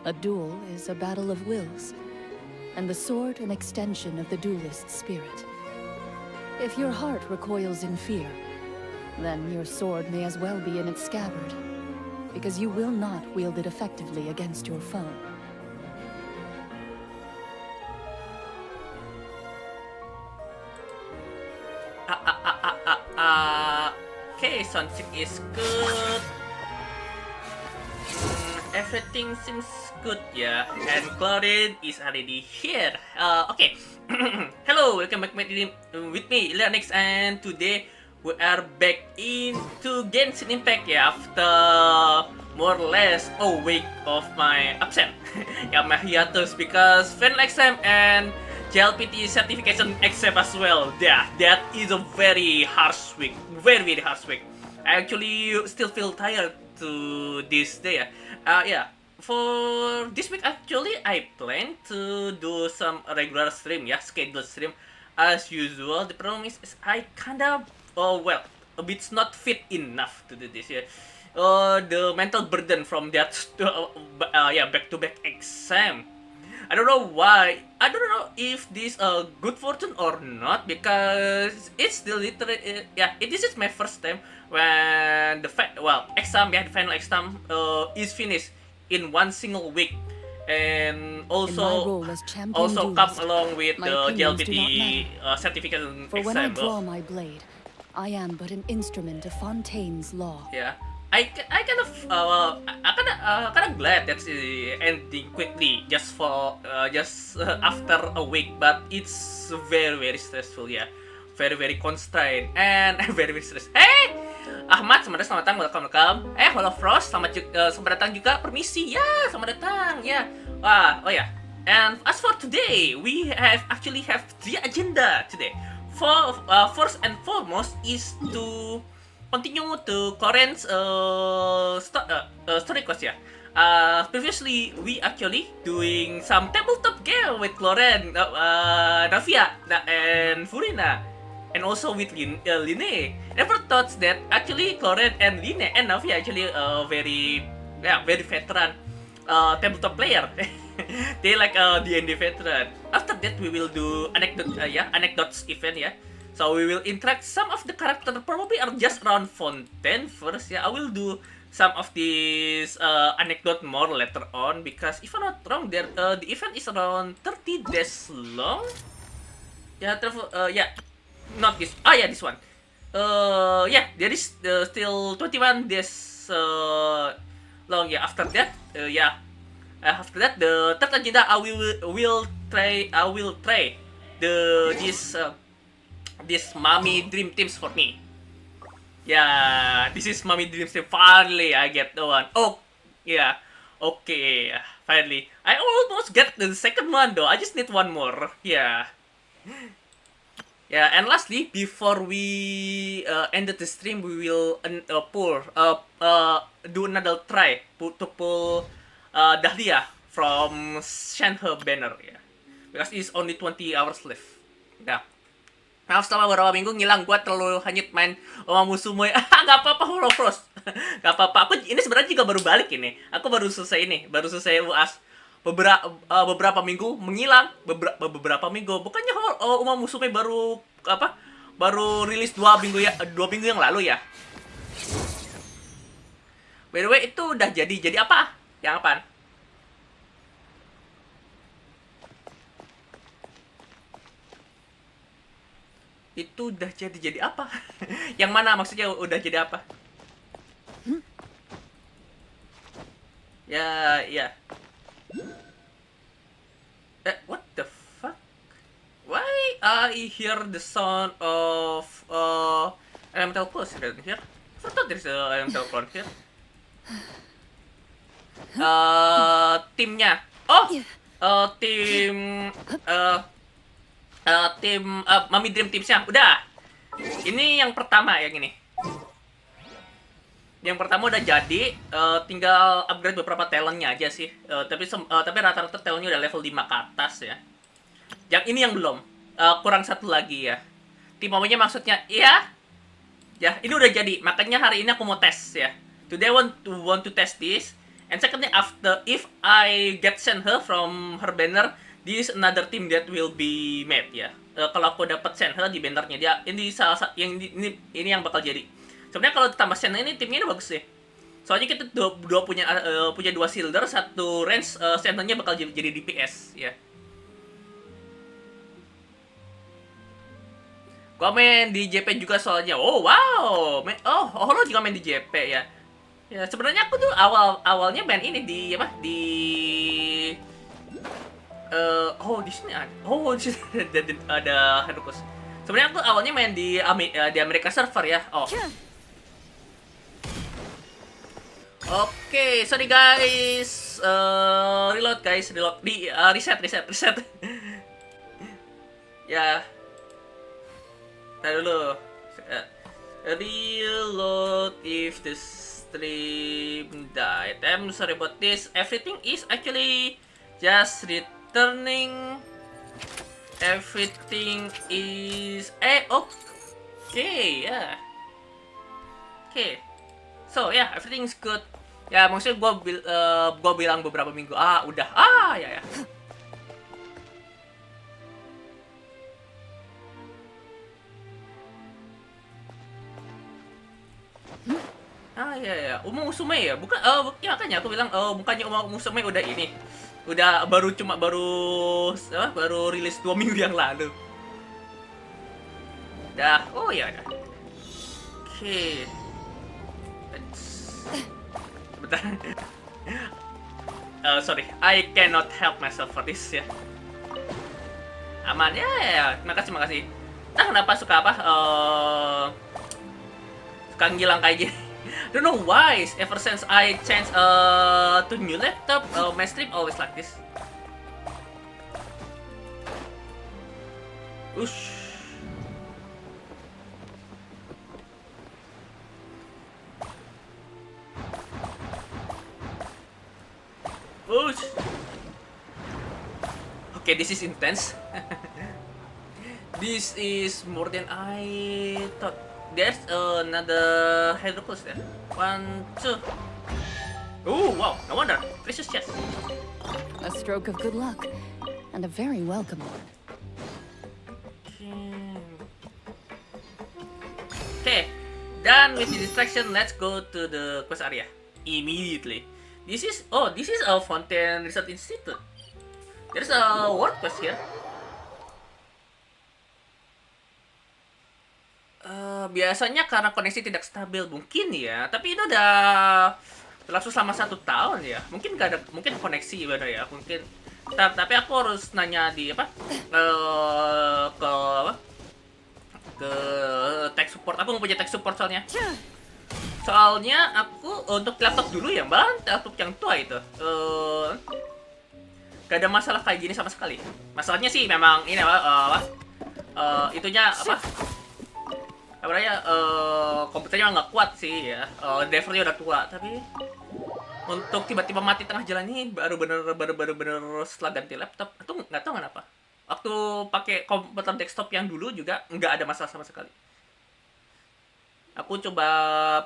A duel is a battle of wills, and the sword an extension of the duelist's spirit. If your heart recoils in fear, then your sword may as well be in its scabbard, because you will not wield it effectively against your foe. Okay, soundtrack is good. Everything seems good, yeah. And Claudine is already here. Okay. Hello, welcome back with me, Illyria Nix, and today we are back into Genshin Impact, yeah, after more or less a week of my absent. Yeah, my hiatus because final exam and JLPT certification exam as well. Yeah, that is a very harsh week. Very harsh week. I actually still feel tired to this day. Yeah. For this week actually I plan to do some regular stream, yeah, scheduled stream as usual. The problem is I kinda well, a bit not fit enough to do this, yeah. The mental burden from that yeah, back-to-back exam. I don't know why. I don't know if this good fortune or not, because it's the literally yeah, this is my first time when the exam, yeah, the final exam is finished in one single week, and also come along with the JLPT certification For exam. when I draw my blade, I am but an instrument of Fontaine's law. Yeah. I kind of glad that's ending quickly just for after a week, but it's very stressful, ya. Very constrained and very stressed. Hey, Ahmad, selamat datang, welcome. Halo Frost, selamat datang juga. Permisi, ya, selamat datang, ya. Oh ya. And as for today, we actually have 3 agenda today. First and foremost is to continue to Coren's story quest, ya. Previously, we actually doing some tabletop game with Coren, Navia, and Furina, and also with Line. Never thought that actually Coren and Line and Navia actually very veteran tabletop player. They like D&D veteran. After that, we will do Anecdotes event, ya. So we will interact some of the characters probably are just around Fontaine first. Yeah, I will do some of these anecdote more later on, because if I'm not wrong, the event is around 30 days long. Yeah, not this. Yeah, this one. Yeah, there is still 21 days long. Yeah, after that, after that, the third agenda I will try this Mommy Dream Teams for me. Yeah, this is Mommy Dream Team. Finally, I get the one. Oh, yeah. Okay, finally. I almost get the second one though. I just need one more. Yeah. Yeah, and lastly, before we end the stream, we will do another try to pull Dahlia from Shenhe banner, ya. Because it's only 20 hours left. Yeah. Nah, setelah beberapa minggu ngilang, gue terlalu hanyut main sama musuh-musuh. Gak apa-apa, Holo Frost. Gak apa-apa. Aku ini sebenarnya juga baru balik ini. Aku baru selesai UAS. Beberapa minggu menghilang. Beberapa minggu. Bukannya musuhnya baru rilis 2 minggu yang lalu, ya. By the way, itu udah jadi apa? Yang apaan? Itu udah jadi apa? Yang mana maksudnya udah jadi apa? Ya. What the fuck? Why I hear the sound of elemental clone here? I thought there's a elemental clone here. Timnya. Tim Mommy Dream Teamsnya udah. Ini yang pertama, yang ini. Yang pertama udah jadi, tinggal upgrade beberapa talentnya aja sih. Tapi rata-rata talentnya udah level 5 ke atas, ya. Yang ini yang belum. Kurang satu lagi, ya. Tim Mommy-nya maksudnya, ya. Ya, ini udah jadi. Makanya hari ini aku mau tes, ya. Today I want to test this, And secondly, after if I get send her from her banner, this another team that will be made ya. Kalau aku dapat send her di bannernya dia, ini salah satu yang ini yang bakal jadi. Sebenarnya kalau ditambah send ini timnya ini bagus deh. Soalnya kita punya dua shielder, satu range, sendernya bakal jadi DPS ya. Gua main di JP juga soalnya. Oh wow, oh lo juga main di JP ya. Ya sebenarnya aku tuh awalnya main ini di apa di di sini ada. Oh di sini ada Hercules. Sebenarnya aku awalnya main di Amerika server ya. Oh. Oke, sorry guys. Reload guys, reload di reset. Ya. Tadi dulu. Reload if the stream died. I'm sorry about this. Everything is actually just returning. Everything is okay, ya. Okay. So yeah, everything is good. Ya maksudnya gua bilang beberapa minggu. Udah. Ya. Ya. Musume ya, bukan? Ya makanya aku bilang, bukannya Musume udah ini, udah baru rilis 2 minggu yang lalu. Dah, ya dah. Oke. Bentar. Sorry, I cannot help myself for this ya. Aman ya. Makasih. Kenapa suka suka ngilang kayak gini? Don't know why. Ever since I changed to new laptop, my stream always like this. Ush. Okay, this is intense. This is more than I thought. There's another Hydroclus there. 1, 2. Oh, wow. No wonder. Precious chest. A stroke of good luck, and a very welcome one. Okay. Done with the distraction. Let's go to the quest area immediately. This is a Fountain Research Institute. There's a world quest here. Biasanya karena koneksi tidak stabil mungkin ya, tapi itu udah berlangsung selama 1 tahun ya. Mungkin koneksi bener ya, mungkin. Tapi aku harus nanya di ke tech support. Aku nggak punya tech support soalnya. Soalnya aku untuk laptop dulu ya, mbak, laptop yang tua itu. Gak ada masalah kayak gini sama sekali. Masalahnya sih memang ini itunya komputernya nggak kuat sih ya, drivernya udah tua, tapi untuk tiba-tiba mati tengah jalan ini baru bener setelah ganti laptop. Itu nggak tahu kenapa. Waktu pakai komputer desktop yang dulu juga nggak ada masalah sama sekali. Aku coba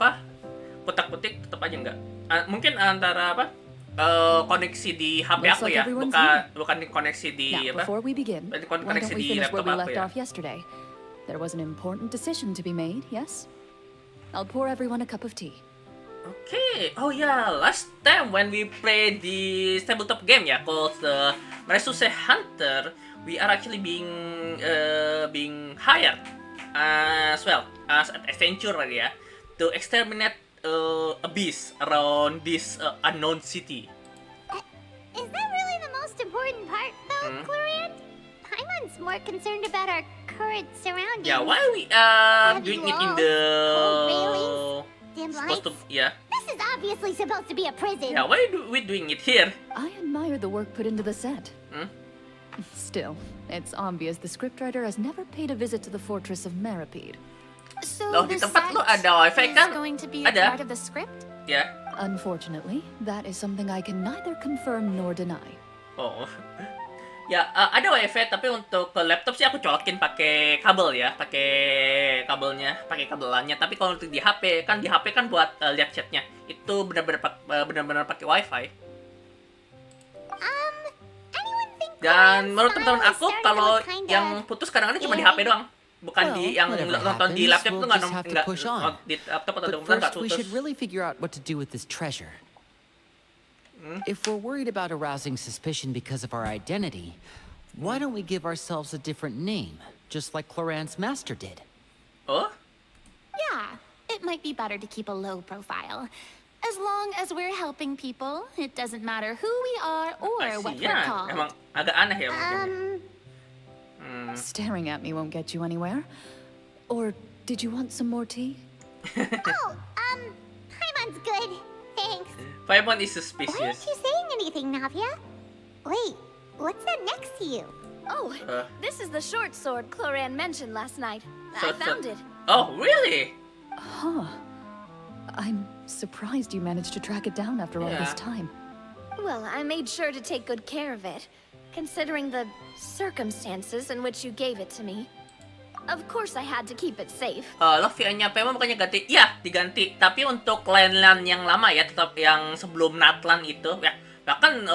kutak-kutik tetap aja nggak. Mungkin antara koneksi di HP aku ya, bukan koneksi di koneksi di laptop aku ya. There was an important decision to be made, yes? I'll pour everyone a cup of tea. Okay. Oh yeah, last time when we played the tabletop game ya, called the Resource Hunter, we are actually being hired as well as an adventurer ya, to exterminate a beast around this unknown city. Is that really the most important part, though, Clarion? Paimon's more concerned about our current surroundings. Yeah, why are we doing it in the dim supposed to, lights? yeah. This is obviously supposed to be a prison. Yeah, why are we doing it here? I admire the work put into the set. Still, it's obvious the scriptwriter has never paid a visit to the fortress of Meripede. So Loh, di the tempat set lo ada wifi is kan? going to be a Ada. part of the script? Ya. Unfortunately, that is something I can neither confirm nor deny. Oh. Ya, ada WiFi, tapi untuk ke laptop sih aku colokin pakai kabel ya, pakai kabelannya. Tapi kalau untuk di HP kan buat lihat chatnya, itu benar-benar pakai WiFi. Anyone think Dan Korean menurut style teman-teman is aku, starting to kalau look kinda yang putus kadang-kadang cuma di HP doang, bukan Well, di yang whatever nonton di happens, laptop tuh we'll just have to push on. di laptop atau di But komputer nggak first, we putus. should really figure out what to do with this treasure. If we're worried about arousing suspicion because of our identity, why don't we give ourselves a different name, just like Cloran's master did? Oh, Yeah, it might be better to keep a low profile. As long as we're helping people, it doesn't matter who we are or I what see. we're Ya, called. emang agak aneh ya mungkin. Staring at me won't get you anywhere. Or did you want some more tea? Oh, Paimon's good. Thanks. Paimon is Why aren't suspicious. you saying anything, Navia? Wait, what's that next to you? Oh, Uh. this is the short sword Cloran mentioned last night. I Short sword. found it. Oh, really? Huh. I'm surprised you managed to track it down after all this Yeah. time. Well, I made sure to take good care of it, considering the circumstances in which you gave it to me. Of course I had to keep it safe. Lo VN-nya Paimon bukannya ganti? Iya, diganti. Tapi untuk line-line yang lama ya, tetap yang sebelum Natlan itu ya. Bahkan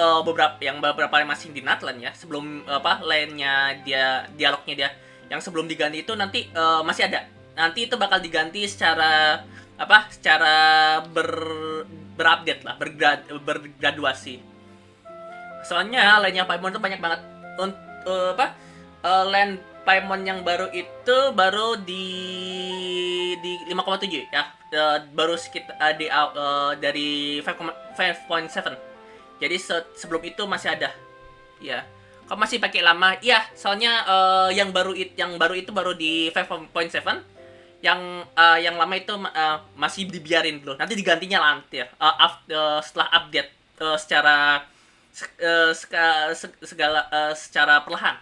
beberapa yang masih di Natlan ya, sebelum line-nya dia, dialognya dia yang sebelum diganti itu nanti masih ada. Nanti itu bakal diganti secara berupdate lah, bergraduasi. Soalnya line-nya Paimon tuh banyak banget. Line Paimon yang baru itu baru di 5,7 ya. Baru sekitar dari 5.7. Jadi sebelum itu masih ada. Ya. Kalau masih pakai lama, ya, soalnya yang baru itu baru di 5.7. Yang lama itu masih dibiarin dulu. Nanti digantinya nanti ya. Setelah update secara perlahan.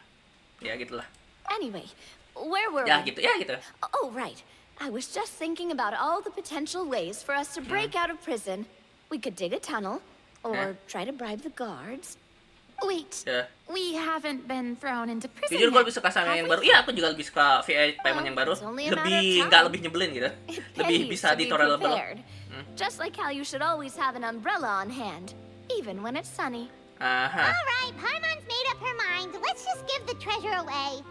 Ya gitulah. Anyway, where were Ya we? gitu, ya gitu. Oh, right. I was just thinking about all the potential ways for us to break out of prison. We could dig a tunnel, or try to bribe the guards. Wait, Ya. We haven't been thrown into prison Jujur gue yet, lebih suka sama have yang we? baru. Iya, aku juga lebih suka VI Paimon yang baru. It's only a matter of Lebih time. nggak lebih nyebelin gitu. It Lebih pays bisa to be ditolerable. prepared. Just like how you should always have an umbrella on hand, even when it's sunny. Aha. alright, Paimon's made up her mind. Let's just give the treasure away.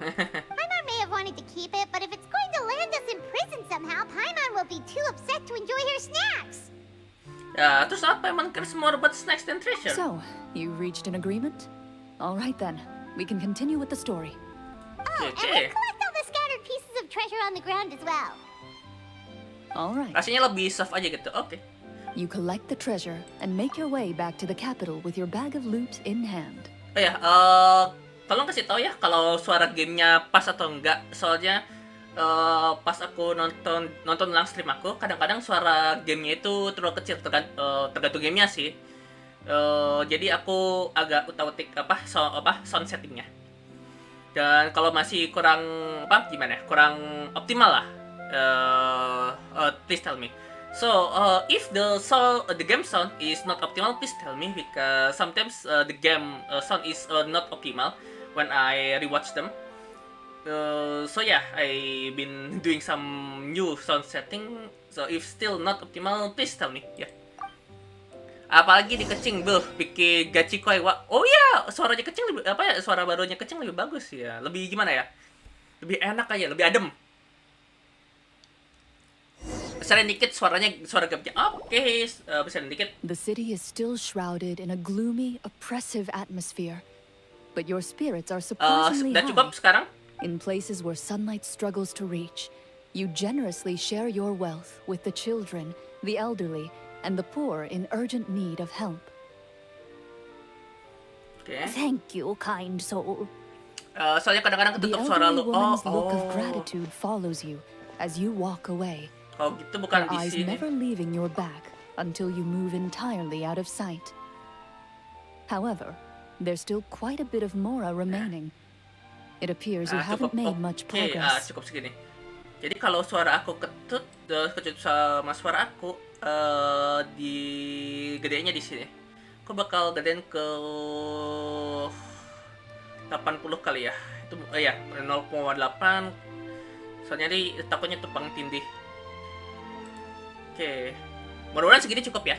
Paimon may have wanted to keep it, but if it's going to land us in prison somehow, Paimon will be too upset to enjoy her snacks. Ya, terus apa Paimon cares more about snacks than treasure? So, you reached an agreement? All right then, we can continue with the story. Oh, and Okay. we'll collect all the scattered pieces of treasure on the ground as well. All right. Rasanya lebih soft aja gitu. Oke. You collect the treasure and make your way back to the capital with your bag of loot in hand. Oh ya, tolong kasih tahu ya kalau suara gamenya pas atau enggak. Soalnya pas aku nonton ulang stream aku, kadang-kadang suara gamenya itu terlalu kecil, tergantung gamenya sih. Jadi aku agak utak-utik sound settingnya. Dan kalau masih kurang kurang optimal lah, please tell me. So if the game sound is not optimal, please tell me, because sometimes the game sound is not optimal when I rewatch them. So yeah, I've been doing some new sound setting. So if still not optimal, please tell me. Yeah. Apalagi di kecing, bikin gachikoi wa. Oh ya, suaranya kecing lebih suara barunya kecing lebih bagus ya. Lebih gimana ya? Lebih enak aja, lebih adem. Besarin dikit suara gapnya. Oke, besarin dikit. The city is still shrouded in a gloomy, oppressive atmosphere. But your spirits are surprisingly Udah cukup high. sekarang? In places where sunlight struggles to reach, you generously share your wealth with the children, the elderly, and the poor in urgent need of help. Oke. Thank you, kind soul. Soalnya kadang-kadang The ketutup suara elderly lu. woman's look of gratitude follows you as you walk away, Oh gitu, bukan her di eyes sini. never leaving your back until you move entirely out of sight. However, there's still quite a bit of Mora remaining. It appears you haven't made much Oke, progress. cukup segini. Jadi kalau suara aku kecut sama suara aku di gedeannya di sini. Aku bakal gedein ke 80 kali ya. Itu ya 0,8. Soalnya di takutnya tumpang tindih. Oke. Mudah-mudahan segini cukup ya.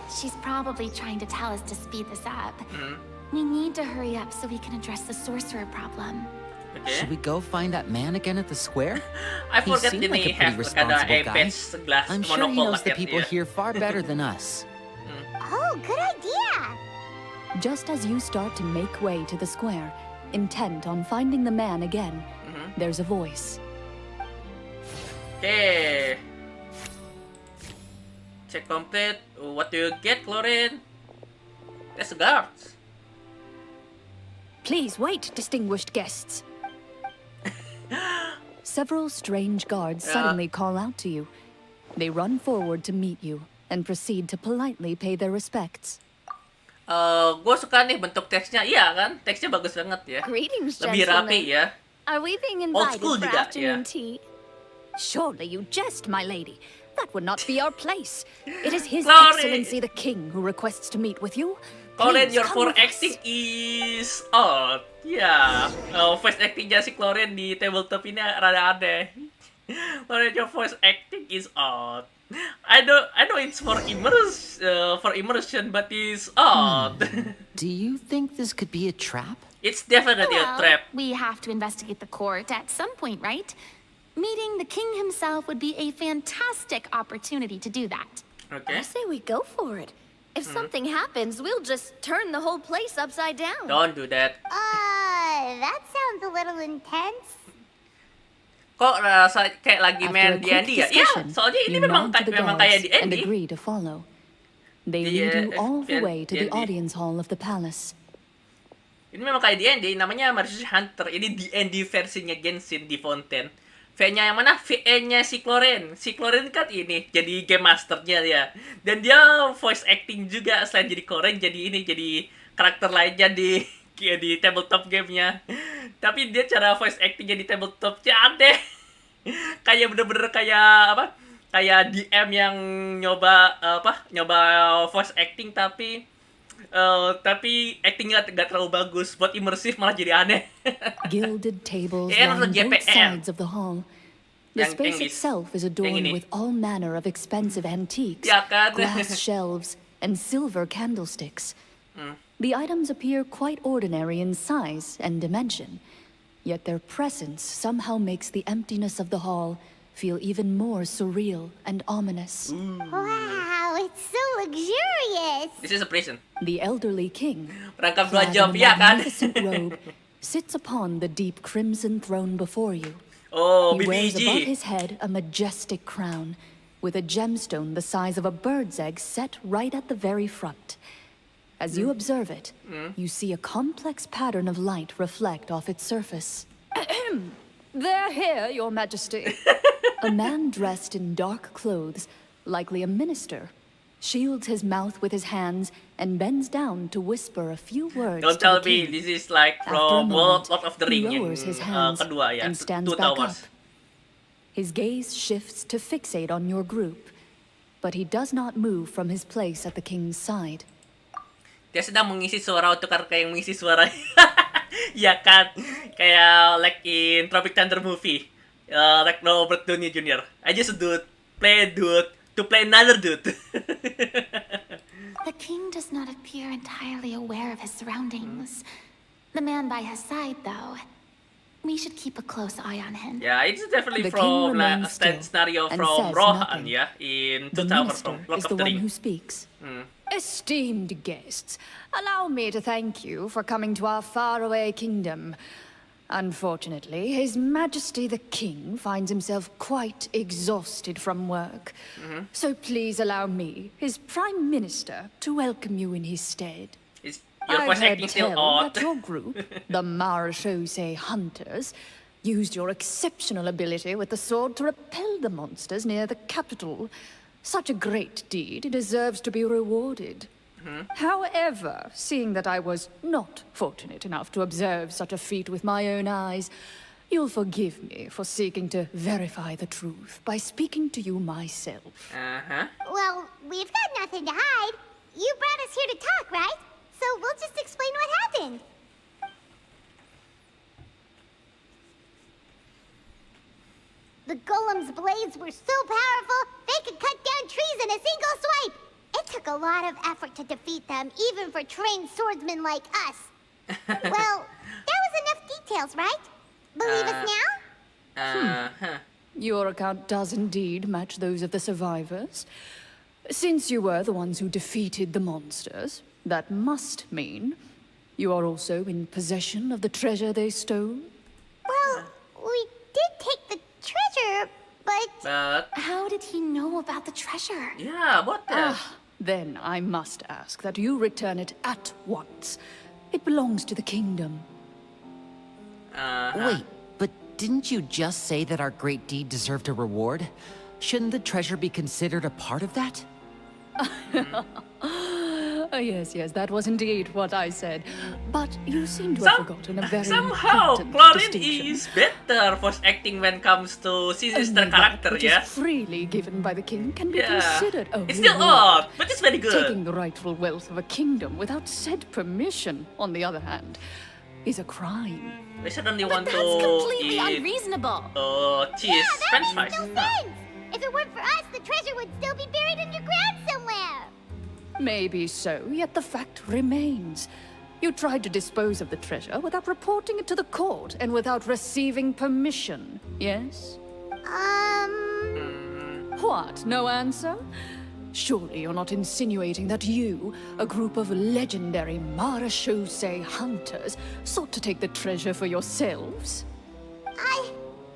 She's probably trying to tell us to speed this up. We need to hurry up so we can address the sorcerer problem. Okay. Should we go find that man again at the square? I He forgot seemed like ini a pretty have responsible guy. glass I'm sure he knows the people here. here far better than us. Oh, good idea. Just as you start to make way to the square, intent on finding the man again, there's a voice. Okay. Check complete. What do you get, Chlorine? That's the guards. Please wait, distinguished guests. Several strange guards suddenly call out to you. They run forward to meet you and proceed to politely pay their respects. Gue suka nih bentuk teksnya. Iya kan? Teksnya bagus banget ya. Greetings, Lebih gentlemen. rapi ya. Are we being Old invited school for juga, afternoon yeah. tea? Surely you jest, my lady. That would not be our place. It is His Sorry. Excellency the King who requests to meet with you. Chlorine, Please your come for with us. acting is odd. Ya, voice actingnya si Chlorine di tabletop ini rada aneh. Chlorine, your voice acting is odd. I know it's for immersion, but it's odd. Do you think this could be a trap? It's definitely a trap. We have to investigate the court at some point, right? Meeting the king himself would be a fantastic opportunity to do that. Okay. I say we go for it. If something happens, we'll just turn the whole place upside down. Don't do that. That sounds a little intense. Kok rasa kayak lagi After main a quick D&D ya? Iya, discussion, soalnya ini you memang nod to the memang kayak guards and D&D. agree to follow. They Iya, lead you all the Dan- way to the D&D. audience hall of the palace. Ini memang kayak D&D, namanya Martial Hunter. Ini D&D versinya Genshin di Fountain. V-nya yang mana? VE-nya si Chlorine. Si Chlorine kan ini, jadi game masternya dia. Dan dia voice acting juga, selain jadi Chlorine, jadi karakter lainnya di tabletop gamenya. Tapi dia cara voice actingnya di tabletopnya aneh. Kayak bener-bener kayak apa? Kayak DM yang nyoba voice acting tapi actingnya gak terlalu bagus. Buat imersif malah jadi aneh. Gilded tables Yeah, line the both JPM. sides of the hall. The Yang space English. itself is Yang adorned ini. with all manner of expensive antiques, Ya kan? glass shelves, and silver candlesticks. The items appear quite ordinary in size and dimension, yet their presence somehow makes the emptiness of the hall feel even more surreal and ominous. Wow, it's so luxurious. This is a prison. The elderly king, Perangkap clad 2 jam, in a ya kan? magnificent robe, sits upon the deep crimson throne before you. Oh, He wears above BBG. his head a majestic crown, with a gemstone the size of a bird's egg set right at the very front. As you observe it, you see a complex pattern of light reflect off its surface. They're here, Your Majesty. A man dressed in dark clothes, likely a minister, shields his mouth with his hands and bends down to whisper a few words Don't to tell the me king. this is like After a from moment, Lord of the he Ring yang lowers his hands kedua ya, and stands Two back Towers. up. His gaze shifts to fixate on your group, but he does not move from his place at the king's side. Dia sedang mengisi suara untuk karakter yang mengisi suara. Ya kan, kayak like in Tropic Thunder movie, like Robert Downey Jr. I just play to play another dude. The king does not appear entirely aware of his surroundings. The man by his side, though. We should keep a close eye on him. Yeah, it's definitely The king from remains still scenario and from says Rohan, nothing. ya, in The Two Towers minister from Lord is of the the one Ring. who speaks. Esteemed guests, allow me to thank you for coming to our faraway kingdom. Unfortunately, His Majesty the King finds himself quite exhausted from work. So please allow me, his Prime Minister, to welcome you in his stead. Is your I've voice heard acting still tell odd? that your group, the Marechaussee Hunters, used your exceptional ability with the sword to repel the monsters near the capital. Such a great deed deserves to be rewarded. However, seeing that I was not fortunate enough to observe such a feat with my own eyes, you'll forgive me for seeking to verify the truth by speaking to you myself. Well, we've got nothing to hide. You brought us here to talk, right? So we'll just explain what happened. The golem's blades were so powerful, they could cut down trees in a single swipe. It took a lot of effort to defeat them, even for trained swordsmen like us. Well, that was enough details, right? Believe us now? Your account does indeed match those of the survivors. Since you were the ones who defeated the monsters, that must mean you are also in possession of the treasure they stole? Well, we did take the treasure, but... But How did he know about the treasure? yeah, what the? Then I must ask that you return it at once. It belongs to the kingdom. Wait, but didn't you just say that our great deed deserved a reward? Shouldn't the treasure be considered a part of that? Yes, that was indeed what I said. But you seem to have forgotten a very Somehow, important Claudine distinction. is better voice acting when it comes to sinister Only that character, which yeah? is freely given by the king can be Yeah. considered a It's still reward. odd, but it's very good. Taking the rightful wealth of a kingdom without said permission, on the other hand, is a crime. I suddenly But want that's to completely eat unreasonable. cheese Yeah, that french makes fries. no sense! If it weren't for us, the treasure would still be buried underground somewhere! Maybe so, yet the fact remains. You tried to dispose of the treasure without reporting it to the court and without receiving permission, yes? What, no answer? Surely you're not insinuating that you, a group of legendary Marechaussee hunters, sought to take the treasure for yourselves?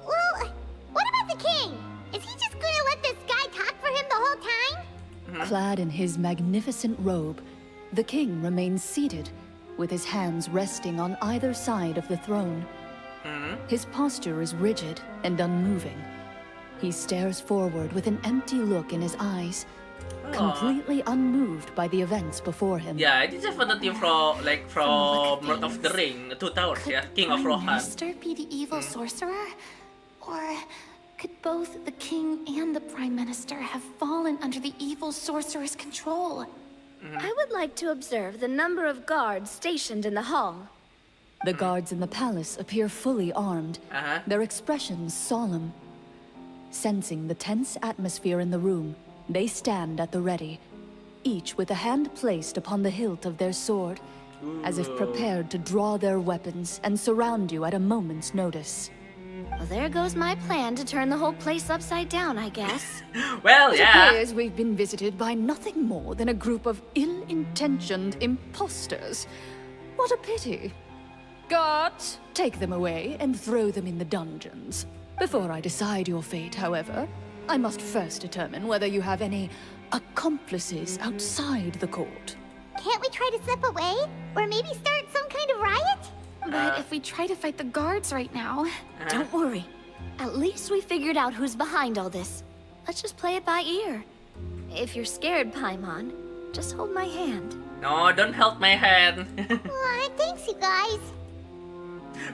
Well, what about the king? Is he just gonna let this guy talk for him the whole time? Clad in his magnificent robe, the king remains seated, with his hands resting on either side of the throne. His posture is rigid and unmoving. He stares forward with an empty look in his eyes, completely unmoved by the events before him. Yeah, it is definitely from the look from of Lord of the things, Ring, Two Towers, Could yeah, King of Prime Rohan. Minister be the evil sorcerer? Or could both the king and the Prime Minister have fallen under the evil sorcerer's control? I would like to observe the number of guards stationed in the hall. The guards in the palace appear fully armed, Uh-huh. their expressions solemn. Sensing the tense atmosphere in the room, they stand at the ready, each with a hand placed upon the hilt of their sword, as if prepared to draw their weapons and surround you at a moment's notice. Well, there goes my plan to turn the whole place upside down, I guess. Well, It yeah. appears we've been visited by nothing more than a group of ill-intentioned imposters. What a pity. Guards, take them away and throw them in the dungeons. Before I decide your fate, however, I must first determine whether you have any accomplices outside the court. Can't we try to slip away? Or maybe start some kind of riot? But if we try to fight the guards right now, don't worry. At least we figured out who's behind all this. Let's just play it by ear. If you're scared, Paimon, just hold my hand. No, don't hold my hand. Aw, thanks, you guys.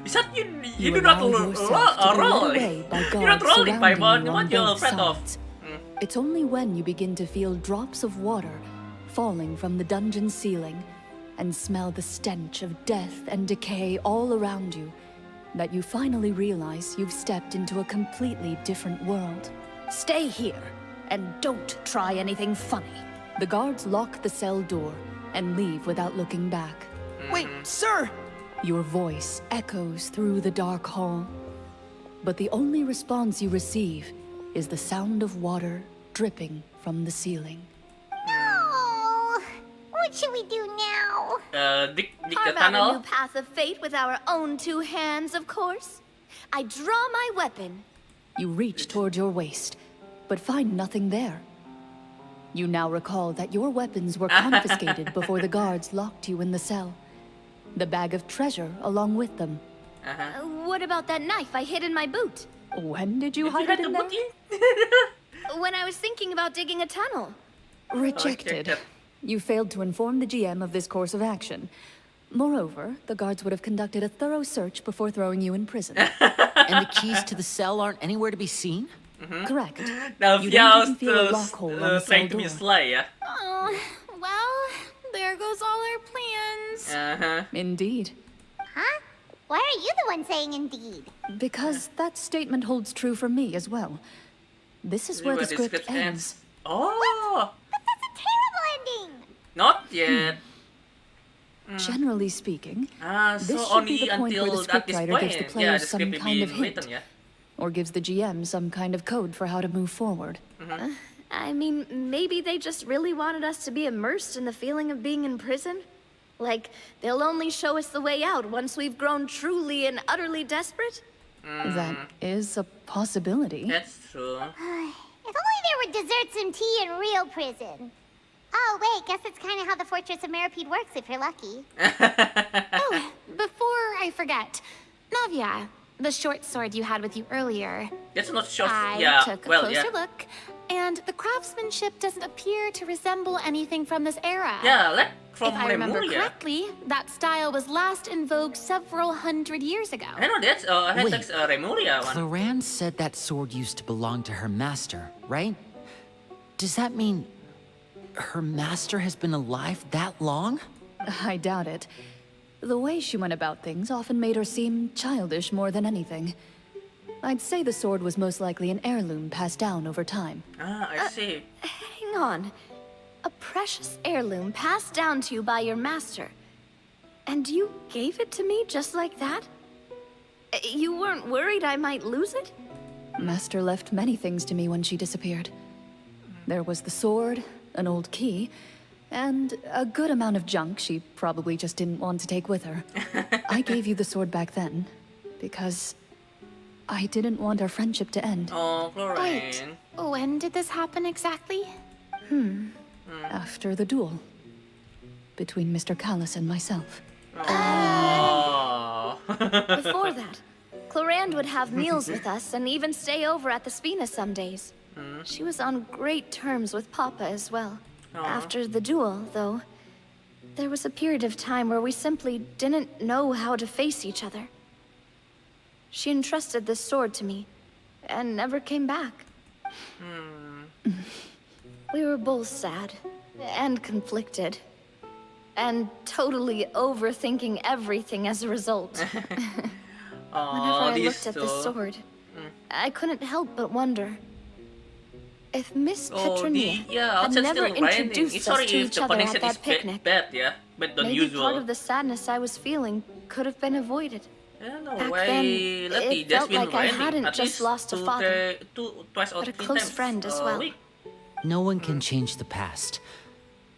Bisa you do allow not yourself to be led roll. away by You're not guards rolling, surrounding Paimon. you on What you're both afraid of? sides. It's only when you begin to feel drops of water falling from the dungeon ceiling and smell the stench of death and decay all around you that you finally realize you've stepped into a completely different world. Stay here and don't try anything funny. The guards lock the cell door and leave without looking back. Wait, sir! Your voice echoes through the dark hall, but the only response you receive is the sound of water dripping from the ceiling. No! What should we do now? Dig the Carve out a new tunnel. path of fate with our own two hands, of course. I draw my weapon. You reach toward your waist, but find nothing there. You now recall that your weapons were confiscated before the guards locked you in the cell. The bag of treasure along with them. What about that knife I hid in my boot? When did you You hide had it to in there? put in? When I was thinking about digging a tunnel. Rejected. Rejected. You failed to inform the GM of this course of action. Moreover, the guards would have conducted a thorough search before throwing you in prison. And the keys to the cell aren't anywhere to be seen? Correct. Now, You yeah, don't even feel a lock hole on the cell trying to be door. sly, yeah. Oh, well, there goes all our plans. Uh-huh. Indeed. Huh? Why are you the one saying indeed? Because that statement holds true for me as well. This is where the script ends. Oh, But that's a terrible ending! not yet. Generally speaking, So this should only be the point where until the at this scriptwriter gives the point, player the some script kind of being hint, written, yeah. or gives the GM some kind of code for how to move forward. I mean, maybe they just really wanted us to be immersed in the feeling of being in prison. Like, they'll only show us the way out once we've grown truly and utterly desperate? That is a possibility. That's true. If only there were desserts and tea in real prison. Oh, wait, guess it's kind of how the Fortress of Meripede works if you're lucky. Oh, before I forget, Navia, the short sword you had with you earlier. That's not short. I Yeah, took a well, closer yeah. look, and the craftsmanship doesn't appear to resemble anything from this era. Yeah, like from If I remember Lemuria. correctly, that style was last in vogue several hundred years ago. I know that's I had Wait. like Lemuria one. Cloran said that sword used to belong to her master, right? Does that mean her master has been alive that long? I doubt it. The way she went about things often made her seem childish more than anything. I'd say the sword was most likely an heirloom passed down over time. I see. Hang on. A precious heirloom passed down to you by your master. And you gave it to me just like that? You weren't worried I might lose it? Master left many things to me when she disappeared. There was the sword, an old key, and a good amount of junk she probably just didn't want to take with her. I gave you the sword back then, because I didn't want our friendship to end. Oh, Wait, Chlorine. when did this happen exactly? After the duel. Between Mr. Callis and myself. Oh. Before that, Clorand would have meals with us and even stay over at the Spina some days. She was on great terms with Papa as well. After the duel, though, there was a period of time where we simply didn't know how to face each other. She entrusted this sword to me, and never came back. We were both sad, and conflicted, and totally overthinking everything as a result. Whenever I looked at the sword, I couldn't help but wonder if Miss Petronia had never introduced us to each other at that picnic. Bad, yeah, but than Maybe usual. part of the sadness I was feeling could have been avoided. Yeah, no Back way. then, Lucky, it that's felt been like I raining hadn't at just least lost a father, twice or but a three close times friend as a well. week. No one can change the past.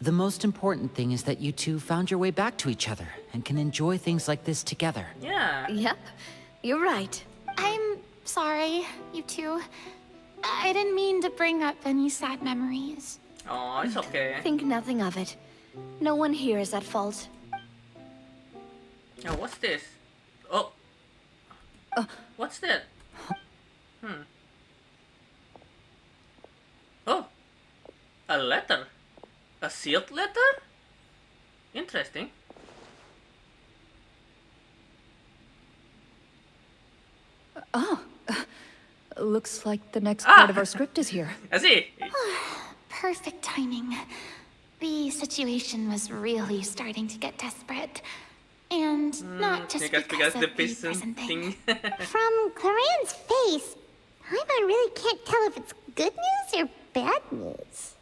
The most important thing is that you two found your way back to each other and can enjoy things like this together. Yeah. Yep, you're right. I'm sorry, you two. I didn't mean to bring up any sad memories. Oh, it's okay. Think nothing of it. No one here is at fault. Oh, what's this? Oh. What's that? Oh. A letter. A sealed letter? Interesting. Looks like the next part of our script is here. I see. Perfect timing. The situation was really starting to get desperate. And not just because of the the prison prison thing. thing. From Claren's face, Paimon really can't tell if it's good news or bad news.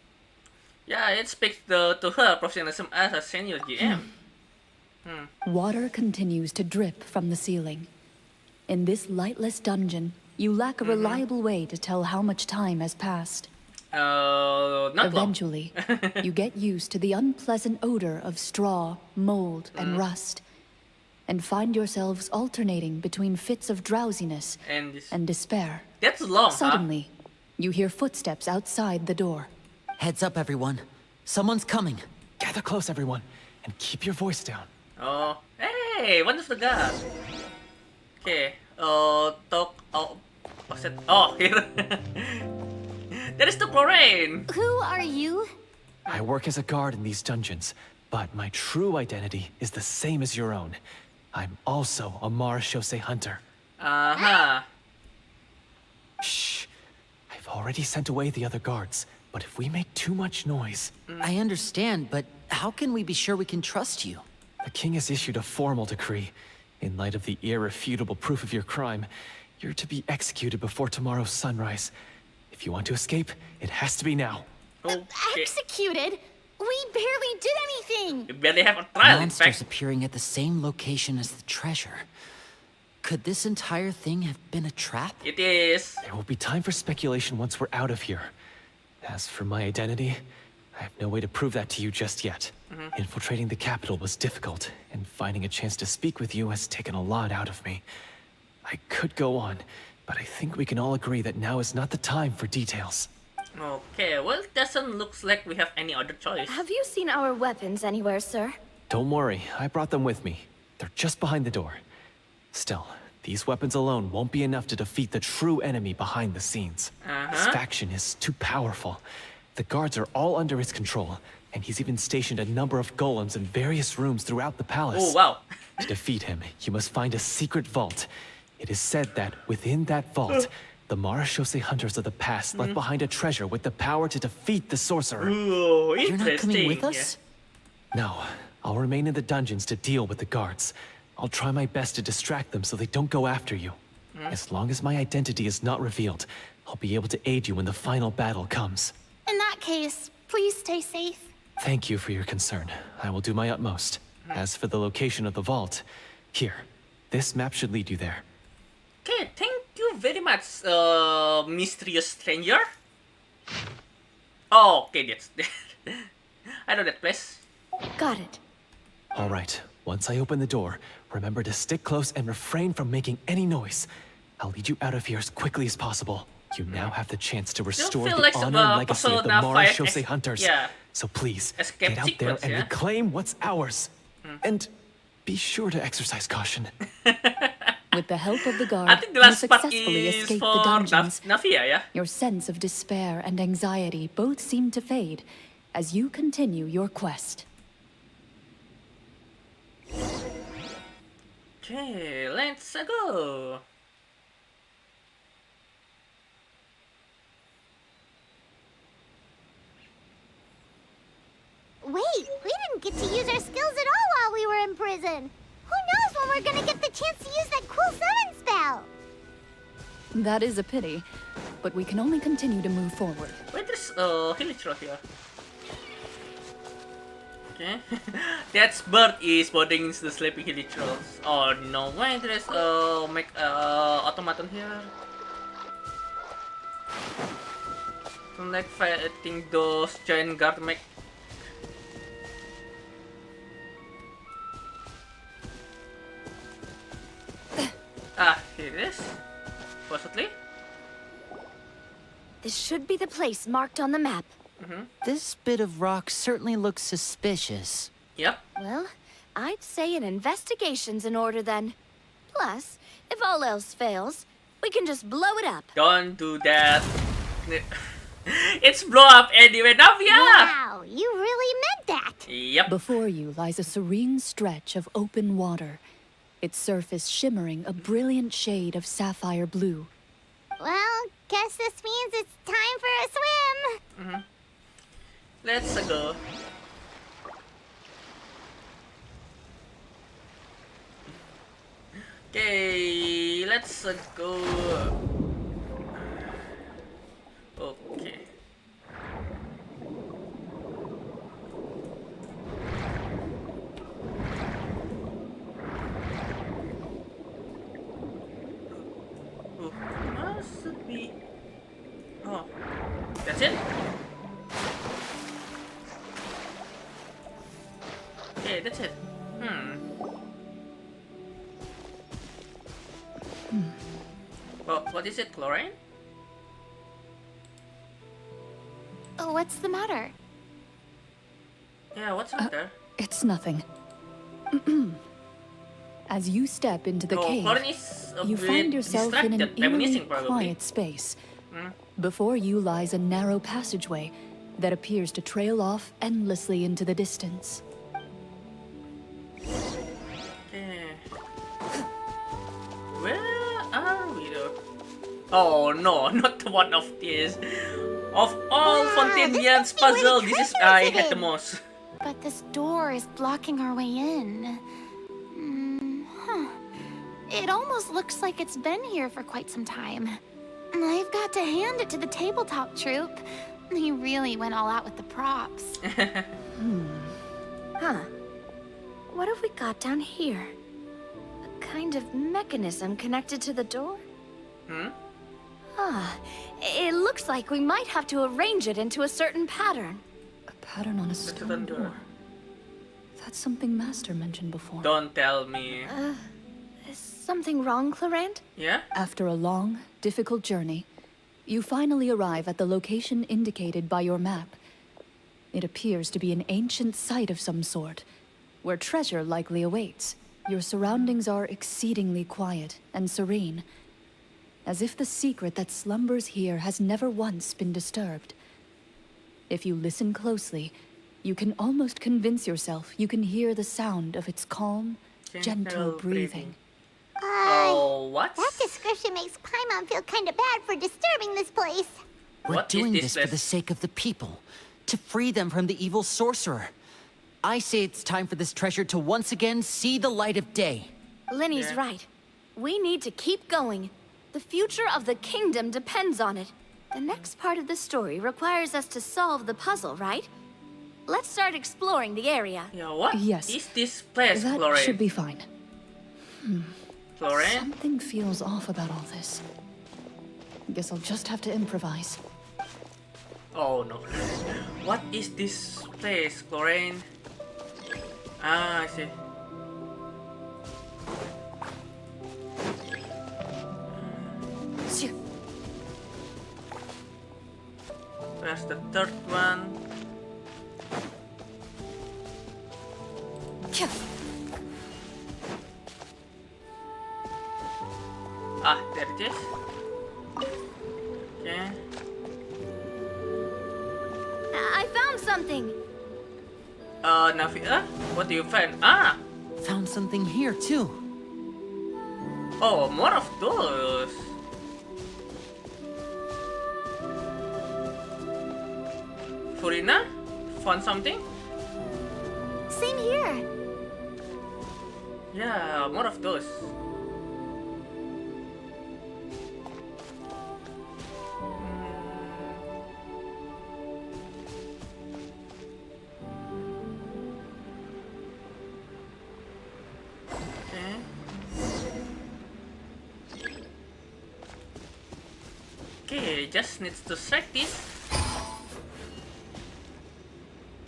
Yeah, it speaks to her professionalism as a senior GM. Water continues to drip from the ceiling. In this lightless dungeon, you lack a reliable way to tell how much time has passed. Not long. Eventually, you get used to the unpleasant odor of straw, mold, and rust, and find yourselves alternating between fits of drowsiness And this, and despair. that's long, huh? Suddenly, you hear footsteps outside the door. Heads up, everyone. Someone's coming. Gather close, everyone, and keep your voice down. Oh, hey, one of the guys. Okay, talk. Oh, what's that? Oh, here. That is the Chlorine. Who are you? I work as a guard in these dungeons, but my true identity is the same as your own. I'm also a Marechaussee hunter. Shh. I've already sent away the other guards, but if we make too much noise... I understand, but how can we be sure we can trust you? The king has issued a formal decree. In light of the irrefutable proof of your crime, you're to be executed before tomorrow's sunrise. If you want to escape, it has to be now. Okay. Executed? We barely did anything! We barely have a trial, in Monsters fact. appearing at the same location as the treasure. Could this entire thing have been a trap? It is. There will be time for speculation once we're out of here. As for my identity, I have no way to prove that to you just yet. Infiltrating the capital was difficult, and finding a chance to speak with you has taken a lot out of me. I could go on, but I think we can all agree that now is not the time for details. Okay, well, it doesn't look like we have any other choice. Have you seen our weapons anywhere, sir? Don't worry, I brought them with me. They're just behind the door. Still, these weapons alone won't be enough to defeat the true enemy behind the scenes. His faction is too powerful. The guards are all under his control, and he's even stationed a number of golems in various rooms throughout the palace. Oh, wow. To defeat him, you must find a secret vault. It is said that within that vault, the Marashose hunters of the past left behind a treasure with the power to defeat the sorcerer. Ooh, You're not coming with interesting. us? No, I'll remain in the dungeons to deal with the guards. I'll try my best to distract them so they don't go after you. As long as my identity is not revealed, I'll be able to aid you when the final battle comes. In that case, please stay safe. Thank you for your concern. I will do my utmost. As for the location of the vault, here, this map should lead you there. Okay, thank you very much, mysterious stranger. Oh, okay, that's I know that place. Got it. All right, once I open the door, remember to stick close and refrain from making any noise. I'll lead you out of here as quickly as possible. You now have the chance to restore feel the like honor and legacy of the Persona 5 Marashose hunters. yeah. So please, Escape get out there sequence, and yeah? reclaim what's ours. And be sure to exercise caution. With the help of the guard, I think the you last part successfully is escaped for the dungeons. Navia, yeah? Your sense of despair and anxiety both seem to fade as you continue your quest. Okay, let's go. Wait, we didn't get to use our skills at all while we were in prison. Who knows when we're gonna get the chance to use that cool summon spell? That is a pity, but we can only continue to move forward. Wait, there's Illyria here. Okay. That bird is bothering the sleeping Illyria. Oh no, wait, there's automaton here. Don't like fighting those giant guard mech. Ah, here it is. Possibly. This should be the place marked on the map. This bit of rock certainly looks suspicious. Yep. Well, I'd say an investigation's in order then. Plus, if all else fails, we can just blow it up. Don't do that. It's blow up anyway, Navia! Wow, you really meant that. Yep. Before you lies a serene stretch of open water, its surface shimmering a brilliant shade of sapphire blue. Well, guess this means it's time for a swim. Let's go. Okay, let's go. Okay. Oh, must be. Oh, that's it. Okay, that's it. Well, what is it, chlorine? Oh, what's the matter? Yeah, what's there? It's nothing. As you step into the Oh, cave, chlorine is a you bit find yourself in an distracted, eerily reminiscing probably. quiet space. Before you lies a narrow passageway that appears to trail off endlessly into the distance. Okay. Where are we though? Oh no, not one of these. Of all Wow, Fontaine's this must be where puzzle, the this is treasure I is had the hidden. But this door is blocking our way in. It almost looks like it's been here for quite some time. I've got to hand it to the tabletop troupe. They really went all out with the props. Huh. What have we got down here? A kind of mechanism connected to the door? Ah, it looks like we might have to arrange it into a certain pattern. A pattern on a stone door. That's something Master mentioned before. Don't tell me. Is something wrong, Clarant? Yeah? After a long, difficult journey, you finally arrive at the location indicated by your map. It appears to be an ancient site of some sort, where treasure likely awaits. Your surroundings are exceedingly quiet and serene, as if the secret that slumbers here has never once been disturbed. If you listen closely, you can almost convince yourself you can hear the sound of its calm, gentle breathing. Oh, what? That description makes Paimon feel kind of bad for disturbing this place. We're What is doing this this for place? the sake of the people, to free them from the evil sorcerer. I say it's time for this treasure to once again see the light of day. Linny's Yeah. right. We need to keep going. The future of the kingdom depends on it. The next part of the story requires us to solve the puzzle, right? Let's start exploring the area. Yeah, what Yes. is this place, That Florence? should be fine. Florence? Something feels off about all this. Guess I'll just have to improvise. Oh no. What is this place, Florence? Ah, I see. Shoo. Where's the third one? Phew. Ah, there it is. Okay. I found something. What do you find? Ah! Found something here too. Oh, more of those. Furina? Found something? Same here. Yeah, more of those. Okay. Okay, just needs to strike this.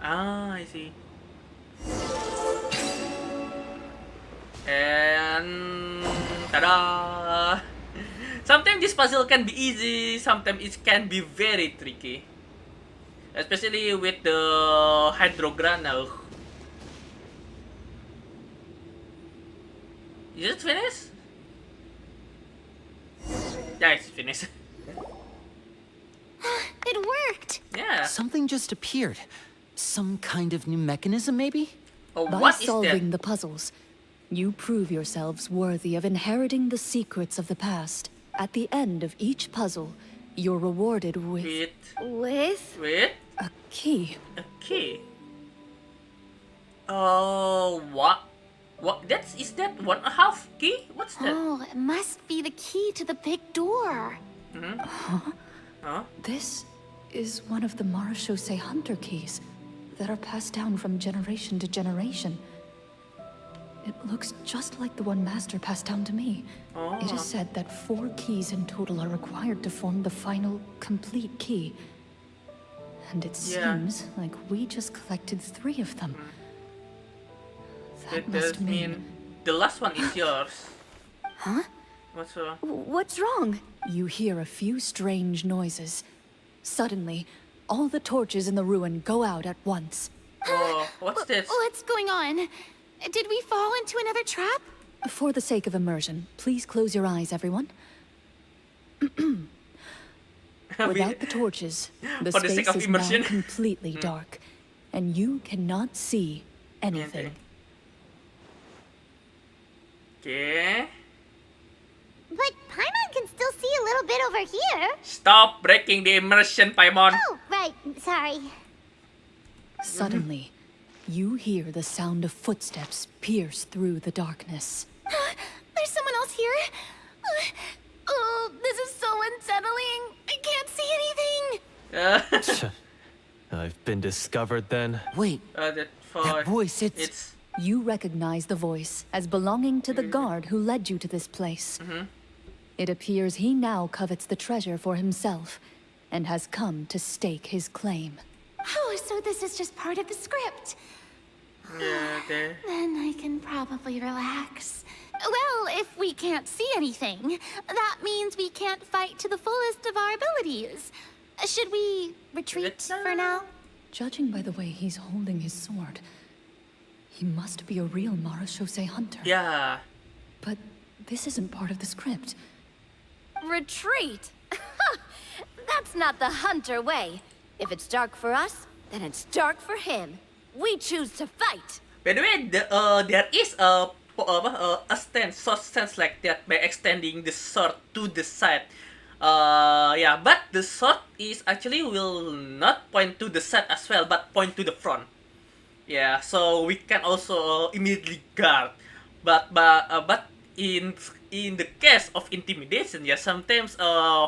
Ah, I see. And ta-da! Sometimes this puzzle can be easy, sometimes it can be very tricky. Especially with the hydrograna. Is it finished? Yeah, it's finished. It worked! Yeah. Something just appeared. Some kind of new mechanism, maybe? Oh, By what is solving that? the puzzles, you prove yourselves worthy of inheriting the secrets of the past. At the end of each puzzle, you're rewarded with With a key. a key. Oh, what? What? Is that 1/2 key? What's that? Oh, it must be the key to the big door. Huh? This is one of the Marachose Hunter keys that are passed down from generation to generation. It looks just like the one Master passed down to me. It is said that 4 keys in total are required to form the final, complete key. And it Yeah. seems like we just collected 3 of them. That That does must mean the last one is yours. Huh? What's wrong? What's wrong? you hear a few strange noises. Suddenly, all the torches in the ruin go out at once. Oh, what's this? What's going on? Did we fall into another trap? For the sake of immersion, please close your eyes, everyone. Without the torches, the For the sake space of is immersion. now completely dark, and you cannot see anything. Okay. But Paimon can still see a little bit over here. Stop breaking the immersion, Paimon. Oh, right. Sorry. Suddenly, you hear the sound of footsteps pierce through the darkness. There's someone else here? Oh, this is so unsettling. I can't see anything. I've been discovered then. Wait, that voice, it's You recognize the voice as belonging to the guard who led you to this place. It appears he now covets the treasure for himself and has come to stake his claim. Oh, so this is just part of the script. Then I can probably relax. Well, if we can't see anything, that means we can't fight to the fullest of our abilities. Should we retreat for now? Judging by the way he's holding his sword, he must be a real Marashose hunter. yeah. But this isn't part of the script. Retreat? That's not the hunter way. If it's dark for us, then it's dark for him. We choose to fight. By the way, there is a stance, short stance like that by extending the sword to the side. Yeah, but the sword is actually will not point to the side as well, but point to the front. Yeah, so we can also immediately guard. But in the case of intimidation, yeah, sometimes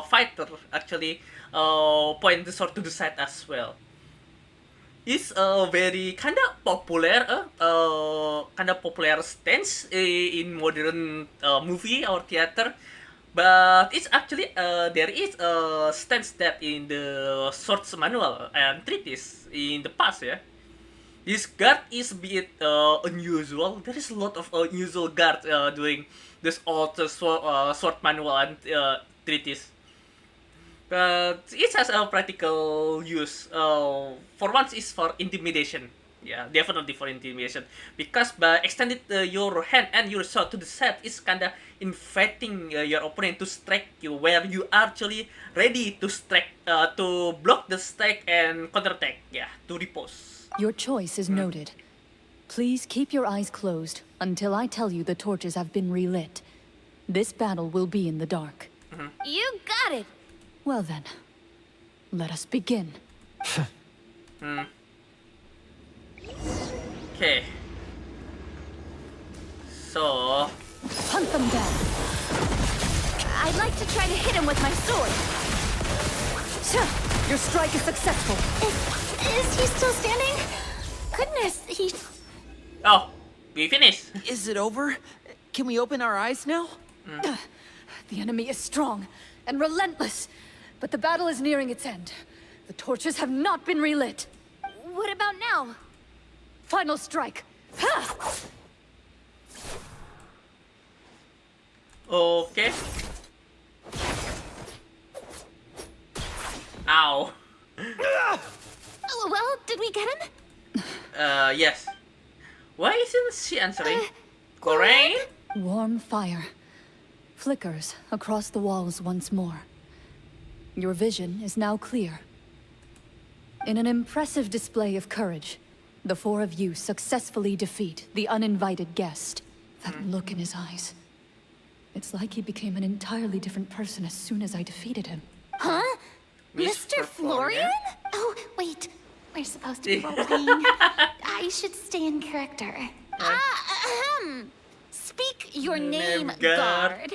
fighter actually point the sword to the side as well. It's a very kind of popular stance in modern movie or theater, but it's actually there is a stance that in the swords manual and treatise in the past, yeah. This guard is a bit unusual. There is a lot of unusual guard doing this old sword manual and treatise. But it has a practical use. For once, it's for intimidation. Yeah, definitely for intimidation. Because by extending your hand and your sword to the side, it's kinda inviting your opponent to strike you, where you are actually ready to strike, to block the strike and counterattack. Yeah, to repose. Your choice is noted. Please keep your eyes closed until I tell you the torches have been relit. This battle will be in the dark. You got it. Well then, let us begin. Okay. So, Hunt them down. I'd like to try to hit him with my sword. Your strike is successful. Is he still standing? Goodness, he... oh, we finished. is it over? Can we open our eyes now? The enemy is strong and relentless, but the battle is nearing its end. The torches have not been relit. What about now? Final strike. Ha! Okay. Ow. Oh, well, did we get him? Yes. Why isn't she answering? Coraine? Warm fire flickers across the walls once more. Your vision is now clear. In an impressive display of courage, the four of you successfully defeat the uninvited guest. That look in his eyes. It's like he became an entirely different person as soon as I defeated him. Huh? Mr. Mr. Florian? Oh, wait. We're supposed to be role-playing. I should stay in character. Speak your name, guard. guard.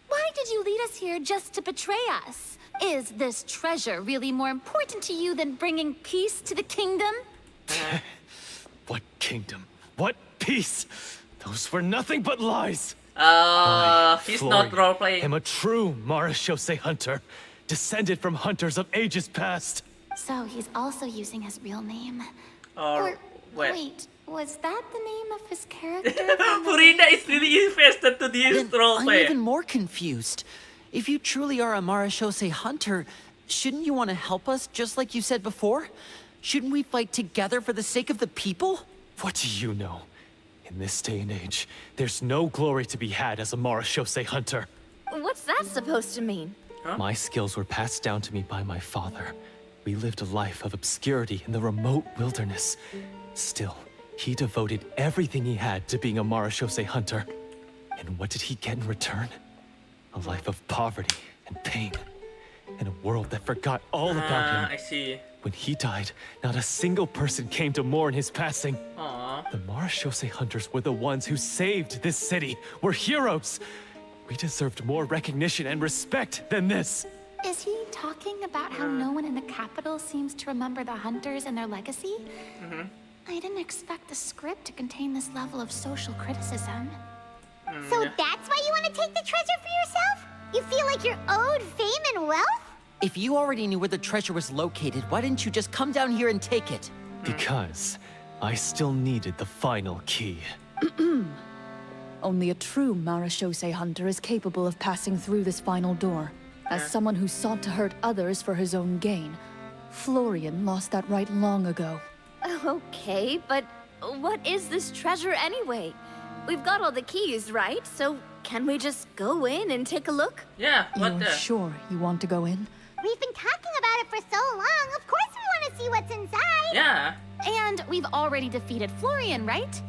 Why did you lead us here just to betray us? Is this treasure really more important to you than bringing peace to the kingdom? What kingdom? What peace? Those were nothing but lies. He's not role playing. I'm a true Marashose hunter, descended from hunters of ages past. So he's also using his real name. Or wait, was that the name of his character? from the- Furina is really invested to this Then role I'm play. even more confused. If you truly are a Marashose hunter, shouldn't you want to help us just like you said before? Shouldn't we fight together for the sake of the people? What do you know? In this day and age, there's no glory to be had as a Marashose hunter. What's that supposed to mean? My skills were passed down to me by my father. We lived a life of obscurity in the remote wilderness. Still, he devoted everything he had to being a Marashose hunter. And what did he get in return? A life of poverty and pain. In a world that forgot all about him. I see. When he died, not a single person came to mourn his passing. Aww. The Marashose hunters were the ones who saved this city. We're heroes. We deserved more recognition and respect than this. Is he talking about how no one in the capital seems to remember the hunters and their legacy? I didn't expect the script to contain this level of social criticism. So that's why you want to take the treasure for yourself? You feel like you're owed fame and wealth? If you already knew where the treasure was located, why didn't you just come down here and take it? Because I still needed the final key. Only a true Marashose hunter is capable of passing through this final door. As someone who sought to hurt others for his own gain, Florian lost that right long ago. Okay, but what is this treasure anyway? We've got all the keys, right? So can we just go in and take a look? Yeah, what You're the? sure you want to go in? We've been talking about it for so long. Of course we want to see what's inside. Yeah. And we've already defeated Florian, right?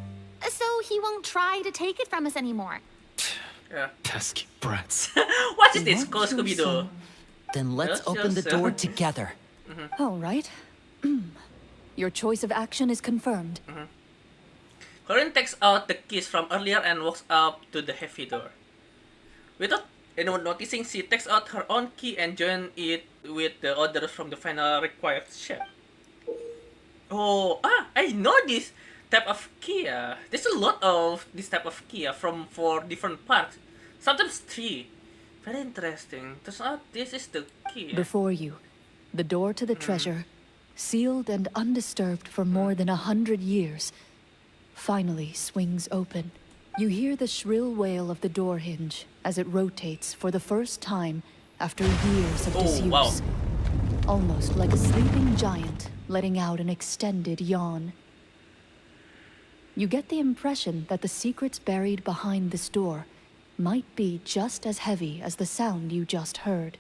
So he won't try to take it from us anymore. Yeah. Pesky brats. What is this? Want Call to, Scooby-Doo. so- Then let's Yes, open the yes, door sir. together. All right. Your choice of action is confirmed. Corinne takes out the keys from earlier and walks up to the heavy door. Without anyone noticing, she takes out her own key and joins it with the others from the final required ship. Oh, I know this type of key. There's a lot of this type of key from 4 different parts. Sometimes 3. Very interesting. Turns out this is the key. Before you, the door to the treasure, sealed and undisturbed for more than 100 years, finally swings open. You hear the shrill wail of the door hinge as it rotates for the first time after years of Oh, disuse. wow. Almost like a sleeping giant letting out an extended yawn. You get the impression that the secrets buried behind this door might be just as heavy as the sound you just heard.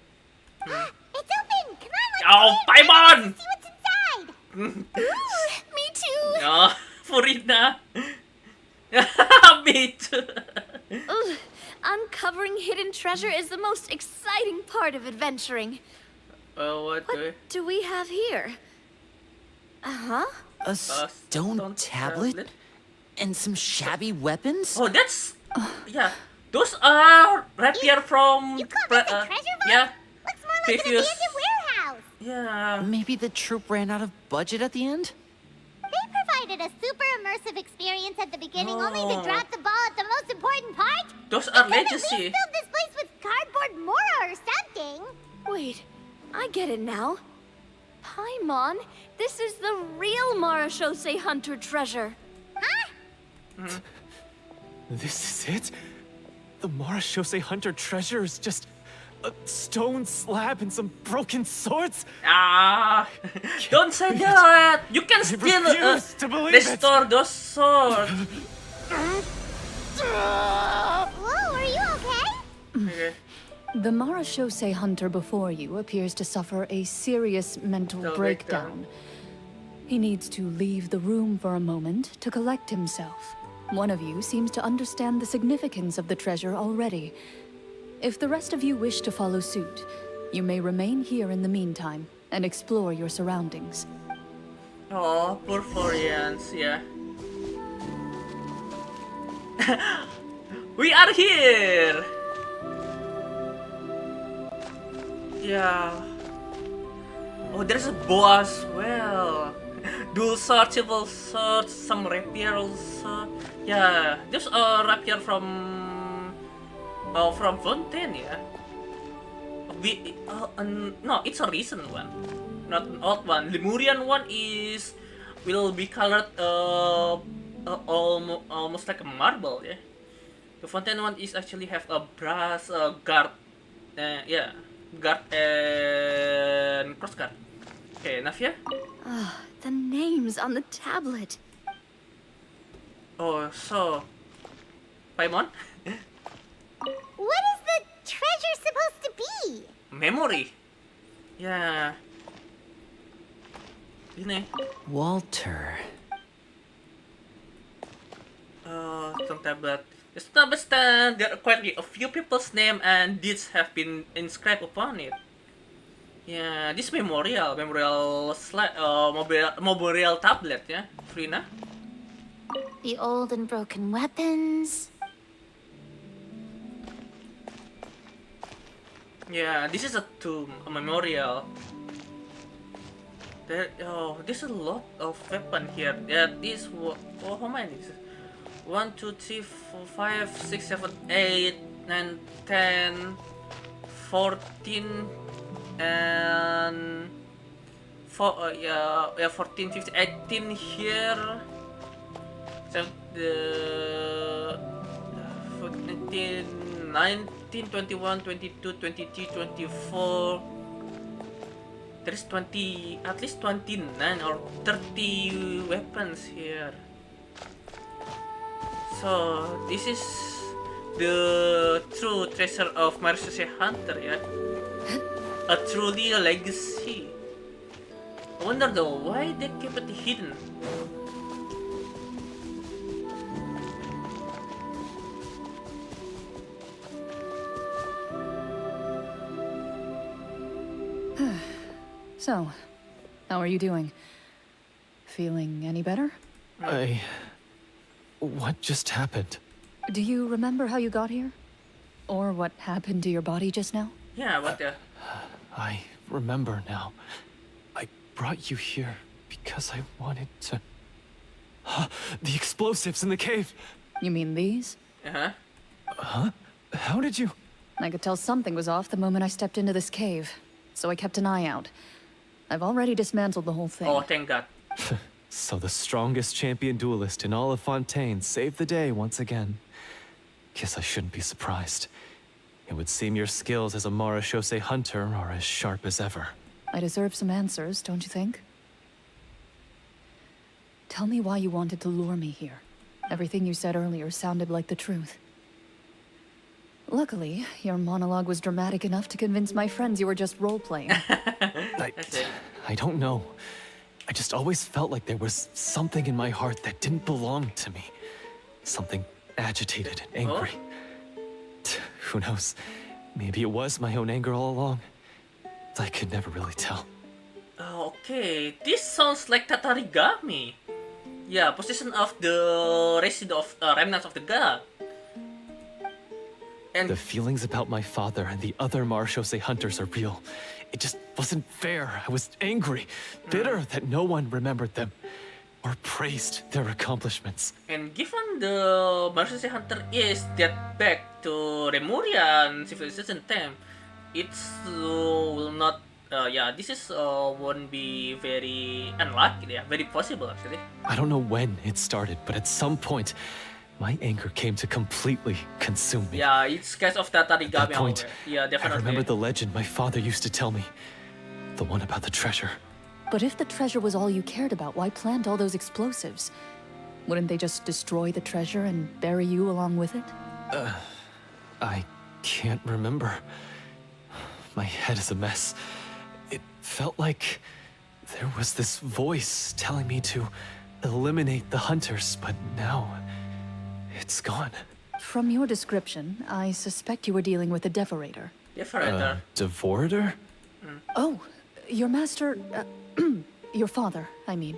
It's open. Come on, let's Oh, go in. Paimon! See what's inside. Me too! Oh, Furina. Me too. Ugh, uncovering hidden treasure is the most exciting part of adventuring. What do What do we have here? Uh-huh. A stone tablet? And some shabby weapons? Oh, that's yeah. Those are rapier from You call this a treasure vault? yeah, Looks more like previous- an abandoned warehouse. yeah. Maybe the troop ran out of budget at the end? They provided a super immersive experience at the beginning, only to Oh. drop the ball at the most important part. Those are They could at legacy. least fill this place with cardboard mora or something. Wait, I get it now. Paimon, this is the real Marashose hunter treasure. Huh? This is it? The Marashose Hunter treasure is just a stone slab and some broken swords? Don't say that. You can still refuse to believe it. restore those swords. Whoa, are you okay? Okay. The Marashose hunter before you appears to suffer a serious mental Mental breakdown. He needs to leave the room for a moment to collect himself. One of you seems to understand the significance of the treasure already. If the rest of you wish to follow suit, you may remain here in the meantime and explore your surroundings. Oh, poor Florians, yeah. We are here. Yeah. Oh, there's a bow as well. Dual sword, silver sword, some rapier also. Yeah, there's a rapier from Fontaine, yeah. No, it's a recent one, not an old one. Lemurian one will be colored almost like a marble, yeah. The Fontaine one is actually have a brass guard, guard and crossguard. Okay, Navia. The names on the tablet. Oh, so Paimon, What is the treasure supposed to be? memory. Yeah. Ini. Walter. Some tablet. It's tablet stand. There are quite a few people's name and deeds have been inscribed upon it. Yeah, this memorial tablet, yeah, Frina. The old and broken weapons. Yeah, this is a tomb, a memorial. There's a lot of weapon here. How many? 1, 2, 3, 4, 5, 6, 7, 8, 9, 10, 14, and 14, 15, 18 here. So the 14, 19, 21, 22, 23, 24. There's at least 29 or 30 weapons here. So this is the true treasure of Marseille Hunter, yeah. A truly legacy. I wonder though, why they keep it hidden? So, how are you doing? Feeling any better? What just happened? Do you remember how you got here? Or what happened to your body just now? Yeah, what the? I remember now. I brought you here because I wanted to... The explosives in the cave! You mean these? Uh-huh. How did you... I could tell something was off the moment I stepped into this cave, so I kept an eye out. I've already dismantled the whole thing. Oh, thank God. So the strongest champion duelist in all of Fontaine saved the day once again. Guess I shouldn't be surprised. It would seem your skills as a Marechaussee hunter are as sharp as ever. I deserve some answers, don't you think? Tell me why you wanted to lure me here. Everything you said earlier sounded like the truth. Luckily, your monologue was dramatic enough to convince my friends you were just role-playing. I don't know. I just always felt like there was something in my heart that didn't belong to me. Something agitated and angry. Who knows? Maybe it was my own anger all along. I could never really tell. Okay, this sounds like Tatarigami. Yeah, possession of the residue of remnants of the god. And the feelings about my father and the other Marechaussee hunters are real. It just wasn't fair. I was angry, bitter that no one remembered them or praised their accomplishments. And given the Marseille Hunter is that back to Remurian civilization time, it's will not. This is won't be very unlikely. Yeah, very possible actually. I don't know when it started, but at some point, my anger came to completely consume me. Yeah, it's case of Tatarigami. At that point, yeah, definitely. I remember the legend my father used to tell me. The one about the treasure. But if the treasure was all you cared about, why plant all those explosives? Wouldn't they just destroy the treasure and bury you along with it? I can't remember. My head is a mess. It felt like there was this voice telling me to eliminate the hunters, but now it's gone. From your description, I suspect you were dealing with a Devorator. Devorator. Devorator? Oh, your master... your father, I mean,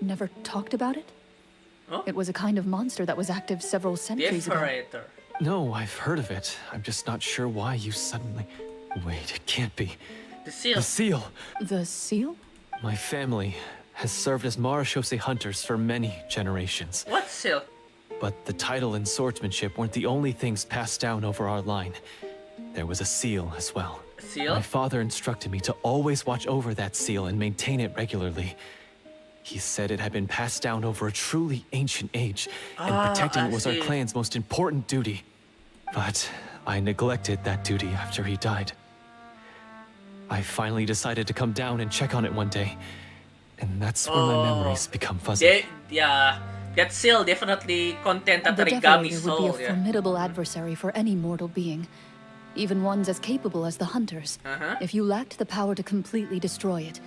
never talked about it? Oh? It was a kind of monster that was active several centuries ago. Devorator. No, I've heard of it. I'm just not sure why you suddenly... Wait, it can't be. The seal. The seal! The seal? My family has served as Marechaussee hunters for many generations. What seal? But the title and swordsmanship weren't the only things passed down over our line. There was a seal as well. A seal? My father instructed me to always watch over that seal and maintain it regularly. He said it had been passed down over a truly ancient age, and protecting it was our clan's most important duty. But I neglected that duty after he died. I finally decided to come down and check on it one day, and that's where my memories become fuzzy. That seal definitely contained The Tatarigami Devorator soul. would be a formidable adversary for any mortal being. Even ones as capable as the Hunters. If you lacked the power to completely destroy it,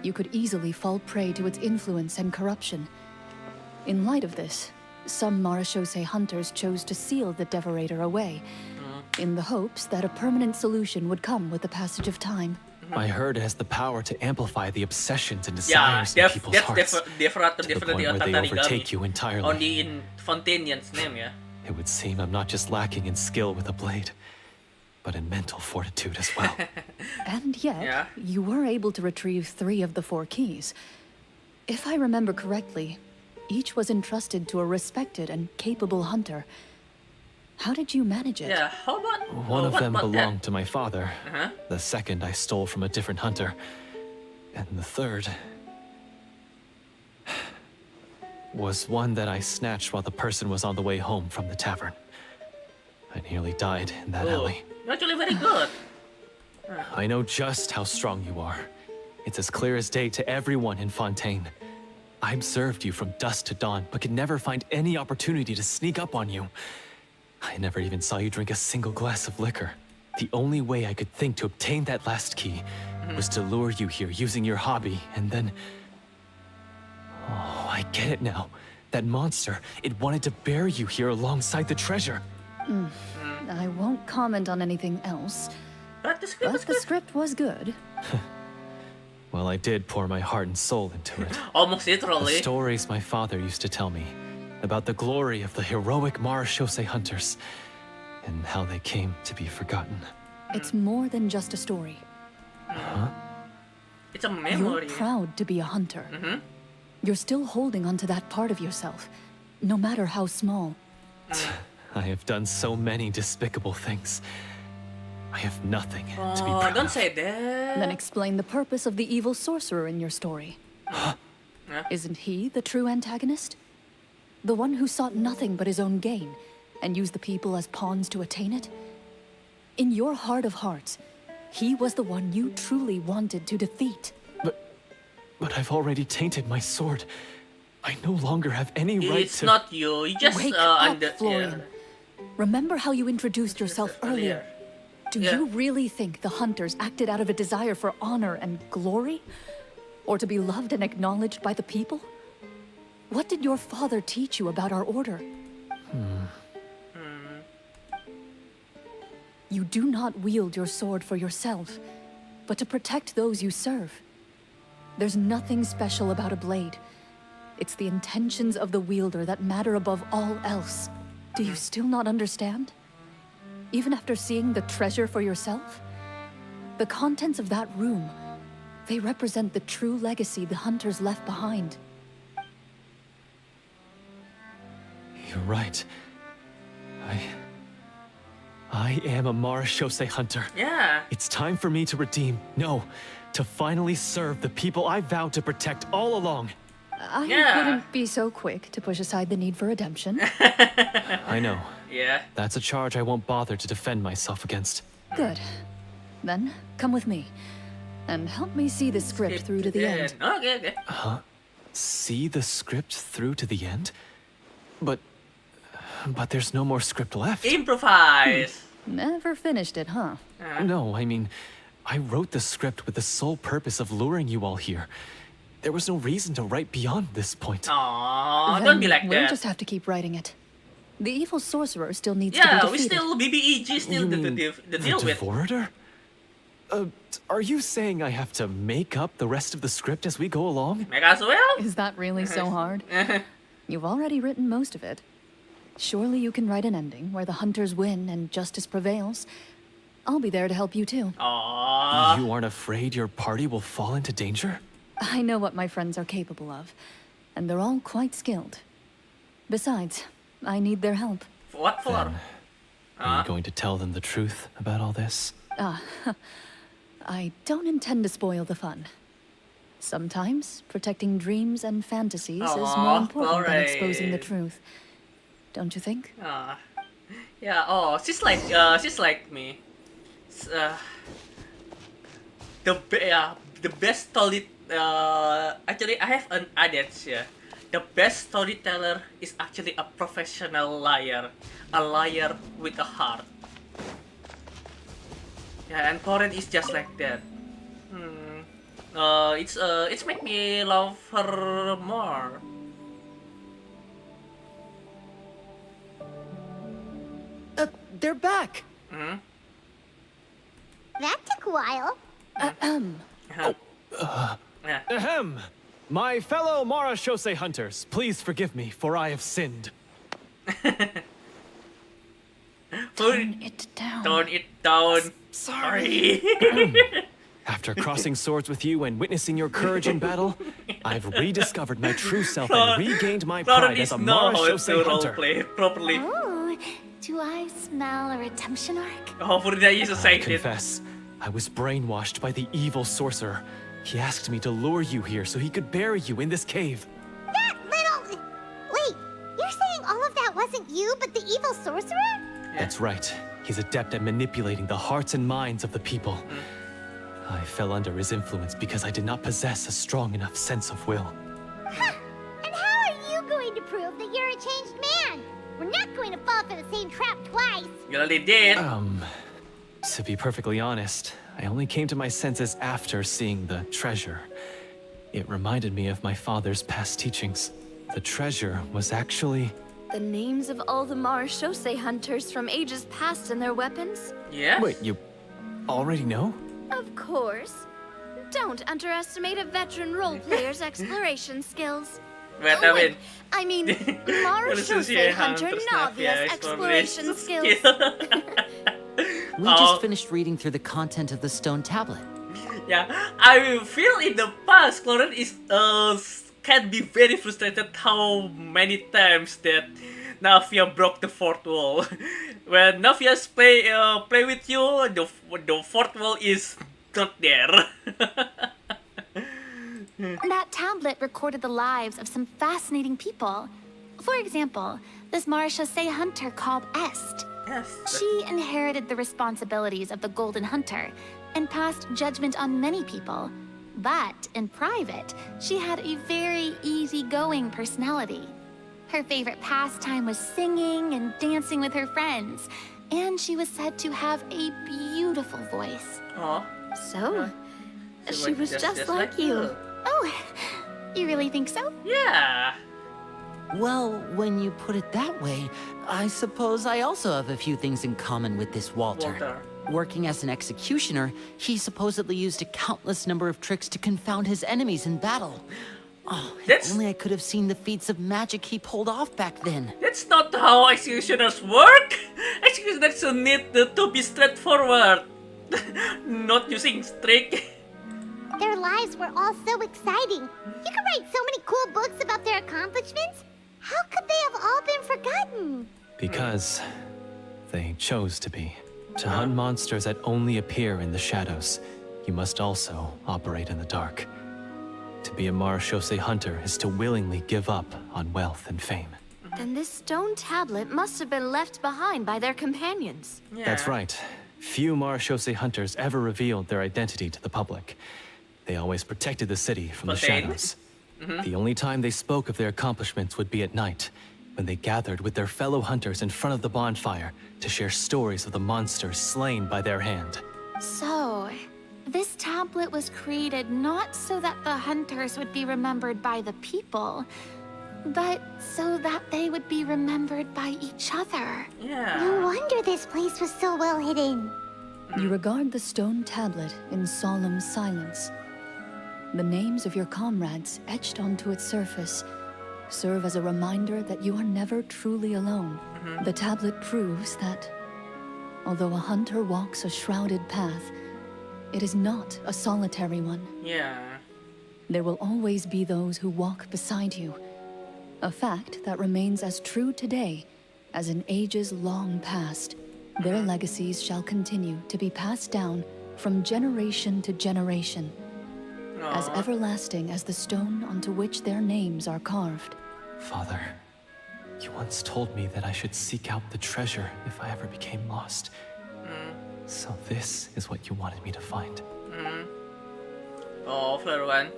you could easily fall prey to its influence and corruption. In light of this, some Marechaussee hunters chose to seal the Devorator away, in the hopes that a permanent solution would come with the passage of time. I heard it has the power to amplify the obsessions and desires in people's hearts, Devorator to the definitely point a where they overtake Tatarigami. you entirely. Only in Fontainian's name, yeah. It would seem I'm not just lacking in skill with a blade. but in mental fortitude as well. And yet, Yeah. you were able to retrieve 3 of the 4 keys. If I remember correctly, each was entrusted to a respected and capable hunter. How did you manage it? Yeah, how about... One of what them about belonged to my father. Uh-huh. The second I stole from a different hunter. And the third was one that I snatched while the person was on the way home from the tavern. I nearly died in that Oh, alley. you're actually very good. I know just how strong you are. It's as clear as day to everyone in Fontaine. I observed you from dusk to dawn, but could never find any opportunity to sneak up on you. I never even saw you drink a single glass of liquor. The only way I could think to obtain that last key was to lure you here using your hobby, and then... Oh, I get it now. That monster, it wanted to bury you here alongside the treasure. I won't comment on anything else, But the script but was the good. script was good. Well, I did pour my heart and soul into it. Almost The literally. stories my father used to tell me about the glory of the heroic Marechaussee hunters and how they came to be forgotten. It's more than just a story. It's a You're memory. proud to be a hunter. You're still holding onto that part of yourself, no matter how small. I have done so many despicable things. I have nothing to be Oh, proud don't of. say that. Then explain the purpose of the evil sorcerer in your story. Isn't he the true antagonist? The one who sought nothing but his own gain, and used the people as pawns to attain it? In your heart of hearts, he was the one you truly wanted to defeat. But I've already tainted my sword. I no longer have any right It's to... not you. You just Wake up, under. Florian. Remember how you introduced yourself earlier? Do Yeah. you really think the hunters acted out of a desire for honor and glory? Or to be loved and acknowledged by the people? What did your father teach you about our order? You do not wield your sword for yourself, but to protect those you serve. There's nothing special about a blade. It's the intentions of the wielder that matter above all else. Do you still not understand? Even after seeing the treasure for yourself? The contents of that room, they represent the true legacy the hunters left behind. You're right. I am a Marechaussee hunter. Yeah. It's time for me to redeem, no, to finally serve the people I vowed to protect all along. I Yeah. wouldn't be so quick to push aside the need for redemption. I know. Yeah. That's a charge I won't bother to defend myself against. Good. Then, come with me. And help me see the script through to the end. Okay, okay. See the script through to the end? But there's no more script left. Improvise. Never finished it, huh? No, I mean, I wrote the script with the sole purpose of luring you all here. There was no reason to write beyond this point. Aw, Then don't be like we'll that. just have to keep writing it. The evil sorcerer still needs to be Yeah, we defeated. still BBEG still You the mean deal the with. Devourer? Are you saying I have to make up the rest of the script as we go along? Meg as well. Is that really so hard? You've already written most of it. Surely you can write an ending where the hunters win and justice prevails. I'll be there to help you too. Aw. You aren't afraid your party will fall into danger? I know what my friends are capable of, and they're all quite skilled. Besides, I need their help. What for? Then, are you going to tell them the truth about all this? I don't intend to spoil the fun. Sometimes, protecting dreams and fantasies is Aw, more important than alright. exposing the truth. Don't you think? Yeah. Oh, she's like me. The best story. Actually, I have an adage. Yeah. The best storyteller is actually a professional liar, a liar with a heart. Yeah, and Corin is just like that. It's make me love her more. They're back! That took a while. Yeah. Ahem! My fellow Marechaussee hunters, please forgive me, for I have sinned. Tone it down. Tone it down. Sorry. After crossing swords with you and witnessing your courage in battle, I've rediscovered my true self and regained my pride as a Mara how to Shosei hunter. roleplay properly. Oh, do I smell a redemption arc? Oh, Furida is I excited. confess, I was brainwashed by the evil sorcerer. He asked me to lure you here so he could bury you in this cave. That little... Wait, you're saying all of that wasn't you, but the evil sorcerer? That's right. He's adept at manipulating the hearts and minds of the people. I fell under his influence because I did not possess a strong enough sense of will. Huh. And how are you going to prove that you're a changed man? We're not going to fall for the same trap twice. You already did. To be perfectly honest, I only came to my senses after seeing the treasure. It reminded me of my father's past teachings. The treasure was actually... The names of all the Mara Shosei hunters from ages past and their weapons? Yeah. Wait, you already know? Of course. Don't underestimate a veteran role player's exploration skills. Wait, Oh, I mean, Mara This is Shosei your hunter hunter's Navia's exploration skills. We just finished reading through the content of the stone tablet. Yeah, I feel in the past, Cloren is can be very frustrated how many times that Navia broke the fourth wall. When Navia's play with you, the fourth wall is not there. That tablet recorded the lives of some fascinating people. For example, this Mara Shosei hunter called Est. Yes. She inherited the responsibilities of the Golden Hunter and passed judgment on many people. But in private, she had a very easygoing personality. Her favorite pastime was singing and dancing with her friends, and she was said to have a beautiful voice. Oh. So, she was just like you. Oh, you really think so? Yeah. Well, when you put it that way, I suppose I also have a few things in common with this Walter. Working as an executioner, he supposedly used a countless number of tricks to confound his enemies in battle. Oh, if only I could have seen the feats of magic he pulled off back then. That's not how executioners work. Executioners need to be straightforward, not using trick. Their lives were all so exciting. You could write so many cool books about their accomplishments. How could they have all been forgotten? Because they chose to be. To hunt monsters that only appear in the shadows, you must also operate in the dark. To be a Mara Shosei hunter is to willingly give up on wealth and fame. Then this stone tablet must have been left behind by their companions. Yeah. That's right. Few Mara Shosei hunters ever revealed their identity to the public. They always protected the city from the shadows. The only time they spoke of their accomplishments would be at night, when they gathered with their fellow hunters in front of the bonfire to share stories of the monsters slain by their hand. So, this tablet was created not so that the hunters would be remembered by the people, but so that they would be remembered by each other. Yeah. No wonder this place was so well hidden. You regard the stone tablet in solemn silence. The names of your comrades etched onto its surface serve as a reminder that you are never truly alone. The tablet proves that, although a hunter walks a shrouded path, it is not a solitary one. Yeah. There will always be those who walk beside you. A fact that remains as true today as in ages long past. Their legacies shall continue to be passed down from generation to generation, as everlasting as the stone onto which their names are carved. Father, you once told me that I should seek out the treasure if I ever became lost. So this is what you wanted me to find. Oh, floor one.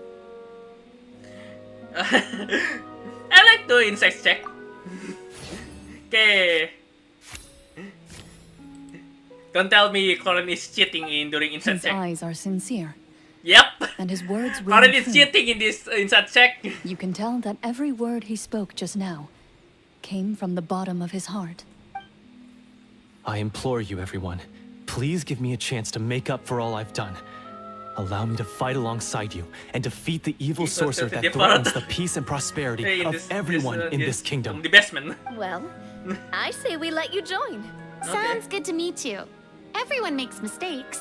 I like doing insight check. Okay. Don't tell me Colin is cheating in during insight His check. eyes are sincere, Yep. and his words Colin ring is true. cheating in this insight check. You can tell that every word he spoke just now came from the bottom of his heart. I implore you, everyone, please give me a chance to make up for all I've done. Allow me to fight alongside you and defeat the evil sorcerer that threatens the peace and prosperity of everyone in this kingdom. The basement. Well, I say we let you join. Sounds good to me too. Everyone makes mistakes.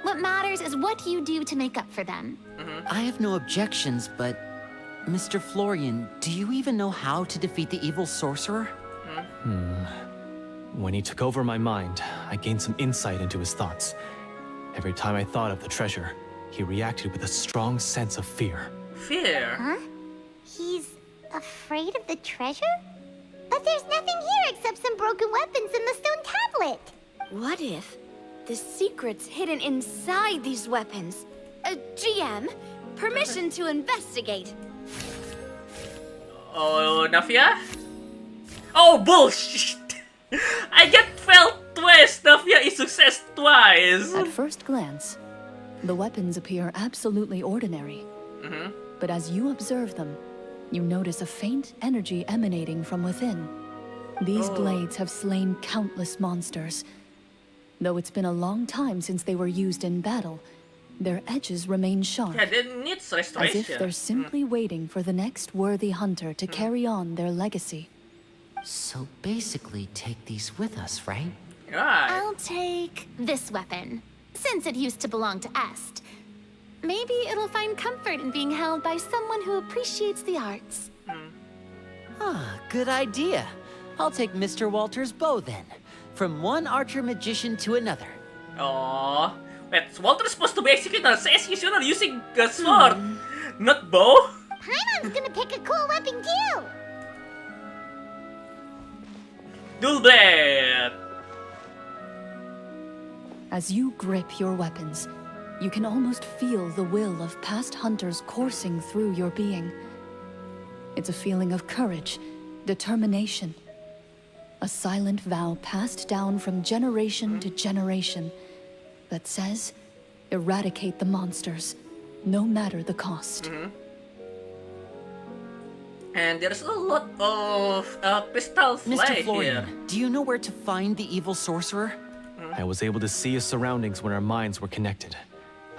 What matters is what you do to make up for them. I have no objections, but Mr. Florian, do you even know how to defeat the evil sorcerer? When he took over my mind, I gained some insight into his thoughts. Every time I thought of the treasure, he reacted with a strong sense of fear. Fear? Huh? He's afraid of the treasure? But there's nothing here except some broken weapons and the stone tablet. What if the secret's hidden inside these weapons? GM, permission to investigate. Oh, Navia? Oh, bullshit! I get failed twice! Navia is success twice! At first glance, the weapons appear absolutely ordinary. But as you observe them, you notice a faint energy emanating from within. These blades have slain countless monsters. Though it's been a long time since they were used in battle, their edges remain sharp, Yeah, they need as restoration. if they're simply waiting for the next worthy hunter to carry on their legacy. So basically, take these with us, right? Right. I'll take this weapon, since it used to belong to Est. Maybe it'll find comfort in being held by someone who appreciates the arts. Ah, good idea. I'll take Mr. Walter's bow then. From one archer magician to another. Oh, wait, Walter's supposed to be executioner. Say executioner using a sword, not bow. Paimon's gonna pick a cool weapon too. Dual blade. As you grip your weapons, you can almost feel the will of past hunters coursing through your being. It's a feeling of courage, determination. A silent vow passed down from generation to generation that says, eradicate the monsters, no matter the cost. And there's a lot of crystal Mr. fly Florian, here. do you know where to find the evil sorcerer? I was able to see his surroundings when our minds were connected.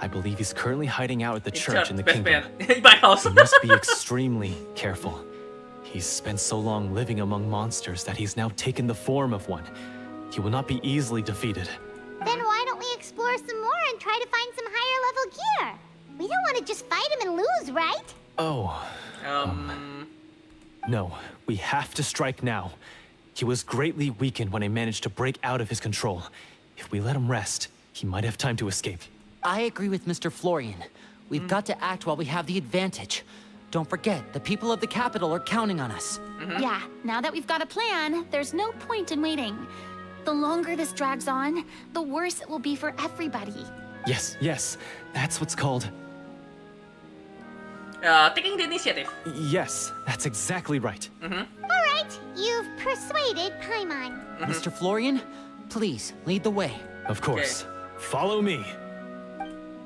I believe he's currently hiding out at the church in the best kingdom. man in my house. He must be extremely careful. He's spent so long living among monsters that he's now taken the form of one. He will not be easily defeated. Then why don't we explore some more and try to find some higher level gear? We don't want to just fight him and lose, right? Oh, no. We have to strike now. He was greatly weakened when I managed to break out of his control. If we let him rest, he might have time to escape. I agree with Mr. Florian. We've got to act while we have the advantage. Don't forget, the people of the capital are counting on us. Yeah, now that we've got a plan, there's no point in waiting. The longer this drags on, the worse it will be for everybody. Yes, that's what's called... Taking the initiative. Yes, that's exactly right. Alright, you've persuaded Paimon. Mr. Florian, please, lead the way. Of course. Follow me.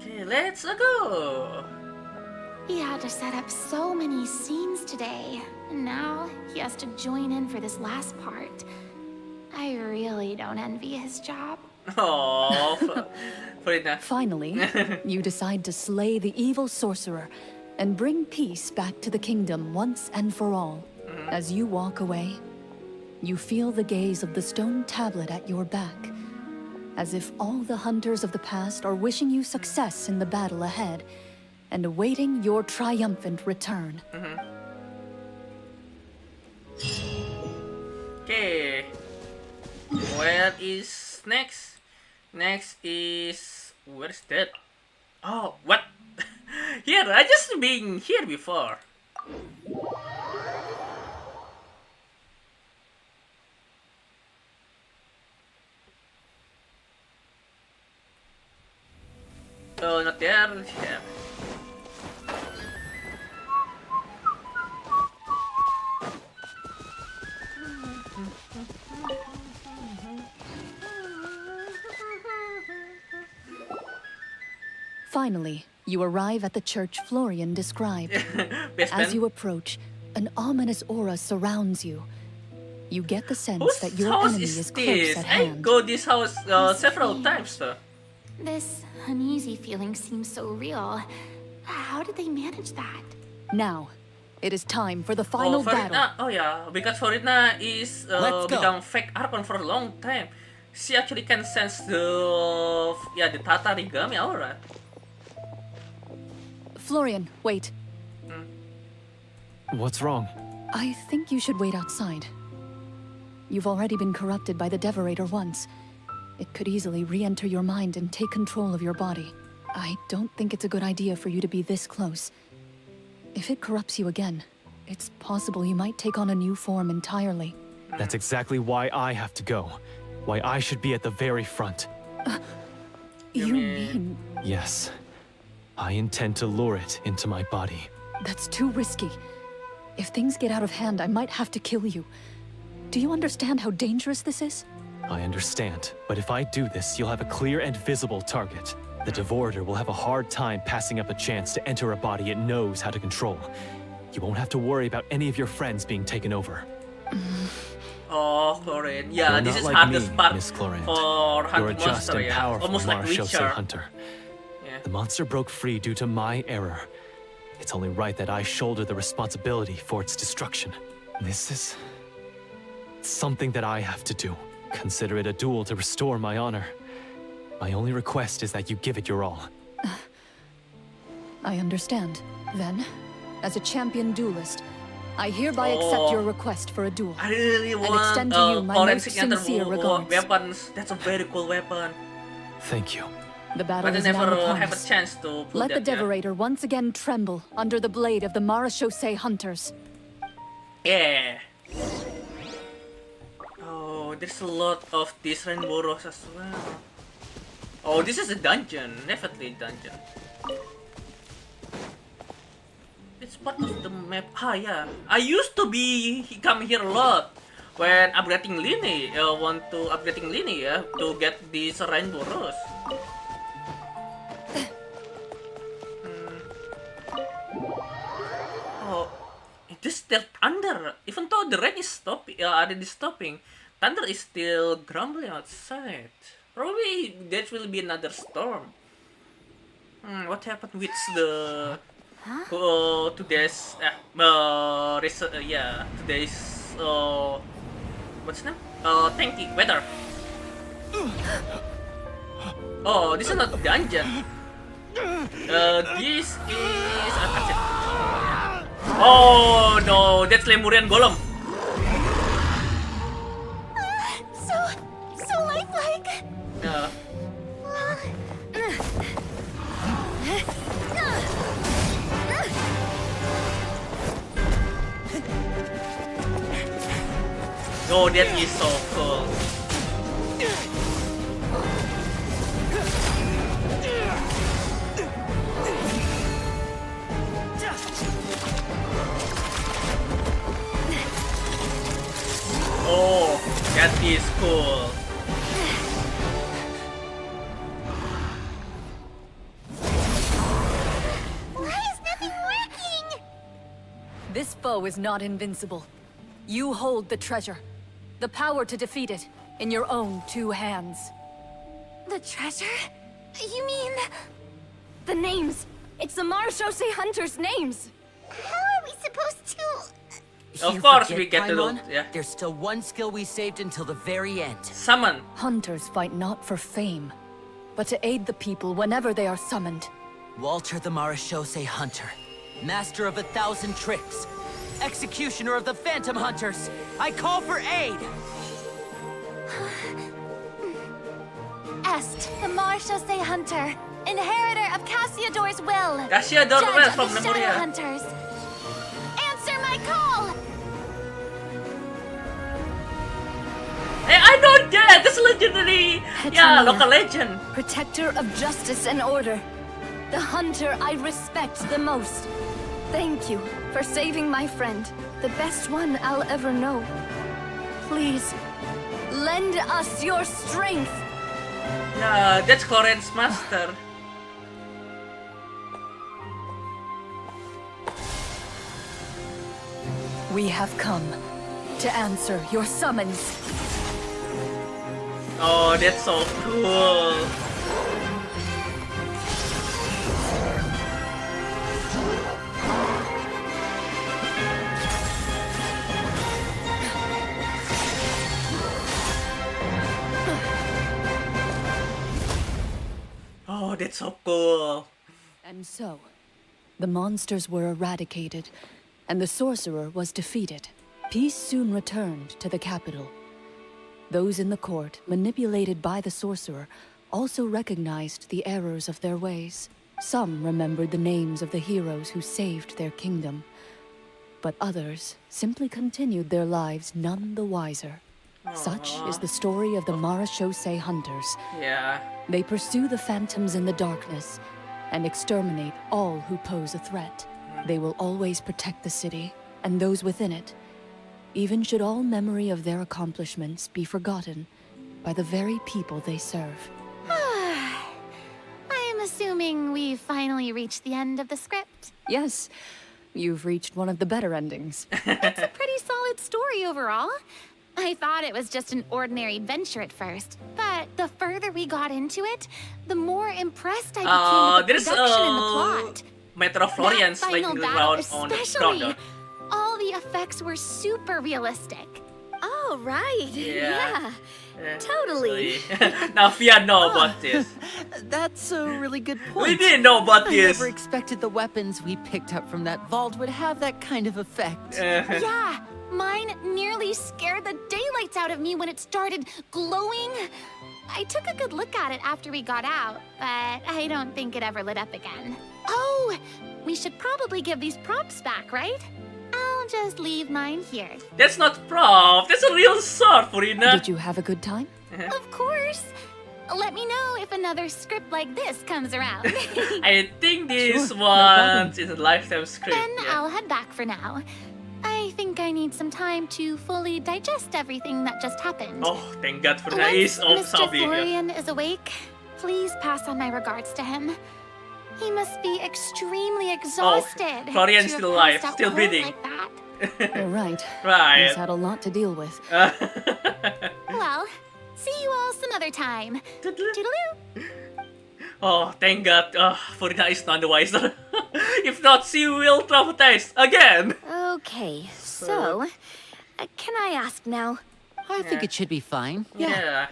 Okay, let's go. He had to set up so many scenes today, and now he has to join in for this last part. I really don't envy his job. Oh, Frida. Finally, you decide to slay the evil sorcerer and bring peace back to the kingdom once and for all. As you walk away, you feel the gaze of the stone tablet at your back, as if all the hunters of the past are wishing you success in the battle ahead and awaiting your triumphant return. Okay. Where is next? Next is... Where's that? Oh, what? Here, I just been here before. Oh, not there. Here. Finally, you arrive at the church Florian described. Best As man. you approach, an ominous aura surrounds you. You get the sense Whose that your house enemy is is close this? at I hand. go this house several times though. This uneasy feeling seems so real. How did they manage that? Now, it is time for the final battle. Faridna, oh yeah, because Faridna is Let's go. become fake Archon for a long time. She actually can sense the Tatarigami aura. Florian, wait. What's wrong? I think you should wait outside. You've already been corrupted by the Devorator once. It could easily re-enter your mind and take control of your body. I don't think it's a good idea for you to be this close. If it corrupts you again, it's possible you might take on a new form entirely. That's exactly why I have to go. Why I should be at the very front. You mean... Yes. I intend to lure it into my body. That's too risky. If things get out of hand, I might have to kill you. Do you understand how dangerous this is? I understand, but if I do this, you'll have a clear and visible target. The Devorator will have a hard time passing up a chance to enter a body it knows how to control. You won't have to worry about any of your friends being taken over. Oh, Chlorine. Yeah, You're this not is like hardest me, part Miss Chlorine. for You're a hunting just monster, and yeah. powerful Almost like Marshose Witcher. hunter. Yeah. The monster broke free due to my error. It's only right that I shoulder the responsibility for its destruction. This is something that I have to do. Consider it a duel to restore my honor. My only request is that you give it your all. I understand. Then, as a champion duelist, I hereby accept your request for a duel. I really And want extend to you my most forensic sincere regards. weapons. That's a very cool weapon. Thank you. The battle But I is now never upon have a us. chance to put Let the that, yeah. Devorator once again tremble under the blade of the Marashose hunters. Yeah. Oh, there's a lot of these rainbow rose as well. Oh, this is a dungeon. Definitely a dungeon. It's part of the map. Ah, yeah. I used to come here a lot when upgrading Lini. Want to upgrading Lini, yeah, to get this rainbow rose. Oh, it is still thunder. Even though the rain is already stopping, thunder is still grumbling outside. Probably that will be another storm. What happened with the today's today's what's the name? Tanky weather. Oh, this is not dungeon. This is a cutscene. Oh no, that's Lemurian Golem. So lifelike. Oh, that is so cool. Oh, that is cool. Why is nothing working? This foe is not invincible. You hold the treasure. The power to defeat it in your own two hands. The treasure? You mean... the names. It's the Marashose hunters' names. How are we supposed to... Of You course forget, we get to do, Paimon? yeah. There's still one skill we saved until the very end. Summon. Hunters fight not for fame, but to aid the people whenever they are summoned. Walter the Marashose Hunter, master of 1,000 tricks, executioner of the Phantom Hunters. I call for aid! Est, the Marashose hunter, inheritor of Cassiodor's will. Cassiodor Judge well of from the Shadow Lemuria. Hunters. Answer my call! Hey, I know that! That's legendary! Yeah, Petunia. local legend. Protector of justice and order. The hunter I respect the most. Thank you for saving my friend, the best one I'll ever know. Please, lend us your strength. Yeah, that's Chlorine's master. We have come to answer your summons. Oh, that's so cool. that's so cool. And so, the monsters were eradicated, and the sorcerer was defeated. Peace soon returned to the capital. Those in the court, manipulated by the sorcerer, also recognized the errors of their ways. Some remembered the names of the heroes who saved their kingdom, but others simply continued their lives none the wiser. Such is the story of the Marechaussee Hunters. Yeah. They pursue the phantoms in the darkness and exterminate all who pose a threat. They will always protect the city and those within it, even should all memory of their accomplishments be forgotten by the very people they serve. I'm assuming we've finally reached the end of the script. Yes, you've reached one of the better endings. It's a pretty solid story overall. I thought it was just an ordinary adventure at first, but the further we got into it, the more impressed I became with the there's production and the plot. Matter of Florian's That like final around battle on the especially, ground. all the effects were super realistic. Oh, right. Yeah. Totally. Now Fia know about this. That's a really good point. We didn't know about I this. never expected the weapons we picked up from that vault would have that kind of effect. Yeah, mine nearly scared the daylights out of me when it started glowing. I took a good look at it after we got out, but I don't think it ever lit up again. Oh, we should probably give these props back, right? I'll just leave mine here. That's not prop. That's a real sword, Furina. Did you have a good time? Of course. Let me know if another script like this comes around. I think this Sure, no one problem. is a lifetime script. Then Yeah. I'll head back for now. I think I need some time to fully digest everything that just happened. Oh, thank God for that. He's Once of Mr. Sabi. Yeah. Florian is awake, please pass on my regards to him. He must be extremely exhausted. Florian's to have still alive, passed out still cold breathing. Like that. You're right. Right. He's had a lot to deal with. Well, see you all some other time. Toodaloo. Oh, thank God. Furina is none the wiser. If not, she will traumatize again. Okay, so, can I ask now, I think it should be fine. Yeah.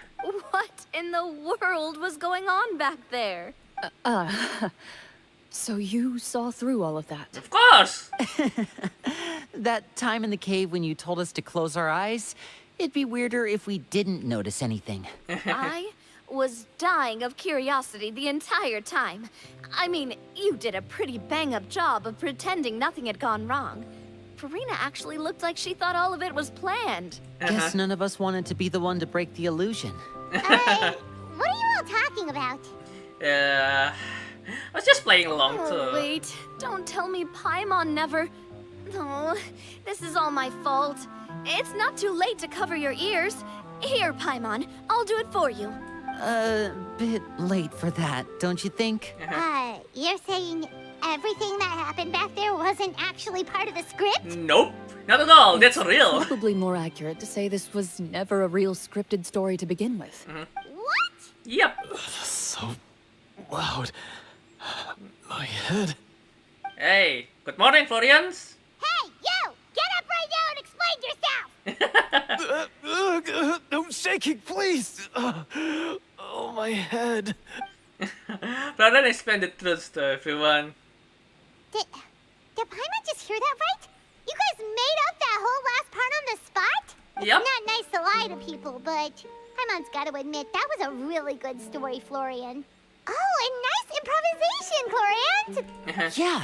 what in the world was going on back there? So you saw through all of that? Of course. That time in the cave when you told us to close our eyes, it'd be weirder if we didn't notice anything. I was dying of curiosity the entire time. I mean, you did a pretty bang-up job of pretending nothing had gone wrong. Farina actually looked like she thought all of it was planned. Guess none of us wanted to be the one to break the illusion. What are you all talking about? I was just playing along Oh, too. wait. Don't tell me Paimon never... No, this is all my fault. It's not too late to cover your ears. Here, Paimon, I'll do it for you. A bit late for that, don't you think? You're saying everything that happened back there wasn't actually part of the script? Nope, not at all. That's real. Probably more accurate to say this was never a real scripted story to begin with. What? Yep. So loud. My head. Hey, good morning, Florians. Hey, you! Get up right now and explain yourself! No shaking, please. Oh, my head. Florian explained the truth to everyone. Did Paimon just hear that right? You guys made up that whole last part on the spot? It's Yep. not nice to lie to people, but Paimon's got to admit, that was a really good story, Florian. Oh, and nice improvisation, Florian! Yeah,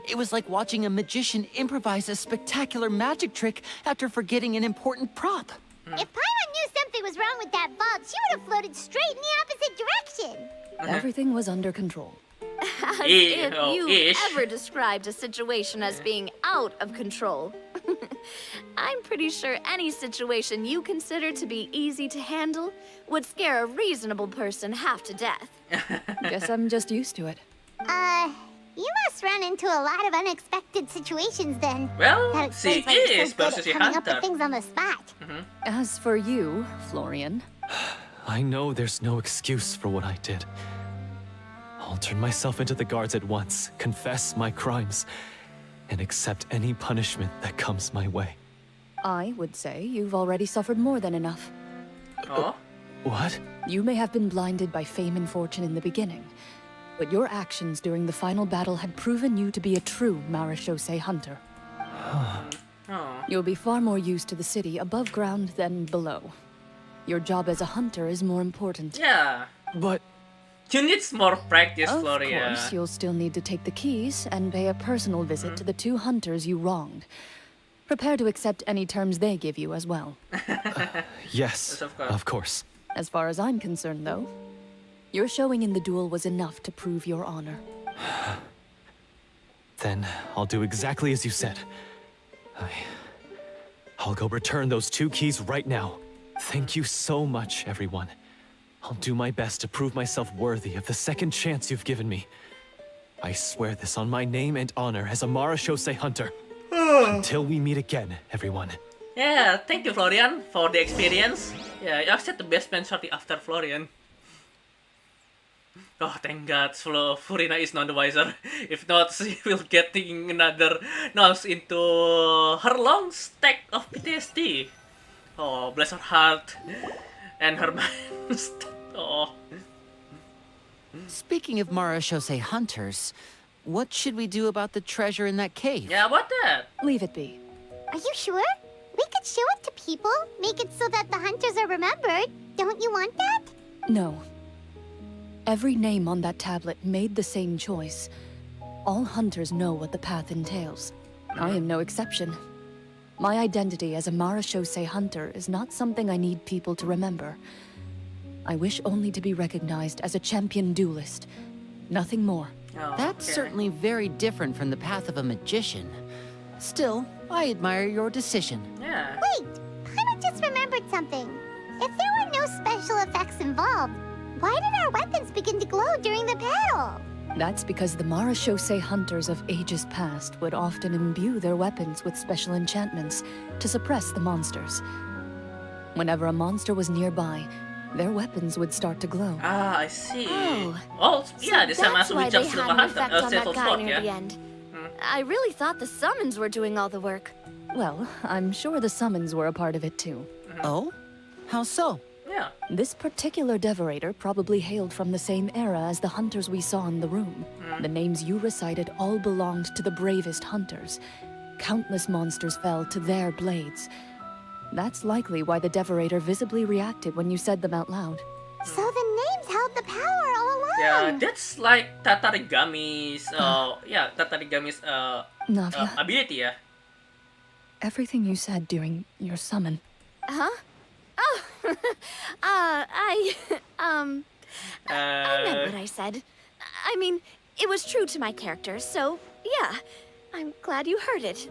it was like watching a magician improvise a spectacular magic trick after forgetting an important prop. If Paimon knew something was wrong with that vault, she would have floated straight in the opposite direction. Everything was under control. As if you ish. ever described a situation as being out of control. I'm pretty sure any situation you consider to be easy to handle would scare a reasonable person half to death. Guess I'm just used to it. You must run into a lot of unexpected situations then. Well, That she explains why you're is so good at versus a coming up with hunter. things on the spot. As for you, Florian, I know there's no excuse for what I did. I'll turn myself into the guards at once, confess my crimes, and accept any punishment that comes my way. I would say you've already suffered more than enough. Oh, What? You may have been blinded by fame and fortune in the beginning, But your actions during the final battle had proven you to be a true Marashose hunter. Oh. You'll be far more used to the city above ground than below. Your job as a hunter is more important. Yeah. But You need more practice, Of Floria. course, you'll still need to take the keys and pay a personal visit to the 2 hunters you wronged. Prepare to accept any terms they give you as well. yes, Yes, of course. of course. As far as I'm concerned, though, your showing in the duel was enough to prove your honor. Then I'll do exactly as you said. I'll go return those 2 keys right now. Thank you so much, everyone. I'll do my best to prove myself worthy of the second chance you've given me. I swear this on my name and honor as a Marashose hunter. Until we meet again, everyone. Yeah, thank you, Florian, for the experience. Yeah, you accept the best man shortly after Florian. Oh, thank God, Furina is none the wiser. If not, she will getting another nose into her long stack of PTSD. Oh, bless her heart and her mind. Oh. Speaking of Marashose hunters, what should we do about the treasure in that cave? Yeah, what that? Leave it be. Are you sure? We could show it to people, make it so that the hunters are remembered. Don't you want that? No. Every name on that tablet made the same choice. All hunters know what the path entails. I am no exception. My identity as a Marashose hunter is not something I need people to remember. I wish only to be recognized as a champion duelist. Nothing more. Oh, That's okay. certainly very different from the path of a magician. Still, I admire your decision. Yeah. Wait, Paimon just remembered something. If there were no special effects involved, why did our weapons begin to glow during the battle? That's because the Marashose hunters of ages past would often imbue their weapons with special enchantments to suppress the monsters. Whenever a monster was nearby, their weapons would start to glow. Ah, I see. Oh. Oh, yeah, the same That's as why with they Silver had an Hunter, effect on that Silver guy Sword, near yeah. the end. I really thought the summons were doing all the work. Well, I'm sure the summons were a part of it too. Oh? How so? Yeah. This particular devorator probably hailed from the same era as the hunters we saw in the room. The names you recited all belonged to the bravest hunters. Countless monsters fell to their blades. That's likely why the devorator visibly reacted when you said them out loud. So the names held the power all along. Yeah, that's like Tatarigami's, Tatarigami's, Navia, ability, yeah. everything you said during your summon. Huh? Oh, I meant what I said. I mean, it was true to my character, so yeah, I'm glad you heard it.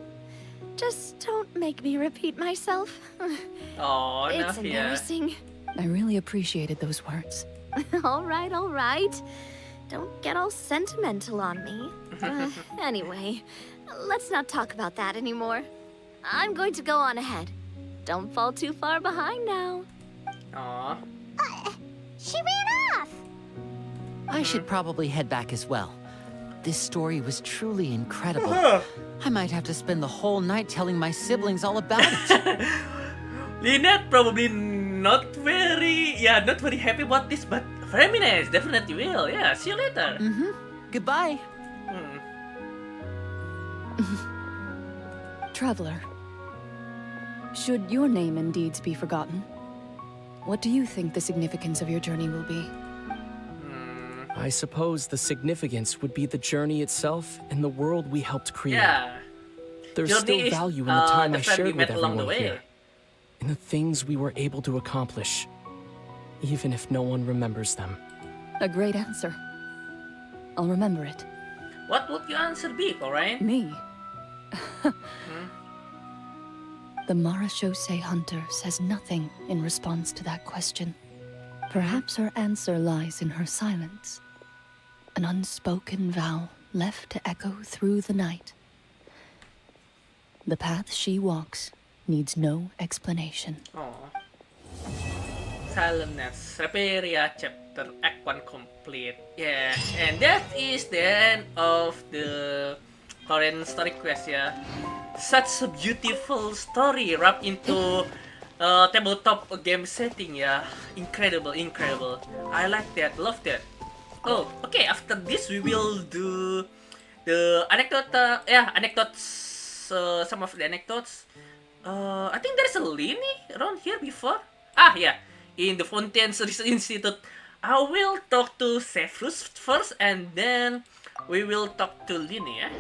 Just don't make me repeat myself. Oh, It's Navia. embarrassing. I really appreciated those words. All right, all right. Don't get all sentimental on me. Anyway, let's not talk about that anymore. I'm going to go on ahead. Don't fall too far behind now. Aw. She ran off. I should probably head back as well. This story was truly incredible. I might have to spend the whole night telling my siblings all about it. Lynette probably not very happy about this, but very nice, definitely will. Yeah, see you later. Goodbye. Traveler, should your name and deeds be forgotten, what do you think the significance of your journey will be? I suppose the significance would be the journey itself and the world we helped create. Yeah. There's Journey still is, value in the time the I friend we shared with met along the everyone way. here, in the things we were able to accomplish, even if no one remembers them. A great answer. I'll remember it. What would your answer be, Coraine? Me? The Marashose hunter says nothing in response to that question. Perhaps her answer lies in her silence. An unspoken vow left to echo through the night. The path she walks needs no explanation. Oh. Silentness, Reperia chapter Act 1 complete. Yeah, and that is the end of the Korean story quest, yeah. Such a beautiful story wrapped into tabletop game setting, yeah. Incredible, incredible. I like that, love that. Oh, okay. After this, we will do the anecdote. Anecdotes. Some of the anecdotes. I think there's a Lini around here before. Ah, yeah. In the Fontaine's Research Institute. I will talk to Zephyrus first, and then we will talk to Lini, yeah?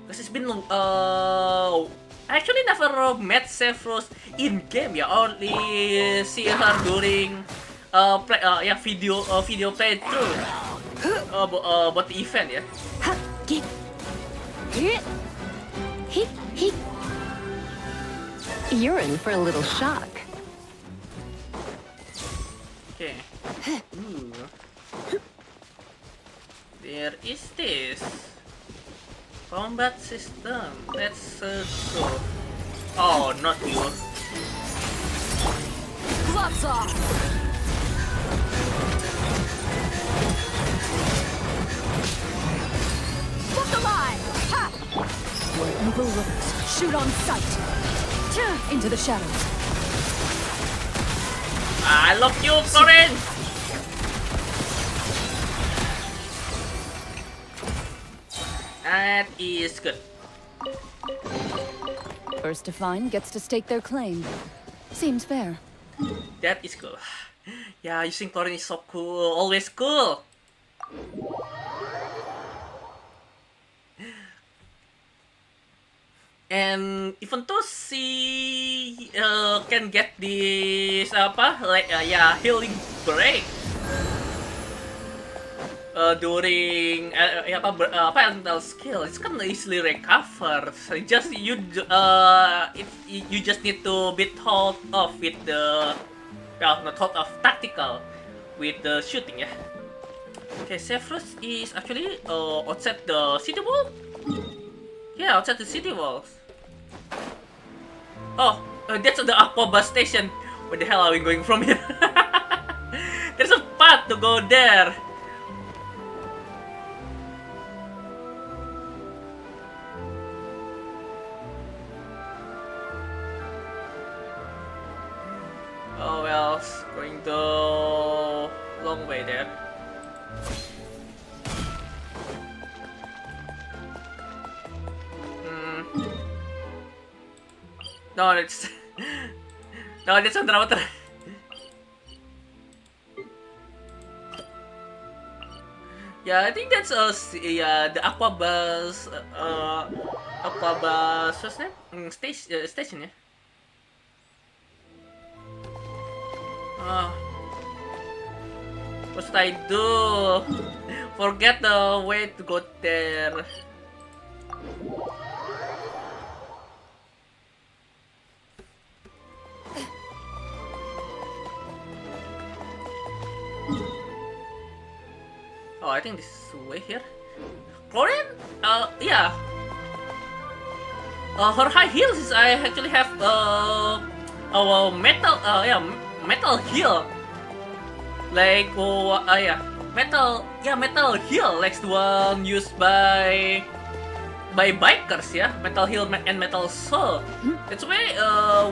Because it's been, I actually never met Zephyrus in game, yeah. Only see her during, video playthrough. About the event, yeah. You're in for a little shock. Okay. Ooh. There is this combat system. Let's go. Oh, not you. Gloves off! Look alive! Ha! Where evil lurks, shoot on sight. Into the shadows. I love you, Florence! That is good. First to find gets to stake their claim. Seems fair. That is cool. Yeah, using Chlorine is so cool. Always cool. And even though she can get this healing break during elemental skill, it's can easily recover. So you just need to be thought of with the not thought of tactical with the shooting, yeah. Okay, Zephyrus is actually outside the city wall. Yeah, outside the city walls. Oh, that's the Aqua bus station. Where the hell are we going from here? There's a path to go there. Oh well, it's going to long way there. No, it's no, that's underwater. Yeah, I think that's the Aquabus, what's name? Station, yeah. What should I do? Forget the way to go there. Oh, I think this is the way here. Chlorine? Yeah. Her high heels is I actually have a metal heel. Like metal heel like the one used by bikers, yeah. Metal heel and metal soul. That's why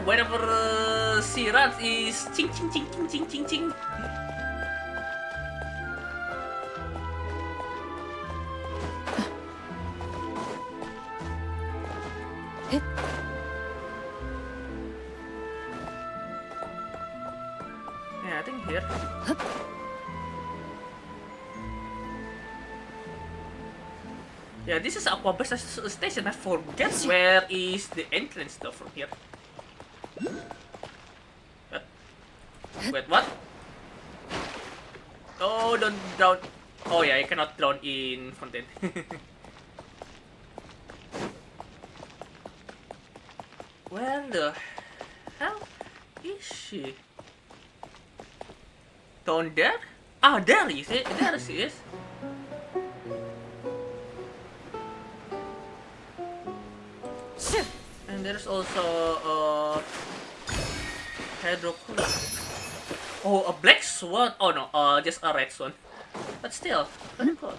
whenever she runs is ching ching ching ching ching ching ching. Yeah, I think here. Yeah, this is Aquabus station. I forget where is the entrance though from here. Wait, what? Oh, don't drown. Oh yeah, you cannot drown in fountain. Where the hell is she? Down there? Ah, there is it. There she is. And there's also a hydrocooler. Oh, a black swan. Oh no, just a red swan. But still, very cool.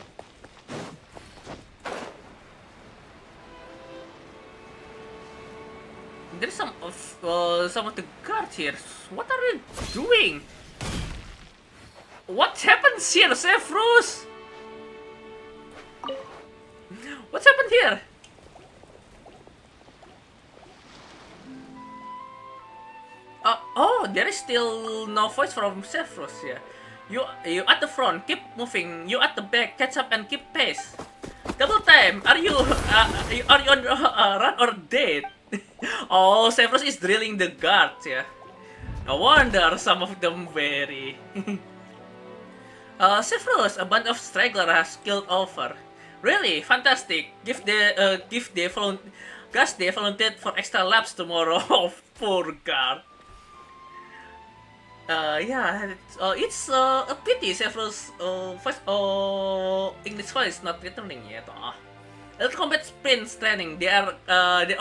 There's some of the guards here. What are you doing? What happens here, Zephyrus? What's happened here? Oh, there is still no voice from Sephiroth. Yeah, you at the front, keep moving. You at the back, catch up and keep pace. Double time. Are you on run or dead? Oh, Sephiroth is drilling the guards. Yeah. No wonder some of them very. Sephiroth, a bunch of stragglers has killed over. Really fantastic. Give the volunteered for extra laps tomorrow. Poor guard. Yeah, it's a pity Sephiroth's first English voice is not returning yet. Little combat sprints training, they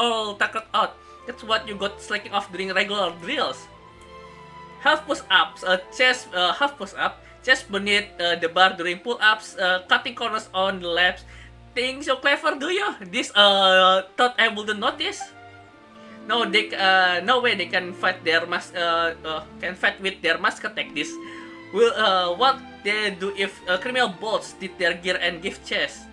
all tuckered out. That's what you got slacking off during regular drills. Half push-ups, half push-up, chest beneath the bar during pull-ups, cutting corners on the laps. Think so clever, do you? This thought I wouldn't notice. No, no way they can fight with their mask attack. This will what they do if criminal bolts did their gear and give chase.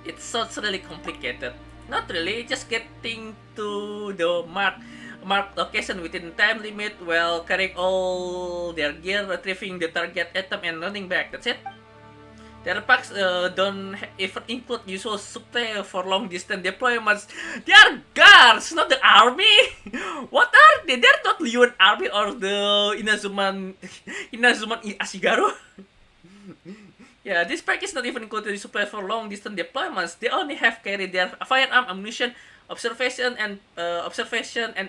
It sounds really complicated. Not really, just getting to the marked location within time limit while carrying all their gear, retrieving the target item, and running back. That's it. Their packs don't even include usual supply for long distance deployments. They are guards, not the army. What are they? They're not Leon army or the Inazuman Ashigaru. Yeah, this pack is not even included supply for long distance deployments. They only have carried their firearm, ammunition, observation and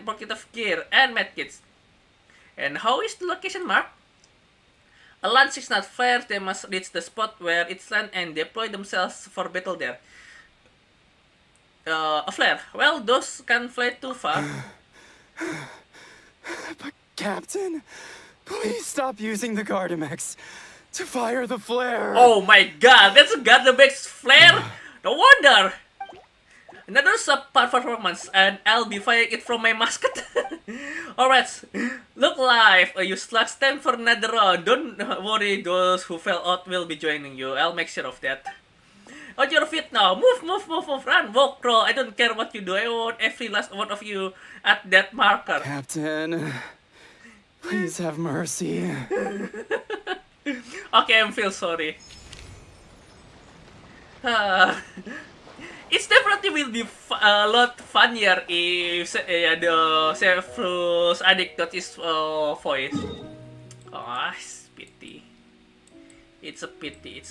protective gear and medkits. And how is the location marked? A launch is not fair. They must reach the spot where it's land and deploy themselves for battle there. A flare. Well, those can fly too far. But Captain, please stop using the Gardamex to fire the flare. Oh my god, that's a Gardamex flare? No wonder. Another subpar performance, and I'll be firing it from my musket. Alright, look live. You slugs, time for another round. Don't worry, those who fell out will be joining you. I'll make sure of that. On your feet now. Move, run, walk, crawl. I don't care what you do. I want every last one of you at that marker. Captain, please have mercy. Okay, I feel sorry. It definitely will be a lot funnier if the Sephiroth's Anecdotes is voice. Oh, it's pity. It's a pity.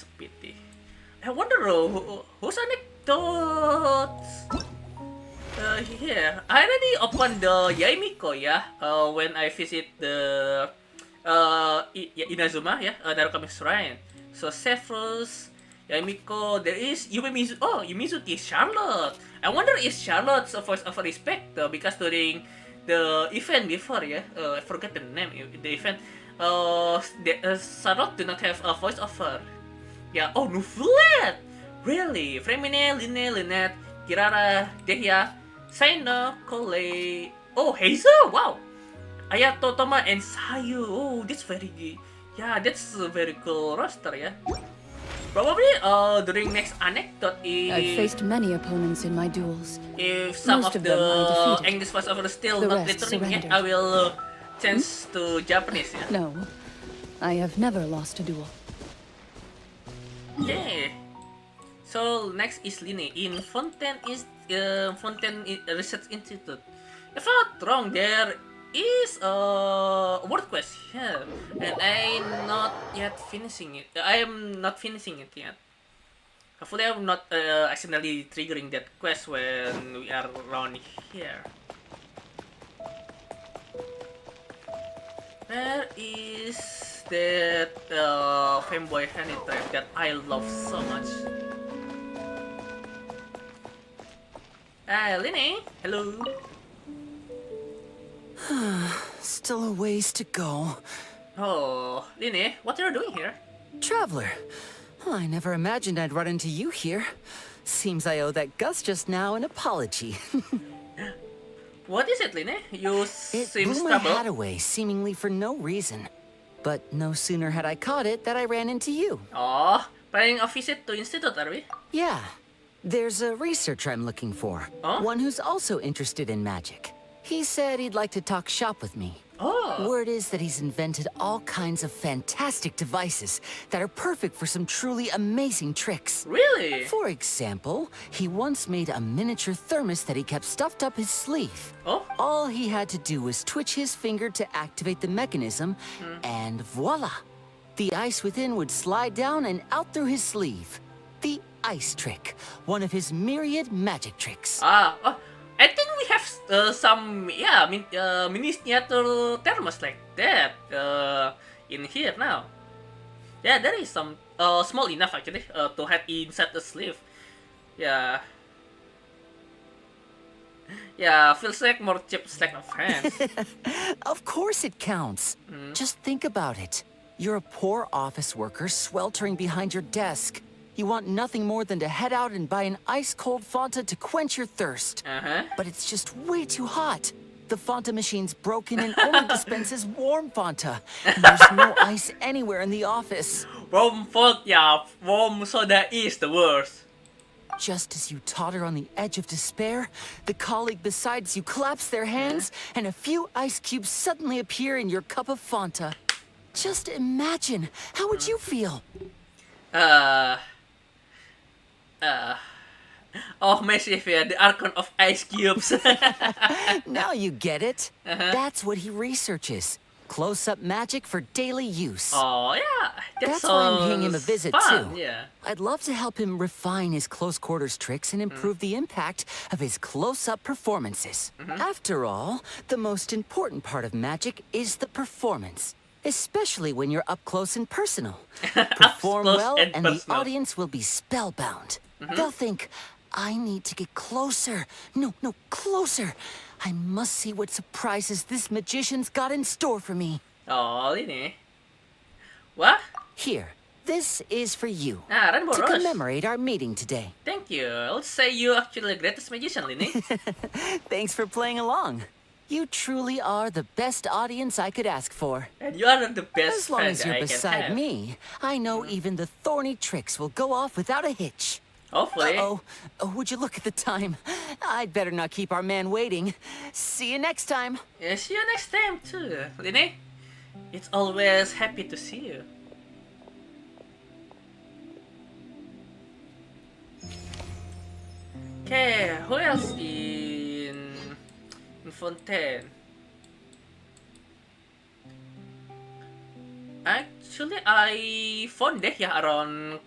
I wonder whose Anecdotes? Yeah, I already opened the Yaimiko, yeah. When I visit the Inazuma, yeah, Narukami Shrine. So Sephiroth, Yaimiko, there is Yumizuki. Oh, Yumizuki, Charlotte. I wonder if Charlotte's a voice of respect because during the event before, yeah, I forgot the name. The event, Charlotte did not have a voice over. Yeah. Oh, Nuflet. Really? Fremine, Line, Lynette, Kirara, Dehya, Saino, Kole. Oh, Hazel. Wow. Ayato, Toma, and Sayu. Oh, that's very good. Yeah, that's a very cool roster, yeah. Probably during next anecdote, if I've faced many opponents in my duels. If some Most of of them I the defeated. English voiceover still The not rest returning, yeah, surrendered. I will change to Japanese, yeah. No, I have never lost a duel. Okay. So next is Line in Fontaine Research Institute. If I'm not wrong, there is a word quest here, and I'm not yet finishing it. I am not finishing it yet. Hopefully, I'm not accidentally triggering that quest when we are around here. Where is that fanboy honey trap that I love so much? Hi, Line. Hello. Still a ways to go. Oh, Line, what are you doing here? Traveler, I never imagined I'd run into you here. Seems I owe that Gus just now an apology. What is it, Line? You It seem blew my hat troubled. away, seemingly for no reason. But no sooner had I caught it that I ran into you. Oh, Planning a visit to Institute, are we? Yeah. There's a researcher I'm looking for. Oh? One who's also interested in magic. He said he'd like to talk shop with me. Oh. Word is that he's invented all kinds of fantastic devices that are perfect for some truly amazing tricks. Really? For example, he once made a miniature thermos that he kept stuffed up his sleeve. Oh? All he had to do was twitch his finger to activate the mechanism, and voila! The ice within would slide down and out through his sleeve. The ice trick, one of his myriad magic tricks. Oh, I think we have some, miniature thermos like that in here now. Yeah, there is some small enough actually to have inside the sleeve. Yeah. Yeah, feels like more cheap slack of hands. Of course it counts. Just think about it. You're a poor office worker sweltering behind your desk. You want nothing more than to head out and buy an ice-cold Fanta to quench your thirst. But it's just way too hot. The Fanta machine's broken and only dispenses warm Fanta. And there's no ice anywhere in the office. Warm soda is the worst. Just as you totter on the edge of despair, the colleague beside you claps their hands, and a few ice cubes suddenly appear in your cup of Fanta. Just imagine, how would you feel? Oh, massive, yeah, the Archon of Ice Cubes. Now you get it. That's what he researches. Close-up magic for daily use. Oh, yeah. That's why I'm paying him a visit, fun, too. Yeah. I'd love to help him refine his close-quarters tricks and improve the impact of his close-up performances. After all, the most important part of magic is the performance. Especially when you're up close and personal. Perform close well and and the personal. audience will be spellbound. They'll think, I need to get closer. No, closer. I must see what surprises this magician's got in store for me. Oh, ini. What? Here, this is for you. Ah, Rainbow To Rose. commemorate our meeting today. Thank you. I would say you actually the greatest magician, Lini. Thanks for playing along. You truly are the best audience I could ask for. And you are the best As long friend as that you're I can beside have. me, I know even the thorny tricks will go off without a hitch. Hopefully. Uh-oh. Oh, would you look at the time? I'd better not keep our man waiting. See you next time. Yeah, see you next time too, Lini. It's always happy to see you. Okay, who else in Fontaine? Actually, I found that around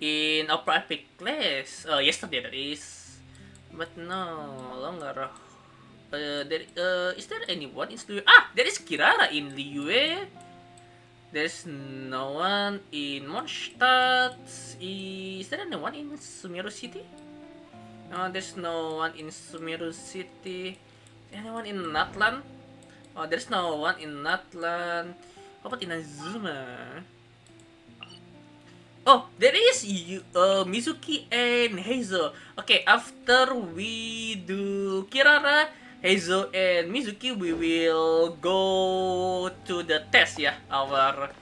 in our private class yesterday that is, but no longer. Is there anyone in Liyue? There is Kirara in Liyue. There's no one in Mondstadt. Is there anyone in Sumeru City? No, there's no one in Sumeru City. Anyone in Natlan? Oh, there's no one in Natlan. How about in Azuma? Oh, there is Mizuki and Heizo. Okay, after we do Kirara, Heizo and Mizuki, we will go to the test, yeah, our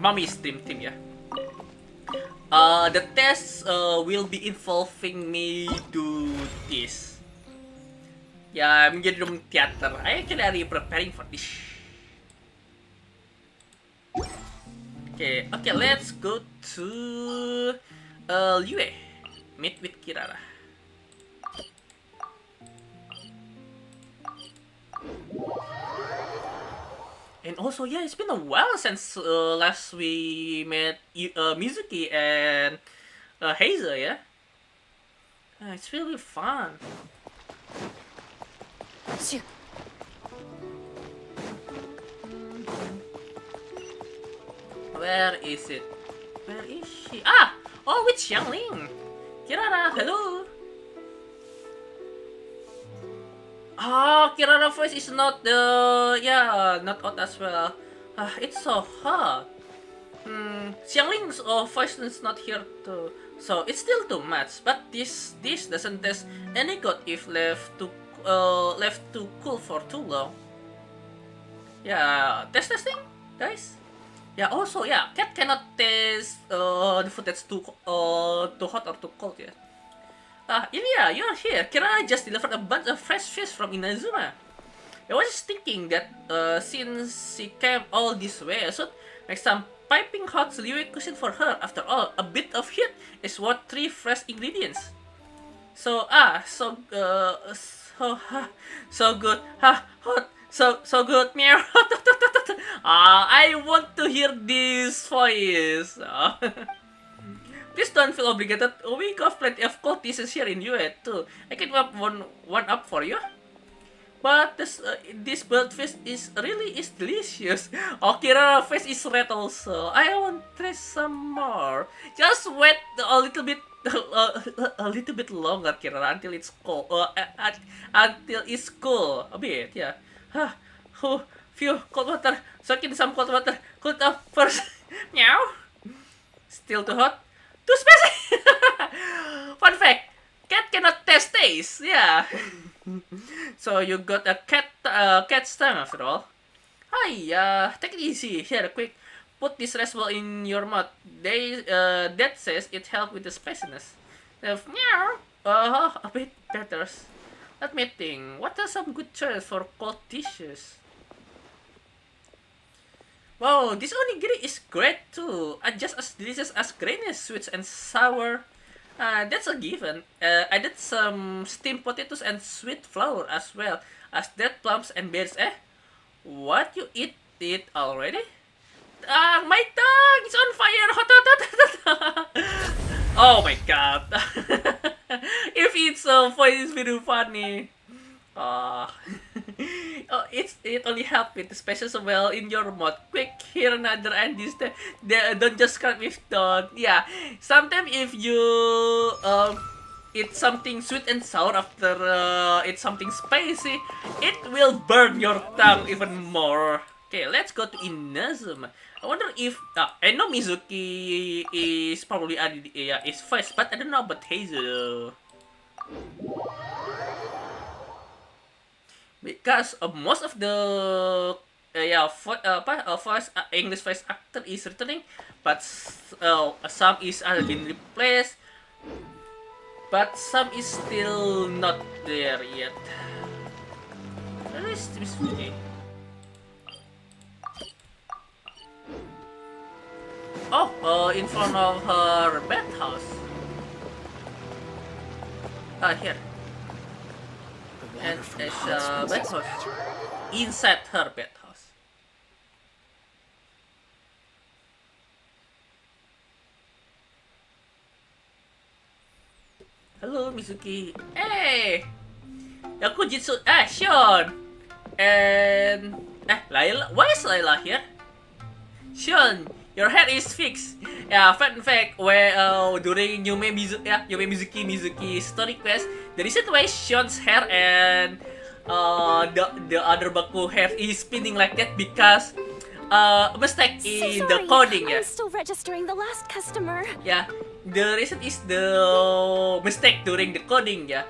Mommies team, yeah. The test will be involving me do this. Yeah, menjadi room theater. I actually are preparing for this. Okay, let's go to Liyue. Meet with Kirara. And also, yeah, it's been a while since last we met Mizuki and Hazel, yeah? It's really fun. Where is it? Where is she? Oh, with Xiangling. Kirara, hello. Kirara voice is not not out as well. It's so hard. Xiangling's voice is not here too, so it's still too much. But this doesn't test any god if left to cool for too long. Yeah, testing, guys. Yeah, also, yeah, cat cannot taste the food that's too hot or too cold, yeah. Ilya, you're here. Kirara just delivered a bunch of fresh fish from Inazuma. I was just thinking that since she came all this way, I should make some piping hot liquid cuisine for her. After all, a bit of heat is worth 3 fresh ingredients. So, so good. Hot. So good. Meow. I want to hear this voice. Please don't feel obligated. We got plenty of cold dishes here in UA too. I can whip one up for you. But this birdfish is delicious. Oh, Kira face is red also. I want to try some more. Just wait a little bit, a little bit longer, Kira, until it's cold. Until it's cool a bit, yeah. Phew, cold water. Soak in some cold water. Cool it off first. Meow. Still too hot. Too spicy. Fun fact: cat cannot taste. Yeah. So you got a cat's tongue after all. Hi, take it easy. Here, quick. Put this recipe in your mouth. That says it helps with the spiciness. Meow. A bit better. Let me think. What are some good choices for cold dishes? Wow, this onigiri is great too. Just as delicious as grainy, sweet and sour. That's a given. I did some steamed potatoes and sweet flour as well as dead plums and berries. What, you eat it already? My tongue is on fire! Hot, hot, hot, hot, hot. Oh my god! If it's so funny, it's very funny. Oh, it only helps with the spices well in your mouth. Quick, here another and this. Don't just cut with the. Yeah, sometimes if you eat something sweet and sour after eat something spicy, it will burn your tongue even more. Okay, let's go to Inazuma. I wonder if I know Mizuki is probably is first, but I don't know about Hazel. Because most of the English voice actor is returning, but some is been replaced, but some is still not there yet. Where is Miss Fuji? Oh, in front of her bathhouse. Here. And there's a bathhouse inside her bathhouse. Hello, Mizuki. Hey! Yakujitsu. Sean! And... Layla? Why is Layla here? Sean, your hair is fixed. Yeah, fun fact, where during Yume Mizuki story quest, the reason why Sean's hair and the other Baku hair is spinning like that because a mistake in the coding. Yeah. I'm still registering the last customer. Yeah, the reason is the mistake during the coding. Yeah,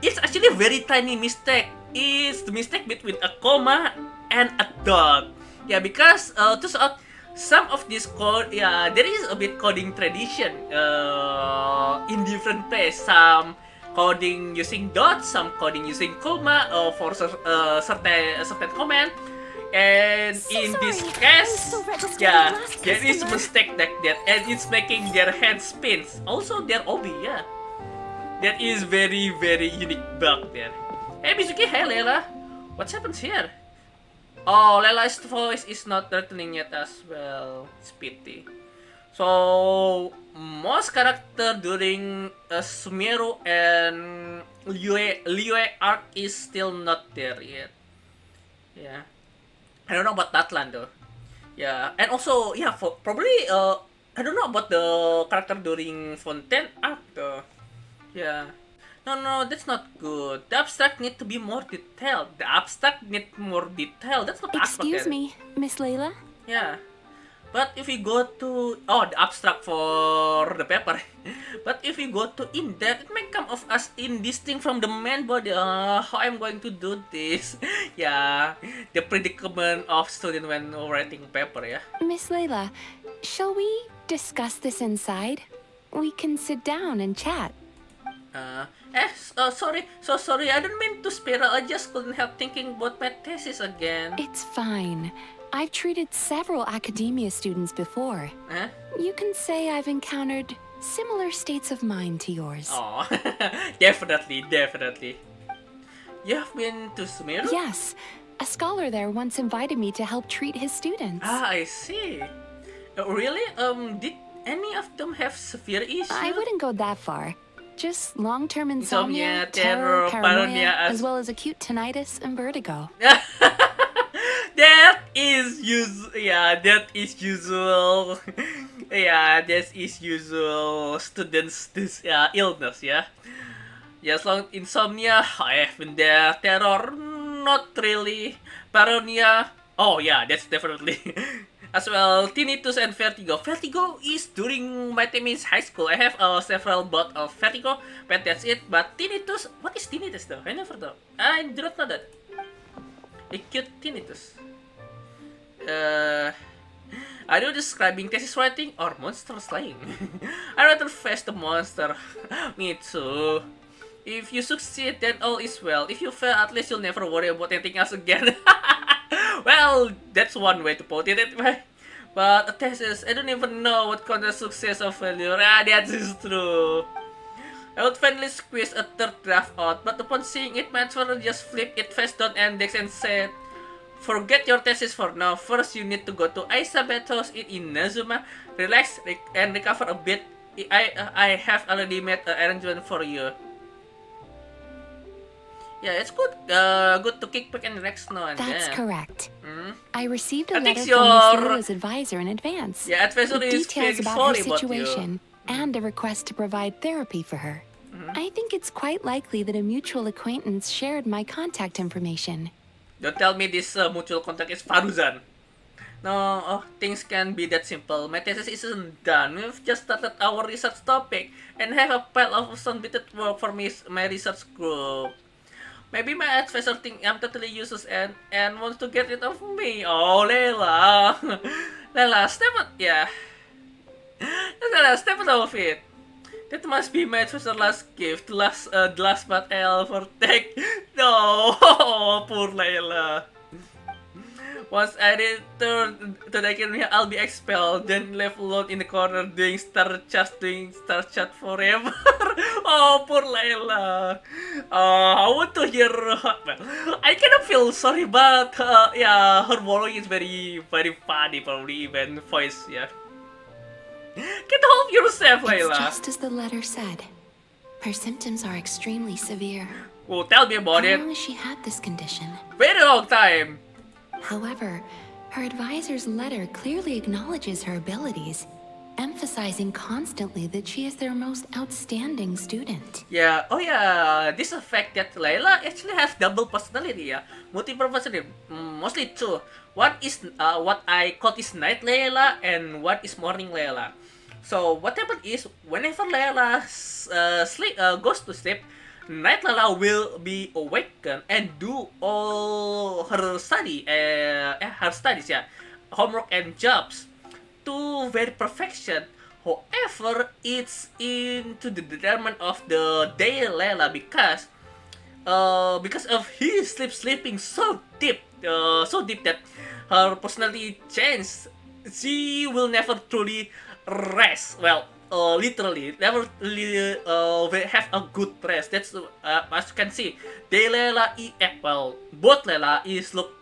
it's actually a very tiny mistake. It's the mistake between a comma and a dot. Yeah, because turns out some of this code, yeah, there is a bit coding tradition in different places. Some coding using dots, some coding using comma for certain command. And in this case, yeah, there is mistake like that, and it's making their head spins. Also, their obi, yeah, that is very unique bug there. Hey Mizuki, hey Layla, what happens here? Oh, Lela's voice is not returning yet as well. It's pity. So most character during Sumeru and Liyue arc is still not there yet. Yeah, I don't know about Natlan though. Yeah, and also yeah, probably I don't know about the character during Fontaine arc though. Yeah. No, that's not good. The abstract need to be more detailed. The abstract need more detail. That's not abstract. Excuse me, Miss Layla? Yeah. But if we go to the abstract for the paper, but if we go to in depth, it may come off as indistinct from the main body. How I'm going to do this? Yeah, the predicament of student when writing paper. Yeah. Miss Layla, shall we discuss this inside? We can sit down and chat. Sorry. I don't mean to spiral. I just couldn't help thinking about my thesis again. It's fine. I've treated several academia students before. Huh? You can say I've encountered similar states of mind to yours. Oh, definitely. You have been to Sumeru? Yes. A scholar there once invited me to help treat his students. Ah, I see. Really? Did any of them have severe issues? I wouldn't go that far. Just long-term Insomnia, insomnia, terror, paranoia, as well as acute tinnitus and vertigo. That is usual. Yeah, that is usual students' illness. Yeah. Yes, long insomnia. I have been there. Terror, not really. Paranoia. Oh yeah, that's definitely. As well, tinnitus and vertigo. Vertigo is during my time in high school. I have several bouts of vertigo, but that's it. But tinnitus, what is tinnitus though? I never know. I do not know that. Acute tinnitus. Are you describing thesis writing or monster slaying? I rather face the monster. Me too. If you succeed, then all is well. If you fail, at least you'll never worry about anything else again. Well, that's one way to put it anyway. But a thesis, I don't even know what kind of success or failure. That is true. I would finally squeeze a third draft out, but upon seeing it, my tutor just flipped it face down index and said, "Forget your thesis for now. First, you need to go to Aisabetos in Inazuma, relax and recover a bit. I have already made an arrangement for you." Yeah, it's good. Good to kick back and relax now and That's then. correct. Hmm? I received a I think letter from Miss your- Layla's advisor in advance. Yeah, advisor with is details feeling about sorry her about you. situation and a request to provide therapy for her. I think it's quite likely that a mutual acquaintance shared my contact information. Don't tell me this mutual contact is Faruzan. No, things can be that simple. My thesis isn't done. We've just started our research topic and have a pile of unbidden work for my research group. Maybe my advisor think I'm totally useless and wants to get rid of me. Oh, Layla. Layla, step on, yeah. Layla, step out of it. That must be my advisor's last gift, the last part I'll ever take. No, poor Layla. Once I return to the academy, I'll be expelled, then left alone in the corner doing star chat forever. Oh, poor Layla. I want to hear her. I kind of feel sorry, but yeah, her monologue is very, very funny, probably even voice, yeah. Get help yourself, It's Layla. just as the letter said. Her symptoms are extremely severe. Oh, tell me about How it. long has she had this condition? Very long time. However, her advisor's letter clearly acknowledges her abilities, emphasizing constantly that she is their most outstanding student. Yeah, oh yeah, this is a fact that Layla actually has double personality, yeah. Multiple personality, mostly two. One is what I call is night Layla and one is morning Layla. So what happens is whenever Layla goes to sleep, night Layla will be awakened and do all her studies, yeah, homework and jobs to very perfection. However, it's into the determinant of the day Layla because of his sleeping so deep that her personality changed. She will never truly rest. Well, literally, never really have a good rest. That's as you can see, day Layla both Layla is look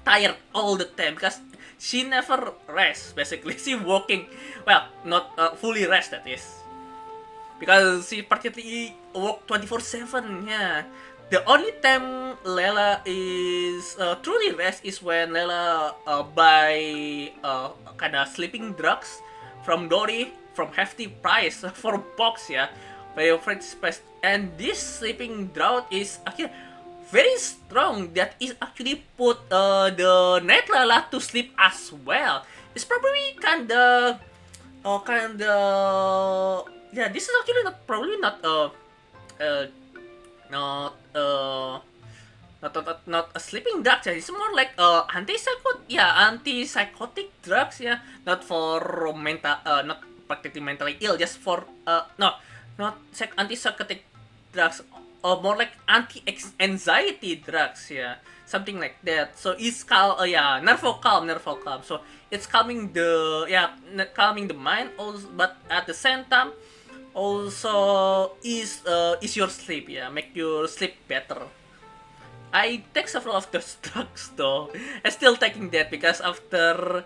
tired all the time because she never rests. Basically, she walking. Well, not fully rest that is. Because she practically work 24/7. Yeah. The only time Layla is truly rest is when Layla buy kind of sleeping drugs from Dory from hefty price for box, yeah, very French space. And this sleeping drug is actually very strong that is actually put the Night Lala to sleep as well. It's probably yeah, this is actually not not not a sleeping drug. Yeah. It's more like antipsychotic drugs. Yeah, not for mental, not practically mentally ill, just for no, not antipsychotic drugs, or more like anti-anxiety drugs. Yeah, something like that. So it's nervo calm. So it's calming calming the mind also, but at the same time also is your sleep. Yeah, make your sleep better. I take several of those drugs though. I'm still taking that because after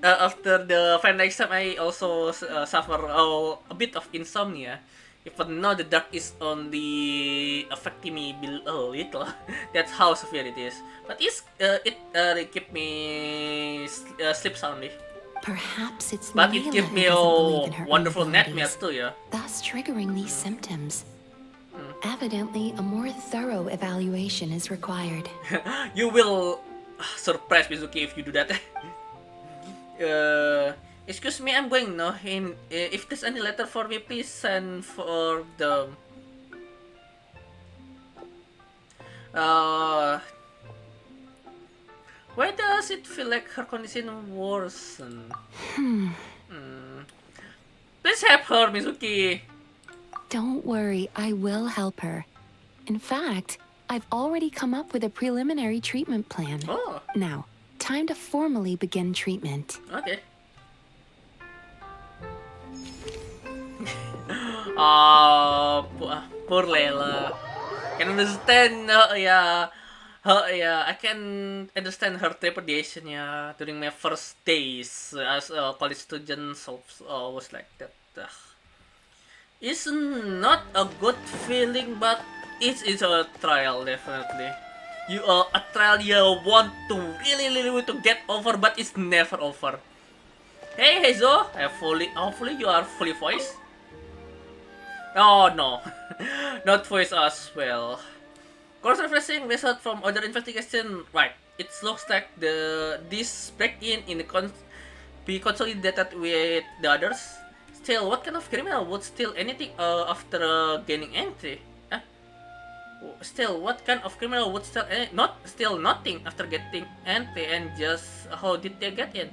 the final exam, I also suffer a bit of insomnia. Even though the dark is only affecting me below little, that's how severe it is. But it keep me sleep soundly. Perhaps it's But Layla it gives who me doesn't believe in her wonderful own nightmares abilities, too, yeah. thus triggering these symptoms. Evidently, a more thorough evaluation is required. You will surprise Mizuki if you do that. Excuse me, I'm going now. If there's any letter for me, please send for the. Why does it feel like her condition worsen? Please help her, Mizuki. Don't worry, I will help her. In fact, I've already come up with a preliminary treatment plan. Oh, Now, time to formally begin treatment. okay. Poor Layla. Can understand, I can understand her trepidation, yeah, during my first days as a college student. So was like that. It's not a good feeling, but it is a trial definitely. A trial you want to really want to get over, but it's never over. Hey Heizo, hopefully you are fully voiced. Oh no, not voice as well. Course refreshing result from other investigation. Right, it looks like this break-in be consolidated with the others. Still, what kind of criminal would steal anything after gaining entry? Still, what kind of criminal would steal nothing after getting entry, and just how did they get in?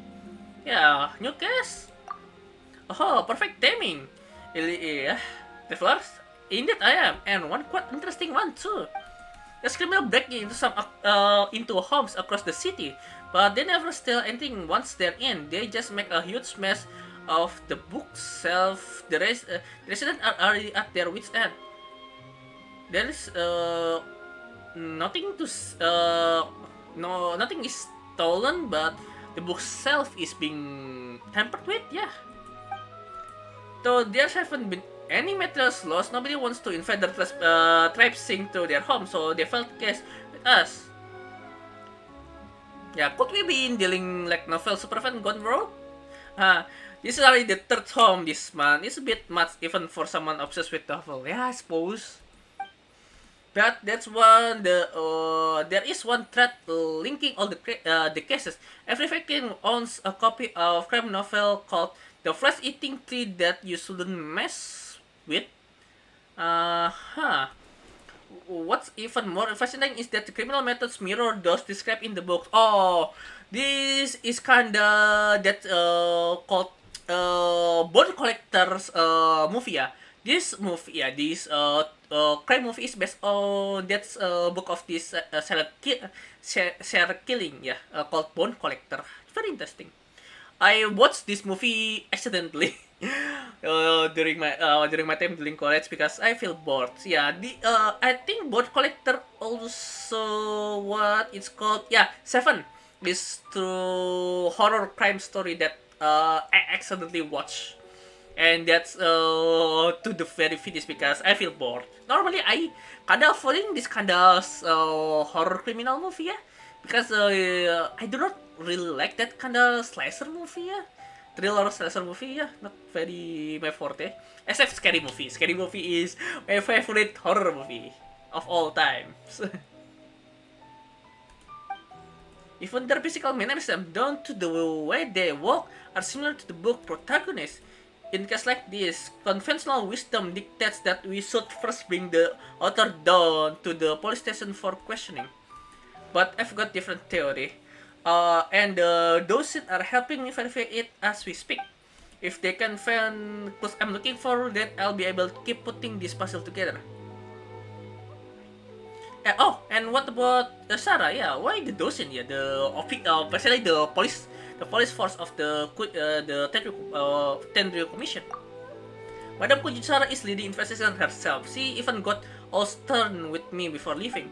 Yeah, new case. Oh, perfect timing. Yeah. Travelers? Indeed I am, and one quite interesting one too. There's criminal breaking into homes across the city, but they never steal anything once they're in. They just make a huge mess of the bookshelf. The residents are already at their wits' end. There is nothing nothing is stolen, but the bookshelf is being tampered with. Yeah. Though there haven't been any materials lost, nobody wants to invade the traipsing to their home, so they filed case with us. Yeah, could we be dealing like novel superfan gone rogue? This is already the third home this month. It's a bit much even for someone obsessed with novel. Yeah, I suppose. But that's one. There is one thread linking all the cases. Every victim owns a copy of crime novel called "The Flesh-Eating Tree That You Shouldn't Mess With." What's even more fascinating is that the criminal methods mirror those described in the book. Oh, this is kinda that called Bone Collector's movie. Yeah. This movie, this crime movie is based on that book of this serial killing, yeah, called Bone Collector. Very interesting. I watched this movie accidentally during my time during college because I feel bored. Yeah, I think Bone Collector also what it's called. Yeah, Seven. This true horror crime story that I accidentally watched. And that's to the very finish because I feel bored. Normally I kinda avoiding this kind of horror criminal movie, yeah, because I do not really like that kind of slasher movie, yeah, thriller slasher movie, yeah, not very my forte. Except scary movie. Scary movie is my favorite horror movie. of all times. Even their physical manners down to the way they walk are similar to the book protagonists. In cases like this, conventional wisdom dictates that we should first bring the author down to the police station for questioning. But I've got different theory. And those are helping me verify it as we speak. If they can find clues I'm looking for, then I'll be able to keep putting this puzzle together. Oh, and what about Sarah? Yeah, why the docent? Yeah, basically the police force of the Tenryou Commission. Madam Kujitsara is leading investigation herself. She even got all stern with me before leaving.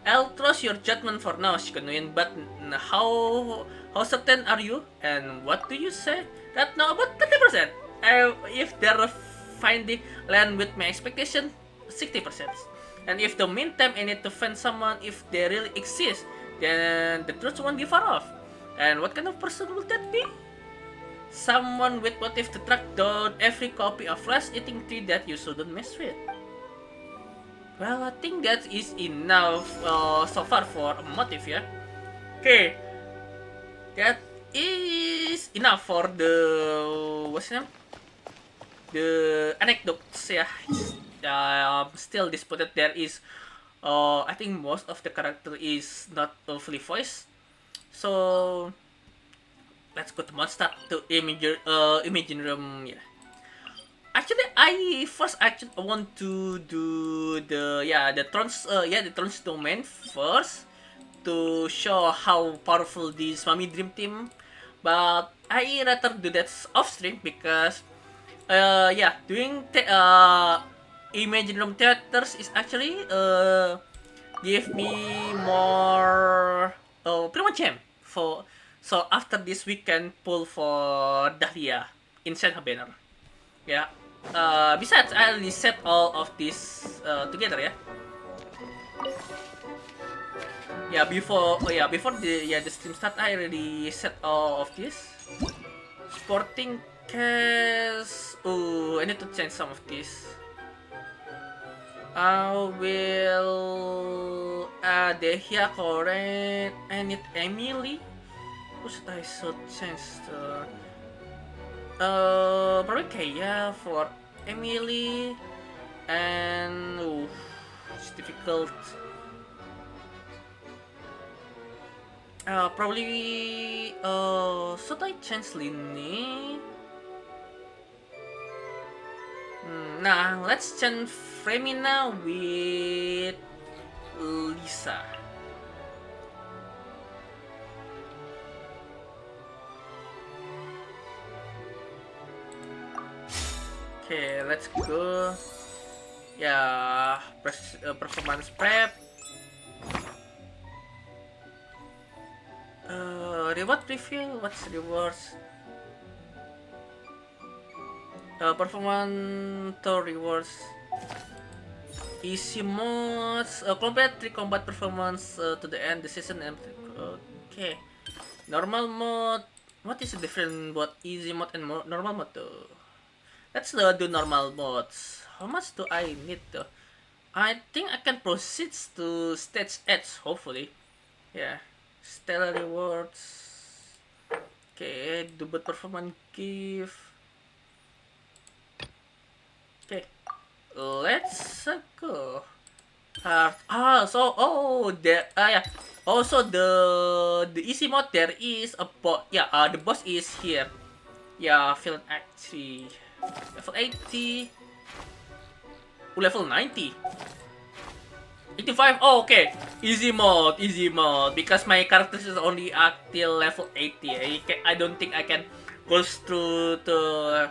I'll trust your judgment for now, Shikonuin, but how certain are you? And what do you say? That now about 30%. If their finding land with my expectation, 60%. And if the meantime I need to find someone, if they really exist, then the truth won't be far off. And what kind of person will that be? Someone with motive to track down every copy of flesh-eating tree that you shouldn't mess with. Well, I think that is enough so far for a motive, yeah? Okay. That is enough for the... what's the name? The anecdotes, yeah. Still disputed. There is... I think most of the character is not fully voiced. So... let's go to monster to imagine room, yeah. Actually, I first actually want to do the Thrones domain first to show how powerful this Mommy Dream Team. But I rather do that off stream because doing Imagine Room theaters is actually give me more pretty much gem for. So after this we can pull for Dahlia inside her banner. Yeah. Besides, I already set all of this together, yeah. Yeah, before the stream start, I already set all of this. Sporting cast. Oh, I need to change some of this. I will Dehya, Coren. I need Emily. Who should I change to? Probably Kaya for Emily, and it's difficult. Probably should I change Lini? Nah, let's change Fremina with Lisa. Okay, let's go. Yeah, performance prep. Reward review. What's rewards? Performance to rewards. Easy modes. Complete 3 combat performance to the end the season. Okay. Normal mode. What is the difference about easy mode and normal mode though? Let's do normal modes. How much do I need though? I think I can proceed to stage edge, hopefully. Yeah. Stellar rewards. Okay, double performance gift. Okay. Let's go. Yeah. Also the easy mode there is a boss. Yeah, the boss is here. Yeah, Villain Act 3. Level 80. Level 90. 85. Oh, okay. Easy mode. Because my character is only till level 80. I don't think I can go through to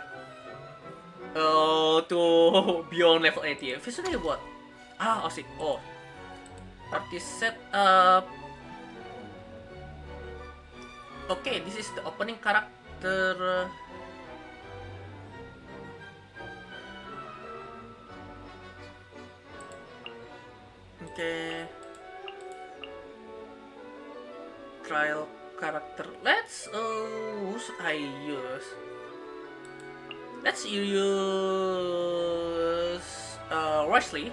beyond level 80. Visually what? Oh, shit. Oh. Party setup. Okay, this is the opening character. Okay. Trial character. Let's who should I use? Let's use Wesley.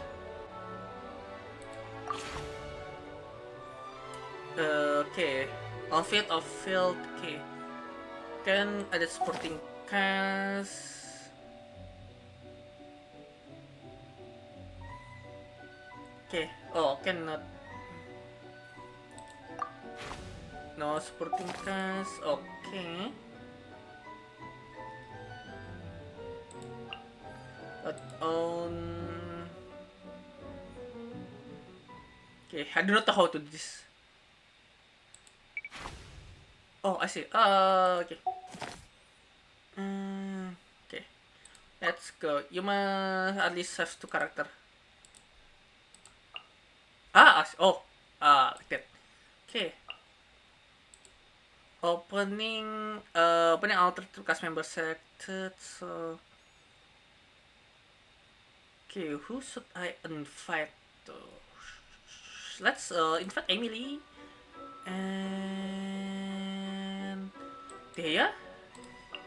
Okay. On field, off field. Okay. Can ada sporting cast. Okay. Oh, cannot. No sporting cast. Okay. But on. Okay, I do not know how to do this. Oh, I see. Okay. Okay. Let's go. You must at least have 2 character. Oh. Like that. Okay. Opening altar to cast member selected. So. Okay, who should I invite? Let's invite Emily and Thea,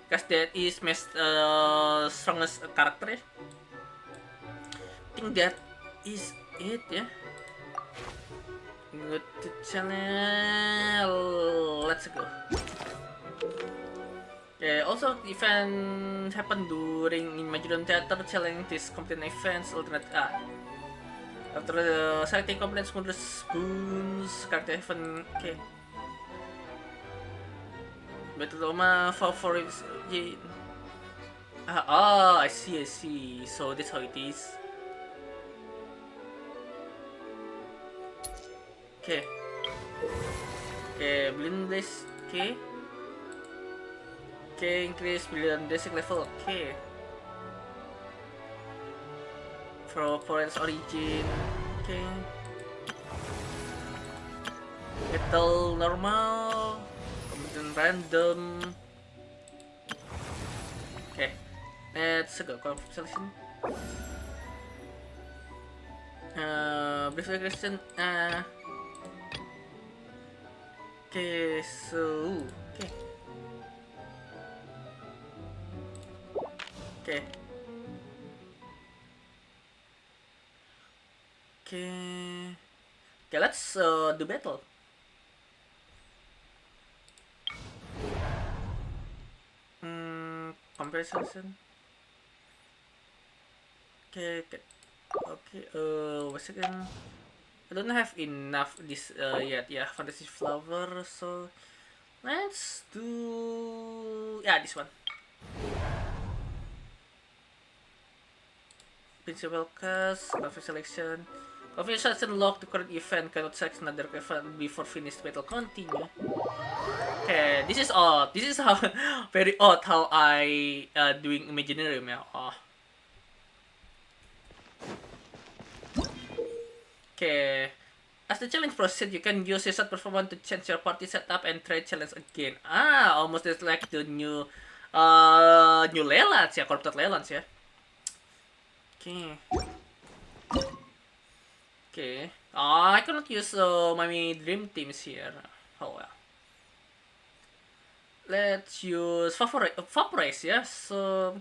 because that is my strongest character. I think that is it, yeah. Go to channel. Let's go. Okay, also event happened during Imagination Theater challenge this complete events alternate after selecting components bonus boons character event. Okay. Battle Roma favorites. I see. So that's how it is. Okay. Okay, Blind Blaze. Okay. Okay, increase Blind Basic level. Okay. For Forest Origin. Okay. Battle normal. Kemudian random. Okay. Let's go conflict selection. Brief regression. Okay, so okay. Okay. Okay, let's do battle. Comparison. Okay. One second. I don't have enough this yet. Yeah, fantasy flower. So let's do this one. Principal cast, conflict selection. Conflict selection lock the current event, cannot select another event before finished battle continue. Okay, this is odd. This is how very odd how I doing imaginary now. Okay. As the challenge proceeds, you can use your set performance to change your party setup and try challenge again. Almost just like the new Lelands, yeah, corrupted Lelands, yeah. Okay. I cannot use my dream teams here. Oh well. Let's use Vaporize, yeah. So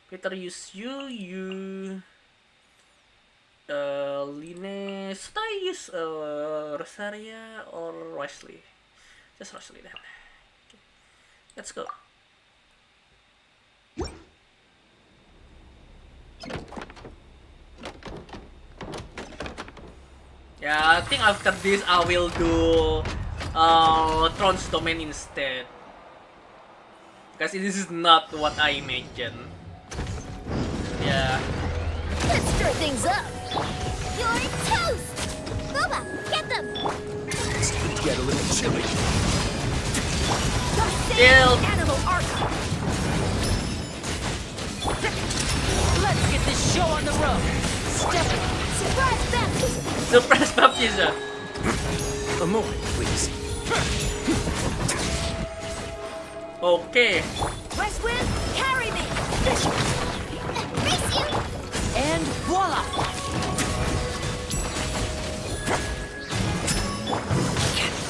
better use you. Line. Should I use Rosaria or Wesley? Just Wesley then. Okay. Let's go. Yeah, I think after this I will do Throne's Domain instead. Because this is not what I imagined. Yeah. Let's stir things up. You're toast! Boba, get them! This could get a little chilly. Kill! Animal archive! Let's get this show on the road. Step it. Surprise baptism! Surprise baptism! A moment, please. Okay. West Wind, carry me! Race you! And voila!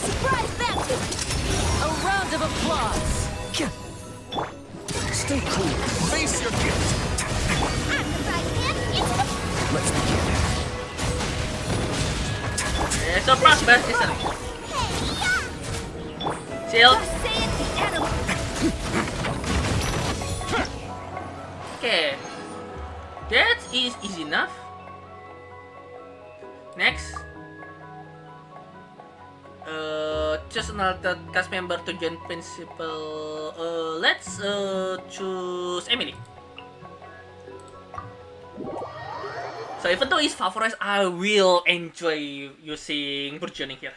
Surprise baptism! A round of applause. Stay cool. Face your guilt. I'm the prize man! It's the... Let's begin. Surprise baptism! Hey-ya! Shield. Okay. That is easy enough. Next. Choose another cast member to join principal. Let's choose Emily. So even though it's favorized, I will enjoy using burgeoning here.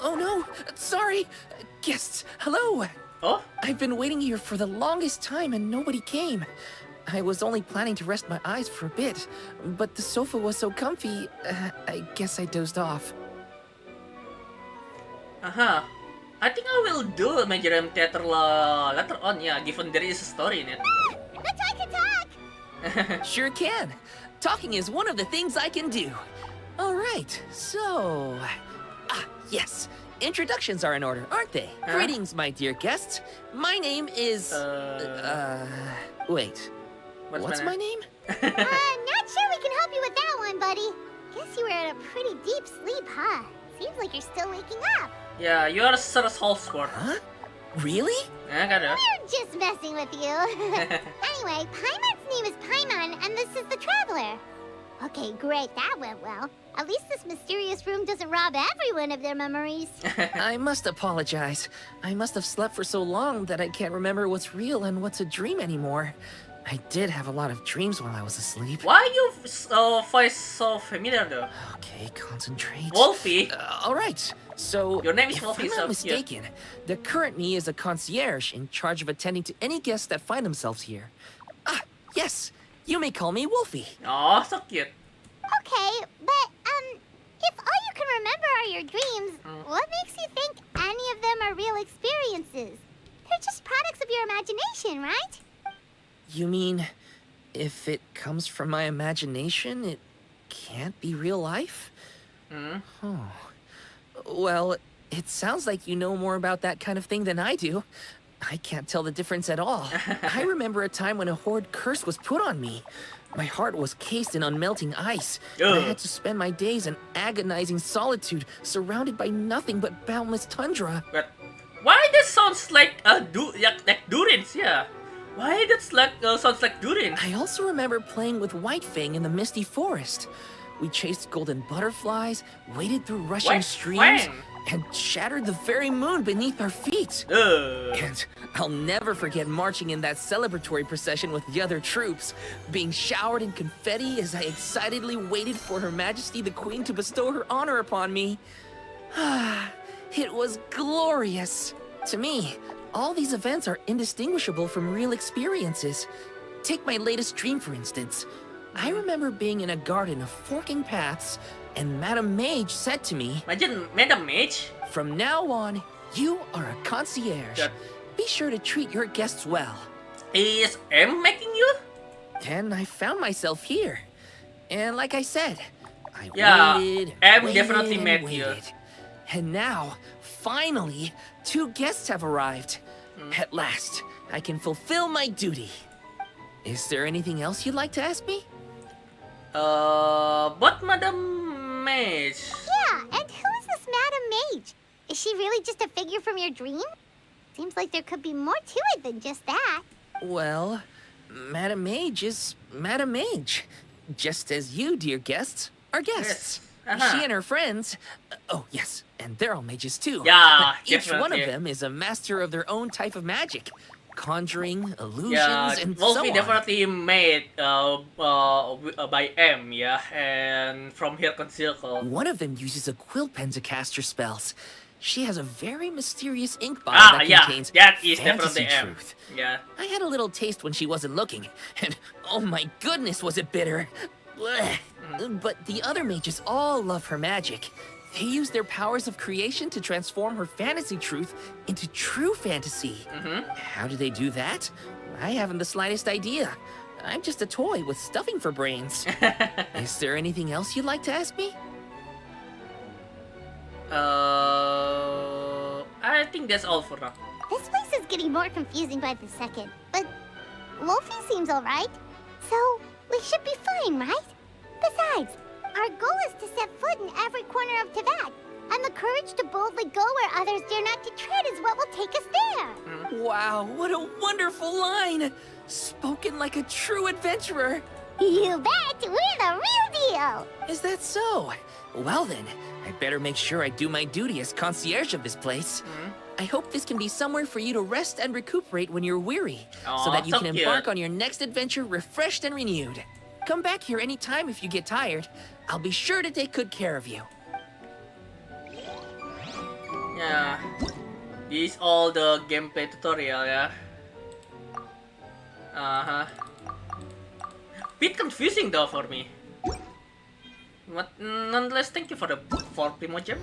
Oh no! Sorry! Guests, hello! Oh? I've been waiting here for the longest time and nobody came. I was only planning to rest my eyes for a bit, but the sofa was so comfy, I guess I dozed off. Uh-huh. I think I will do Major M Theater later on, yeah, given there is a story in it. Let's I can talk! Sure can. Talking is one of the things I can do. All right, so... yes. Introductions are in order, aren't they? Huh? Greetings, my dear guests. My name is... wait. What's my name? Not sure we can help you with that one, buddy. Guess you were in a pretty deep sleep, huh? Seems like you're still waking up. Yeah, you are Sir Salsworth. Huh? Really? Yeah, kinda. We're just messing with you. Anyway, Paimon's name is Paimon, and this is the Traveler. Okay, great, that went well. At least this mysterious room doesn't rob everyone of their memories. I must apologize. I must have slept for so long that I can't remember what's real and what's a dream anymore. I did have a lot of dreams while I was asleep. Why you voice so familiar though? Okay, concentrate. Wolfie? All right. So, Your name is if Wolfie, I'm so not mistaken, the current me is a concierge in charge of attending to any guests that find themselves here. Yes. You may call me Wolfie. Oh, so cute. Okay, but, if all you can remember are your dreams, what makes you think any of them are real experiences? They're just products of your imagination, right? You mean, if it comes from my imagination, it can't be real life? Oh. Well, it sounds like you know more about that kind of thing than I do. I can't tell the difference at all. I remember a time when a horde curse was put on me. My heart was cased in unmelting ice. And I had to spend my days in agonizing solitude, surrounded by nothing but boundless tundra. But why that sounds like like Durins, yeah? Why that's like sounds like Durin? I also remember playing with Whitefang in the misty forest. We chased golden butterflies, waded through rushing streams, and shattered the very moon beneath our feet. And I'll never forget marching in that celebratory procession with the other troops, being showered in confetti as I excitedly waited for Her Majesty the Queen to bestow her honor upon me. It was glorious. To me, all these events are indistinguishable from real experiences. Take my latest dream, for instance. I remember being in a garden of forking paths, and Madame Mage said to me, Imagine Madame Mage? "From now on, you are a concierge. That- Be sure to treat your guests well." Is M making you? And I found myself here. And like I said, I Yeah, waited, M waited, definitely and met you. waited. And now, finally, 2 guests have arrived. At last, I can fulfill my duty. Is there anything else you'd like to ask me? But Madame Mage. Yeah, and who is this Madame Mage? Is she really just a figure from your dream? Seems like there could be more to it than just that. Well, Madame Mage is Madame Mage. Just as you, dear guests, are guests. Yes. She and her friends... oh, yes, and they're all mages too. Yeah, Each one of definitely. them is a master of their own type of magic. Conjuring, illusions, Yeah, and so Wolfie on. definitely made by M, yeah, and from her circle. One of them uses a quill pen to cast her spells. She has a very mysterious ink bottle that Yeah, contains that is fantasy definitely M. truth. Yeah. I had a little taste when she wasn't looking, and oh my goodness, was it bitter. Blech. But the other mages all love her magic. They use their powers of creation to transform her fantasy truth into true fantasy. How do they do that? I haven't the slightest idea. I'm just a toy with stuffing for brains. Is there anything else you'd like to ask me? I think that's all for now. This place is getting more confusing by the second, but Wolfie seems alright. So, We should be fine, right? Besides, our goal is to set foot in every corner of Tibet. And the courage to boldly go where others dare not to tread is what will take us there. Wow, what a wonderful line! Spoken like a true adventurer. You bet! We're the real deal! Is that so? Well then, I better make sure I do my duty as concierge of this place. I hope this can be somewhere for you to rest and recuperate when you're weary, so that you so can cute. embark on your next adventure refreshed and renewed. Come back here anytime if you get tired. I'll be sure to take good care of you. Yeah, this is all the gameplay tutorial, yeah. Bit confusing though for me. But nonetheless, thank you for the Primo Gem.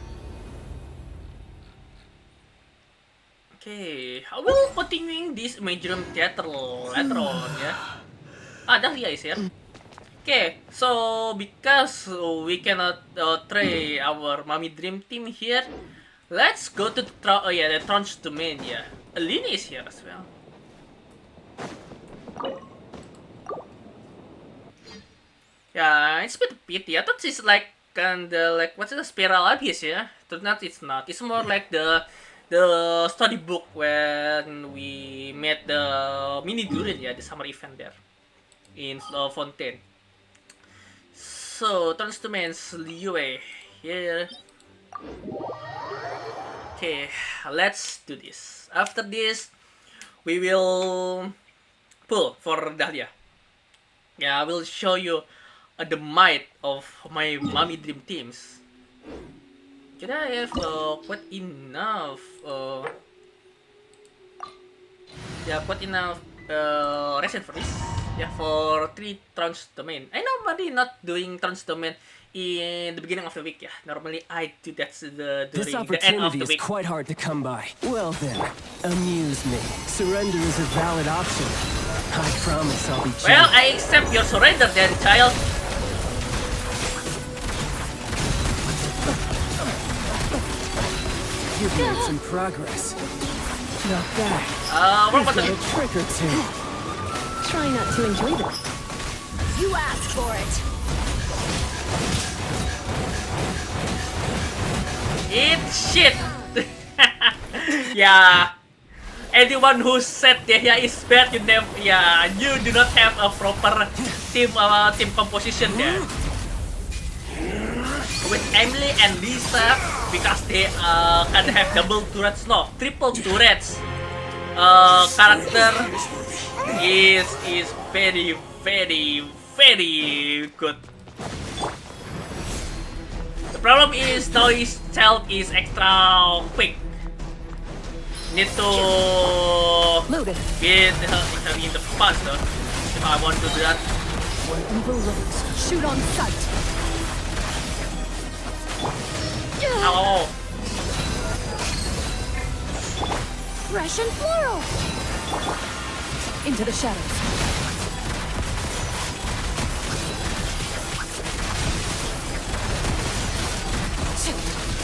Okay, I will continuing this major theater later on, yeah. Dahlia is here. Okay, so because we cannot try our Mommy Dream Team here, let's go to the Trunch domain, yeah. Illyria is here as well. Yeah, it's a bit pity. I thought it's like kinda like what's the Spiral Abyss, yeah? But not, it's not. It's more like the study book when we met the mini Durin, yeah, the summer event there in Fontaine. So Trunch domain's Liyue here. Okay, let's do this. After this, we will pull for Dahlia. Yeah, I will show you the might of my Mommy Dream teams. Can I have quite enough? Yeah, quite enough resin for this. Yeah, for 3 Trunch domain. I normally not doing Trunch domain in the beginning of the week. Yeah, normally I do that during This the end of opportunity the is week. quite hard to come by. Well then, amuse me. Surrender is a valid option. I promise I'll be chill. Well, I accept your surrender then, child. You've made some progress. Not bad. What Got was a it? trick or two. Try not to enjoy them. You asked for it. It's shit. Yeah. Anyone who said Dahlia is bad, you never, yeah, you do not have a proper team composition there. With Emily and Lisa, because they can have double turrets, no, triple turrets. Character is very good. The problem is Toy's child is extra quick. Need to get her in the fast though, if I want to do that. Where evil lurks, shoot on sight. Ow. Fresh and floral. Into the shadows.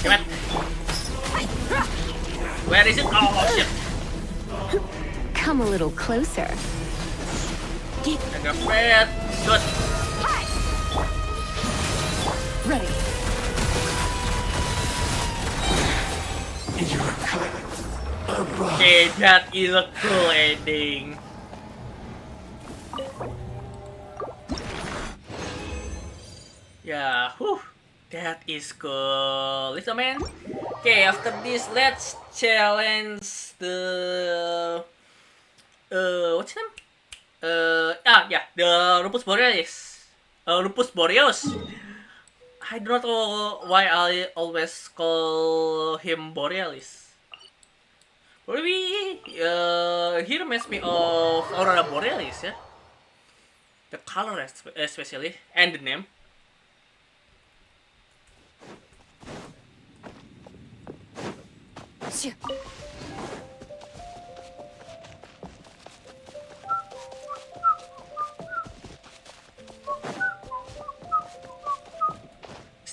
Come on. Where is it? Oh shit. Come a little closer. I got red. Good. Ready. Okay, that is a cool ending. Yeah, whew, that is cool, little man. Okay, after this, let's challenge the what's his name? Yeah, the Lupus Borealis. Lupus Boreas. I don't know why I always call him Borealis. Maybe he reminds me of Aurora Borealis, yeah. The color especially, and the name.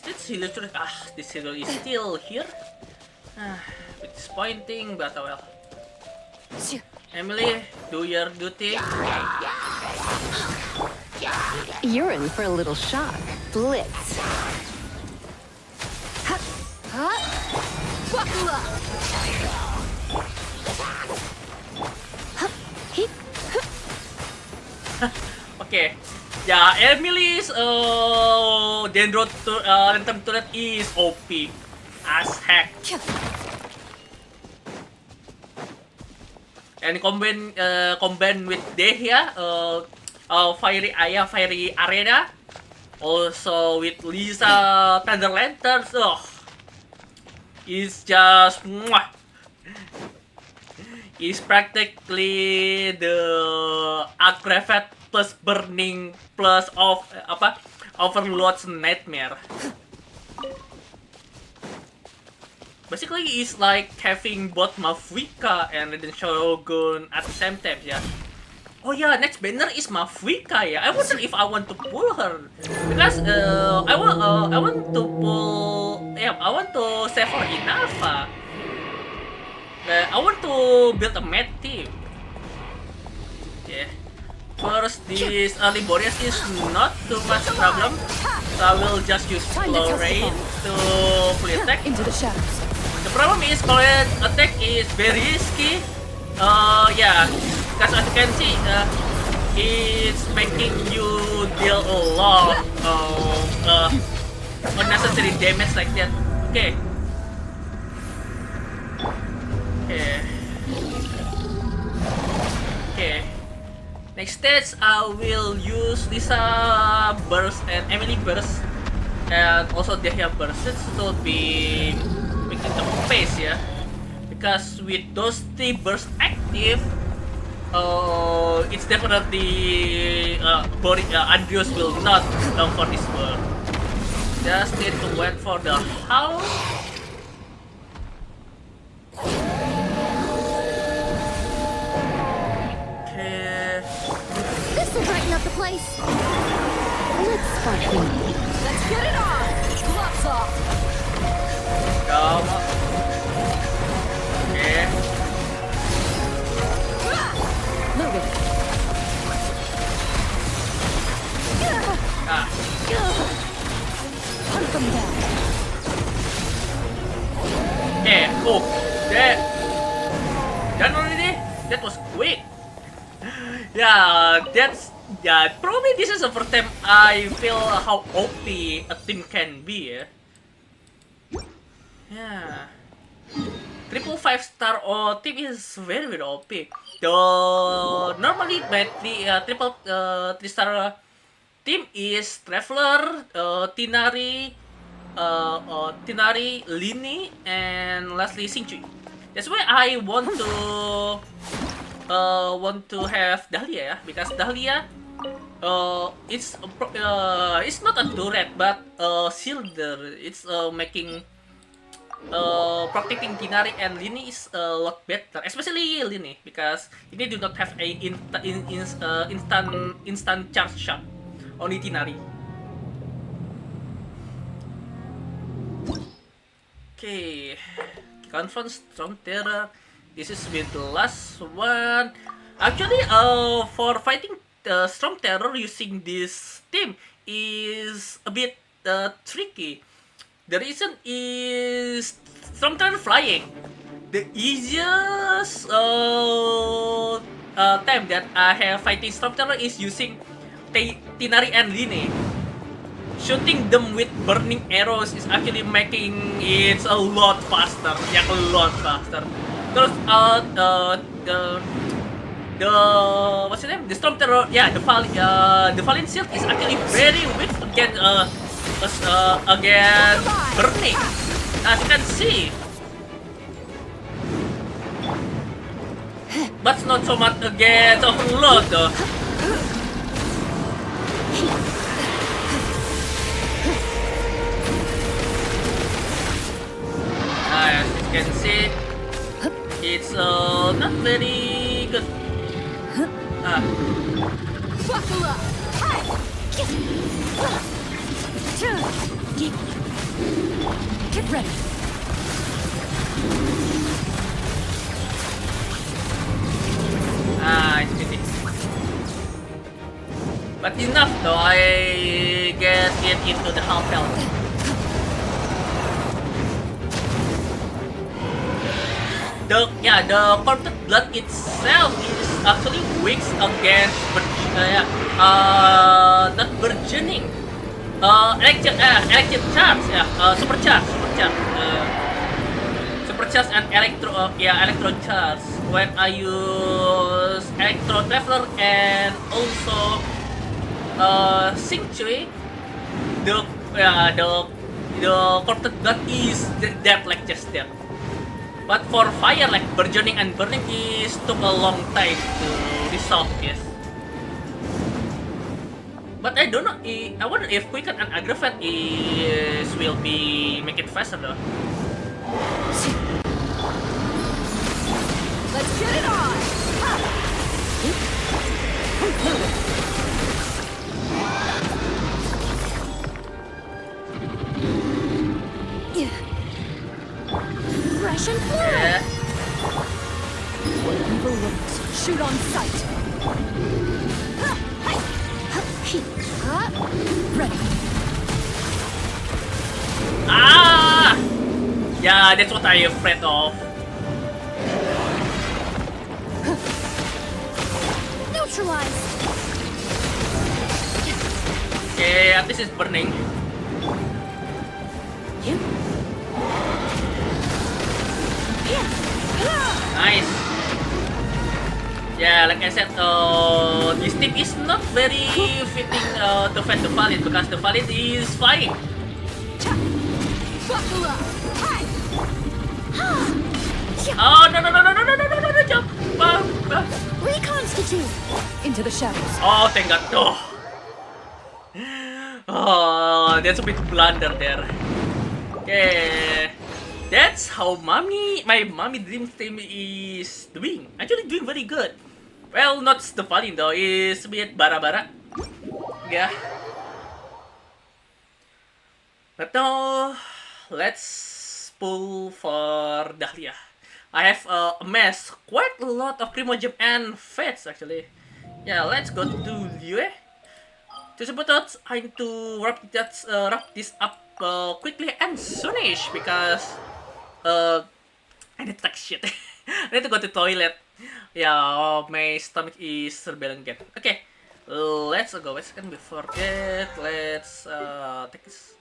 This illustrator, this hero is still here. Bit disappointing, but oh well. Emily, do your duty. You're in for a little shock. Blitz. Buckle up! Okay. Yeah, Emily's Lantern Turret is OP as heck. And combined with Dehya, Fiery Arena, also with Lisa Thunder Lanterns, it's just mwah. It's practically the Aggravate plus Burning plus Overlord's Nightmare. Basically, it's like having both Mavika and the Shogun at the same time, yeah. Oh yeah, next banner is Mavika, yeah. I wonder if I want to pull her because I want to pull, yeah, I want to save her in Alpha. I want to build a mad team. Okay. First, this Laborious is not too much problem, so I will just use Florade to full attack. Into the shadows. The problem is Florade attack is very risky. Yeah, because as you can see, it's making you deal a lot of unnecessary damage like that. Okay. Okay. Next stage, I will use Lisa Burst and Emily Burst, and also Dehya Burst to be making the pace, yeah. Because with those 3 bursts active, it's definitely Andrios will not come for this world. Just need to wait for the house. This'll brighten up the place. Let's sparkle. Let's get it on. Gloves off. Come on. Okay. Loaded. Ah. Hunt them down. Okay. Oh, that. Done already? That was quick. Yeah, probably this is the first time I feel how OP a team can be, yeah. Yeah. Triple 5-star team is very OP. Normally the triple 3-star team is Traveler, Tinari, Lini, and lastly Xingqu. That's why I want to have Dahlia, yeah, because Dahlia it's not a turret but a shielder. It's making protecting Tinari and Lini is a lot better, especially Lini, because Lini do not have a instant charge shot. Only Tinari. Okay, confront Strong Terror. This is with the last one. Actually, for fighting Storm Terror using this team is a bit tricky. The reason is Storm Terror flying. The easiest time that I have fighting Storm Terror is using Tinari and Line. Shooting them with burning arrows is actually making it a lot faster. Yeah, a lot faster. Terus the what's the name? The Storm Terror, yeah, the Valiant Shield is actually very weak against burning. As you can see, but not so much against Overlord though. As you can see, it's not very good. Buckle up. Get ready. It's pretty. But enough though. I get it into the half health. The corrupted blood itself is actually weak against not burgeoning. Electric charge, supercharge, supercharge and electro charge. When I use electro traveler and also Singchui, the corrupted blood is dead, like just there. But for fire, like burgeoning and burning, is took a long time to resolve. Yes. But I don't know. I wonder if quicken and aggravate will be make it faster though. Let's get it on! Fresh and fluid! Yeah. Evil looks. Shoot on sight! Ready. Ah! Yeah, that's what I'm afraid of. Neutralized! Okay, at least it's burning. Nice. Yeah, like I said, this team is not very fitting to fight the Valid because the Valid is flying. Buckle up! Oh no, jump! Reconstitute! Into the shadows. Oh, thank God. Oh, that's a bit blunder there. Okay. That's how my mommy dream team is doing. Actually doing very good. Well, not Stefanin though, it's a bit bara-bara. Yeah. But now, let's pull for Dahlia. I have amassed quite a lot of Primogem and Fates actually. Yeah, let's go to Liyue. To support us, I need to wrap this up quickly and soonish because I need to take shit. I need to go to the toilet. Yeah, my stomach is rebelling again. Okay, let's go. Wait a second before that. Let's take this.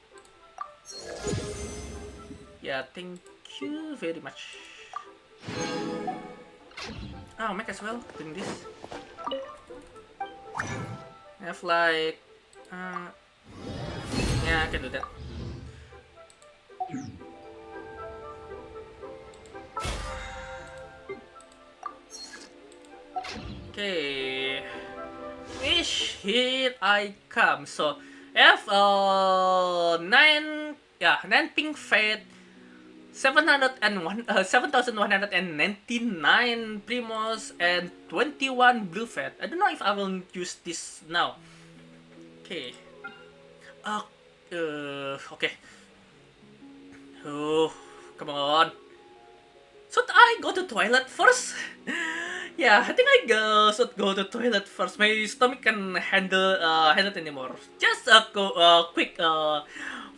Yeah, thank you very much. Oh, might as well doing this. I have like, yeah, I can do that. Okay, which here I come. So I have 9 pink fate, 7,199 primos and 21 blue fate. I don't know if I will use this now. Okay. Okay. Oh, come on. Should I go to toilet first? Yeah, I think should go to toilet first. My stomach can handle it anymore. Just quick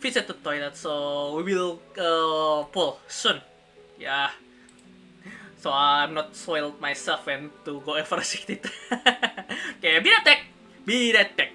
visit to toilet. So we will pull soon. Yeah. So I'm not soiled myself when to go ever it. Okay, be that tech. Be that tech.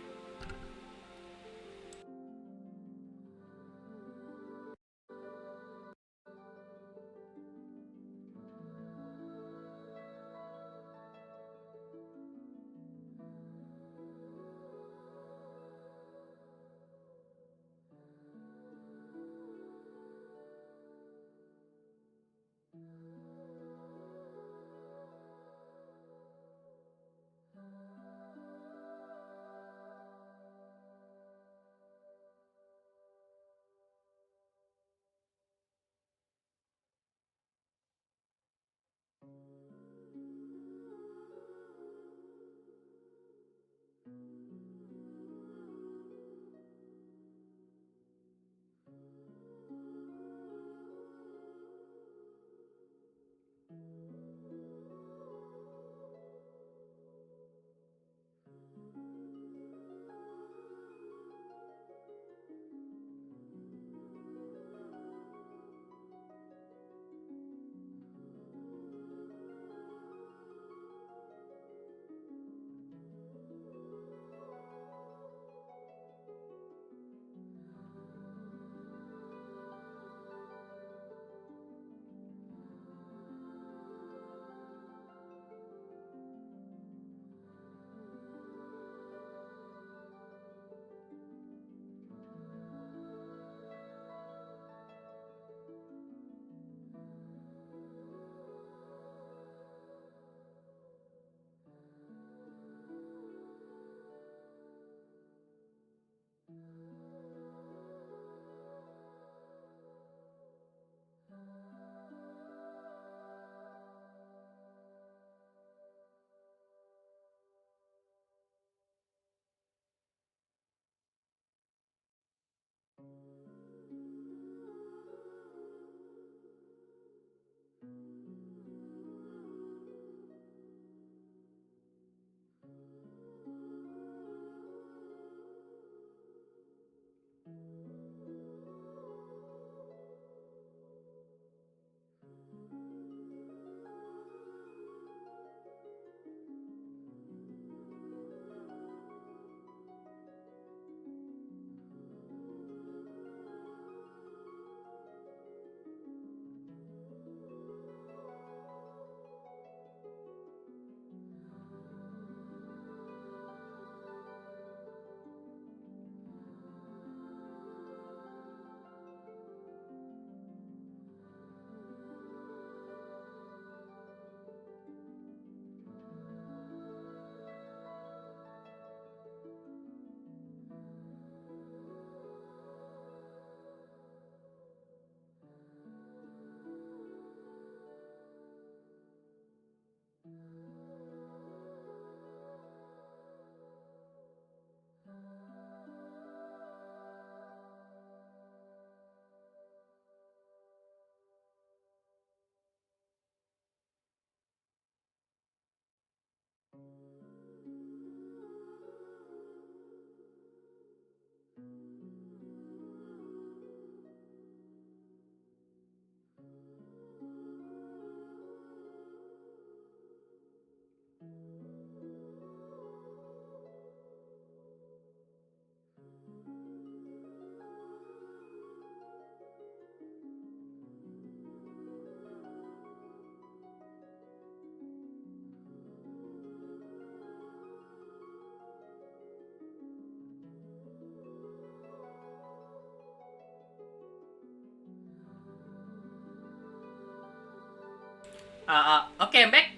Okay, I'm back.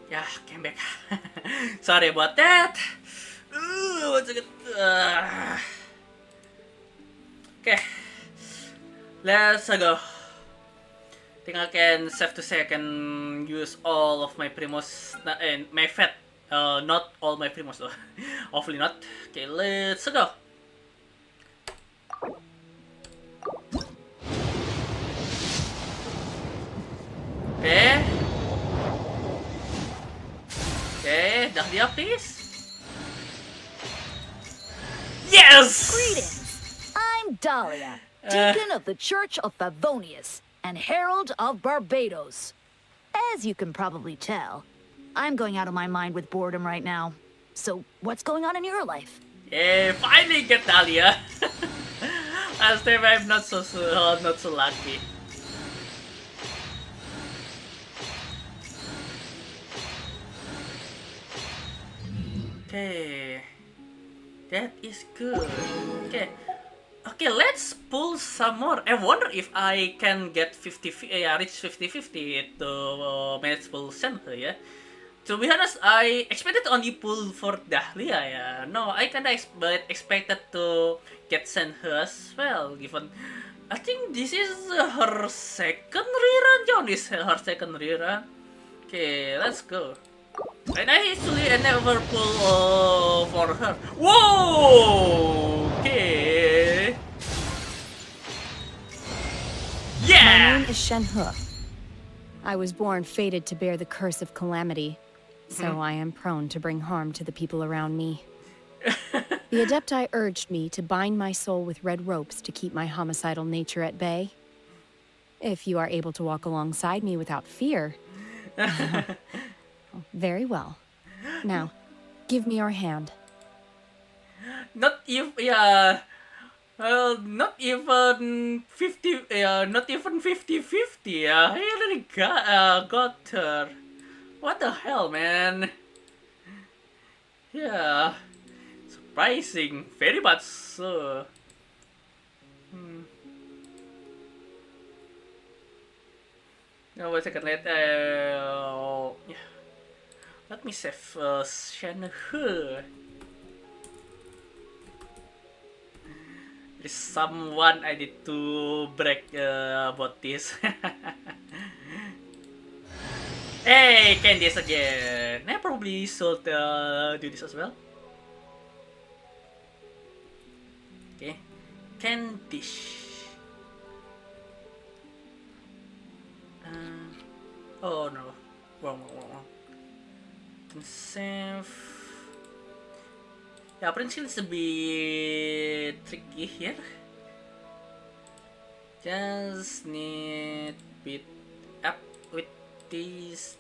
Yeah, came back. Sorry about that. One second. Okay, let's go. Think I can save to say I can use all of my primos and my fat. Not all my primos though. Hopefully not. Okay, let's go. Okay. Okay, Dahlia, please. Yes! Greetings. I'm Dahlia, Deacon of the Church of Favonius and Herald of Barbados. As you can probably tell, I'm going out of my mind with boredom right now. So, what's going on in your life? Yeah, finally get Dahlia. Last time I'm not so lucky. Okay, that is good. Okay, okay, let's pull some more. I wonder if I can get 50, reach 50-50 to manage pull send her, yeah. To be honest, I expected only pull for Dahlia, yeah. No, I kinda expected to get send her as well, given I think this is her second rerun. Yeah, this is her second rerun. Okay, let's go. And I never pull for her. Whoa! Okay. Yeah! My name is Shenhe. I was born fated to bear the curse of calamity, so I am prone to bring harm to the people around me. The Adepti urged me to bind my soul with red ropes to keep my homicidal nature at bay. If you are able to walk alongside me without fear... Very well. Now, give me your hand. Not if, yeah. Well, not even 50, not even 50-50, yeah. I already got her. What the hell, man? Yeah. Surprising. Very much so. No, wait a second, yeah. Let me save Shenhe. There's someone I need to break about this. Hey, Candice again. I probably should do this as well. Okay, Candice. Oh no, wrong. Save. Yeah, apparently it's a bit tricky here. Just need bit up with this,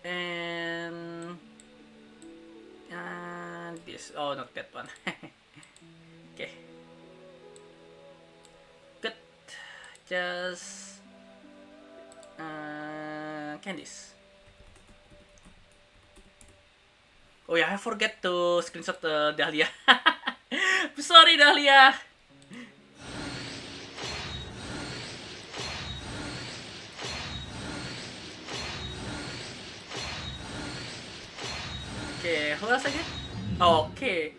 and this. Oh, not that one. Okay. Good. Just Candice. Oh yeah, I forget to screenshot Dahlia. Sorry, Dahlia. Okay, who else again? Okay,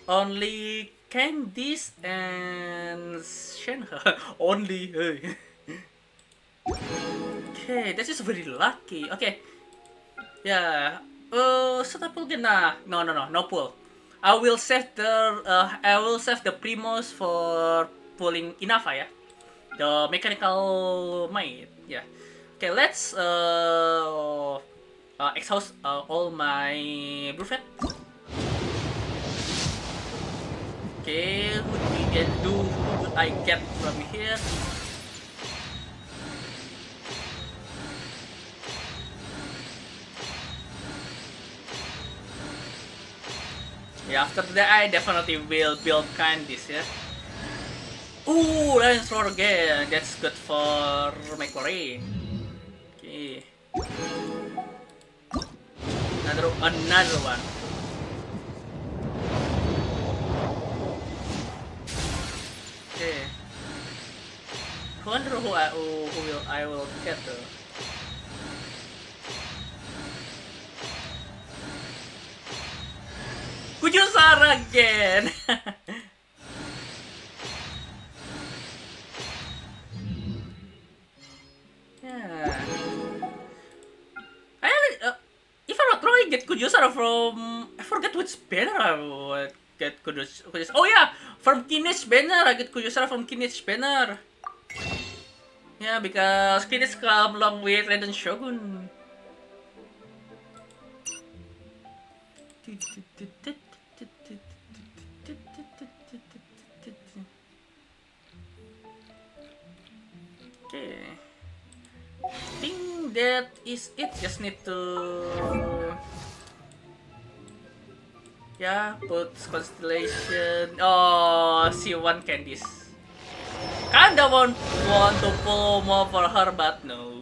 only Candice and Shenhe. Only. Okay, this is very lucky. Okay, yeah. Should I pull again? Nah, no pull. I will save the primos for pulling Inafa, yeah. The mechanical might, yeah. Okay, let's exhaust all my Brufet. Okay, who would I get from here? Yeah, after that I definitely will build Candice, yeah. Ooh, Lance Roar again. That's good for McLaren. Okay. Another one. Okay. I wonder who I will get though. Kujusara again. Yeah. If I'm not wrong, I get Kujusara from... I forget which banner I would get Kujusara. Oh yeah! From Kinech banner! I get Kujusara from Kinech banner. Yeah, because Kinech come along with Raiden Shogun. Okay. I think that is it. Just need to... Yeah, put constellation. Oh, she want Candice. Kinda want to pull more for her, but no.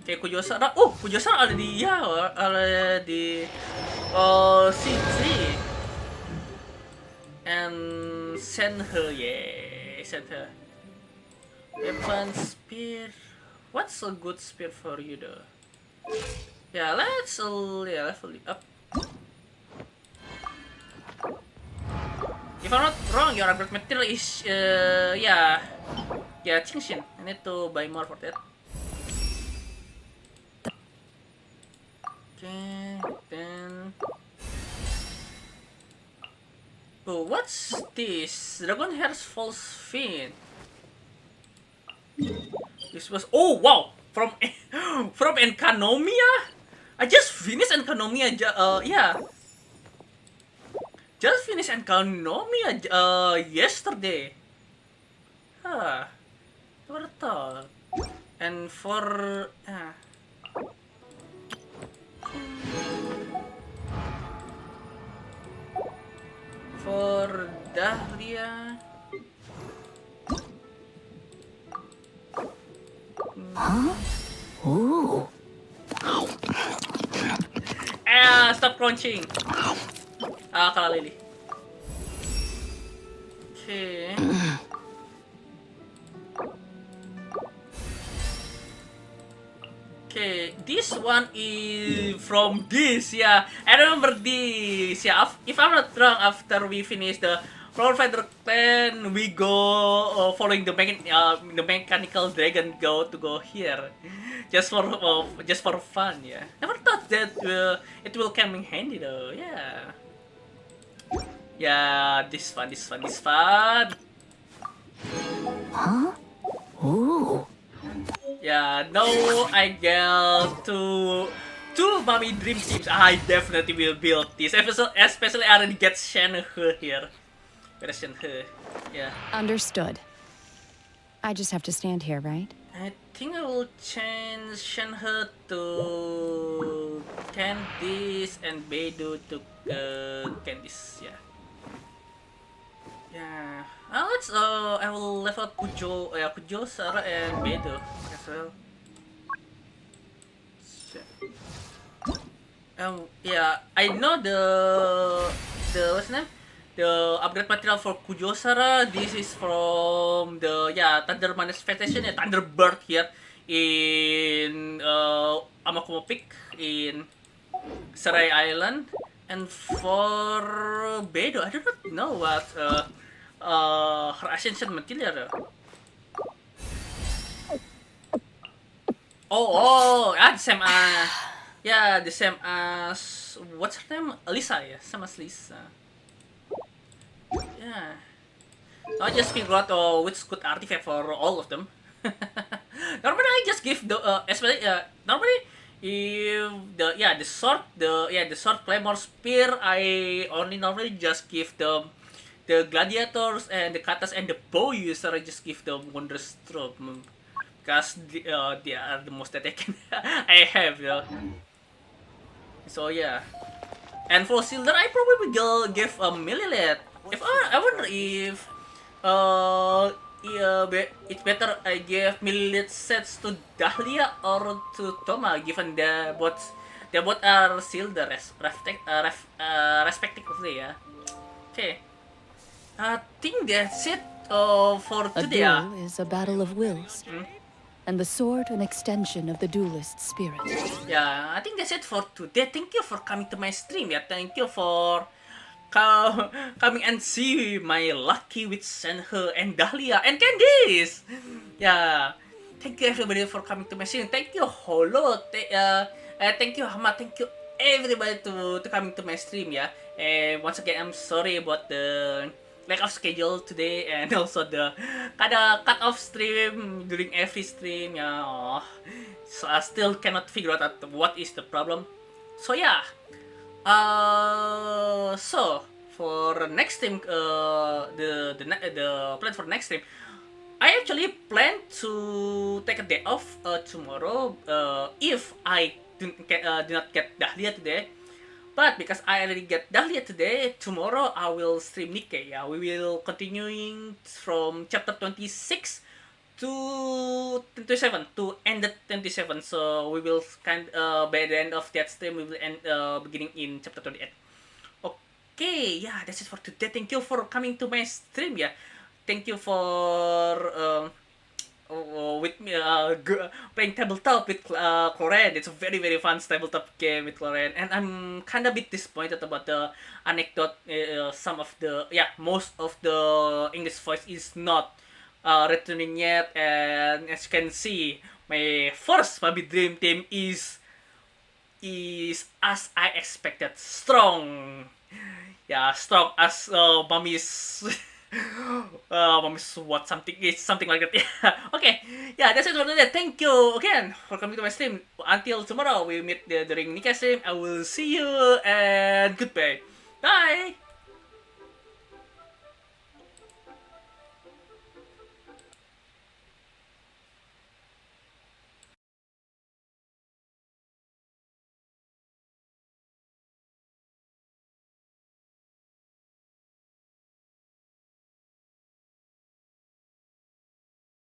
Okay, Kujosara. Oh, Kujosara already, yeah, already. C3. And send her, yeah, send her. Weapon, spear. What's a good spear for you, though? Yeah, let's level it up. If I'm not wrong, your upgrade material is yeah, Genshin. I need to buy more for that. Okay, then. Oh, what's this? Dragon Hair's False Fin. This was wow from from Enkanomia. I just finished Enkanomia. Yeah, just finished Enkanomia yesterday. Huh. Never thought. And for for Dahlia. Huh? Ooh. Stop crunching. Kalalili. Okay. Okay, this one is from this, yeah. I remember this, yeah. If I'm not wrong, after we finish the Flower Fighter Clan, we go following the mechanical dragon go here, just for fun, yeah. Never thought that it will come in handy though, yeah. Yeah, this fun. Huh? Ooh. Yeah, now I get two Mommy Dream Teams. I definitely will build this. Especially I already get Shenhe here. Where's Shenhe? Yeah. Understood. I just have to stand here, right? I think I will change Shenhe to Candice and Beidou to Candice. Yeah. Yeah. I will level up Kujo, Sarah, and Beidou as well. Yeah, I know the what's the name? The upgrade material for Kujo Sara. This is from the Thunder Manifestation, Thunderbird here in Amakumo Peak in Sarai Island. And for Beidou, I do not know what her ascension material. The same the same as what's her name? Lisa, yeah, same as Lisa. Yeah. I just figure out which good artifact for all of them. Normally I just give the especially normally if the sword claymore spear, I only normally just give them the gladiators and the katas and the bow user. I just give them wondrous stroke because they are the most that I have, you know. So yeah. And for Silder, I probably will give a Millilith. If I wonder if it's better I give Millilith sets to Dahlia or to Toma, given they both are Silder respectively, yeah. Okay. I think that's it for A today. duel is a battle of wills. and the sword an extension of the duelist spirit. Yeah, I think that's it for today. Thank you for coming to my stream. Yeah, thank you for coming and see my Lucky with Senhe and Dahlia and Candice. Yeah, thank you everybody for coming to my stream. Thank you Holo. Thank you Hama. Thank you everybody to coming to my stream. Yeah, and once again I'm sorry about the lack of schedule today and also the cut off stream during every stream. Yeah, so I still cannot figure out what is the problem. So yeah. So for next stream, the plan for next stream, I actually plan to take a day off tomorrow. If I do not get Dahlia today, but because I already get Dahlia today, tomorrow I will stream Nikkei. Yeah, we will continuing from chapter 26 to 27 to end at 27. So we will by the end of that stream we will end beginning in chapter 28. Okay, yeah, that's it for today. Thank you for coming to my stream. Yeah, thank you for with me playing tabletop with Cloren. It's a very fun tabletop game with Cloren, and I'm kind of bit disappointed about the anecdote. Some of the most of the English voice is not returning yet, and as you can see, my first Mommy Dream Team is as I expected, strong. Yeah, strong as Mommy's Mommy's what something is something like that. Yeah. Okay. Yeah, that's it for today. Thank you again for coming to my stream. Until tomorrow we meet during Nika stream. I will see you and goodbye. Bye.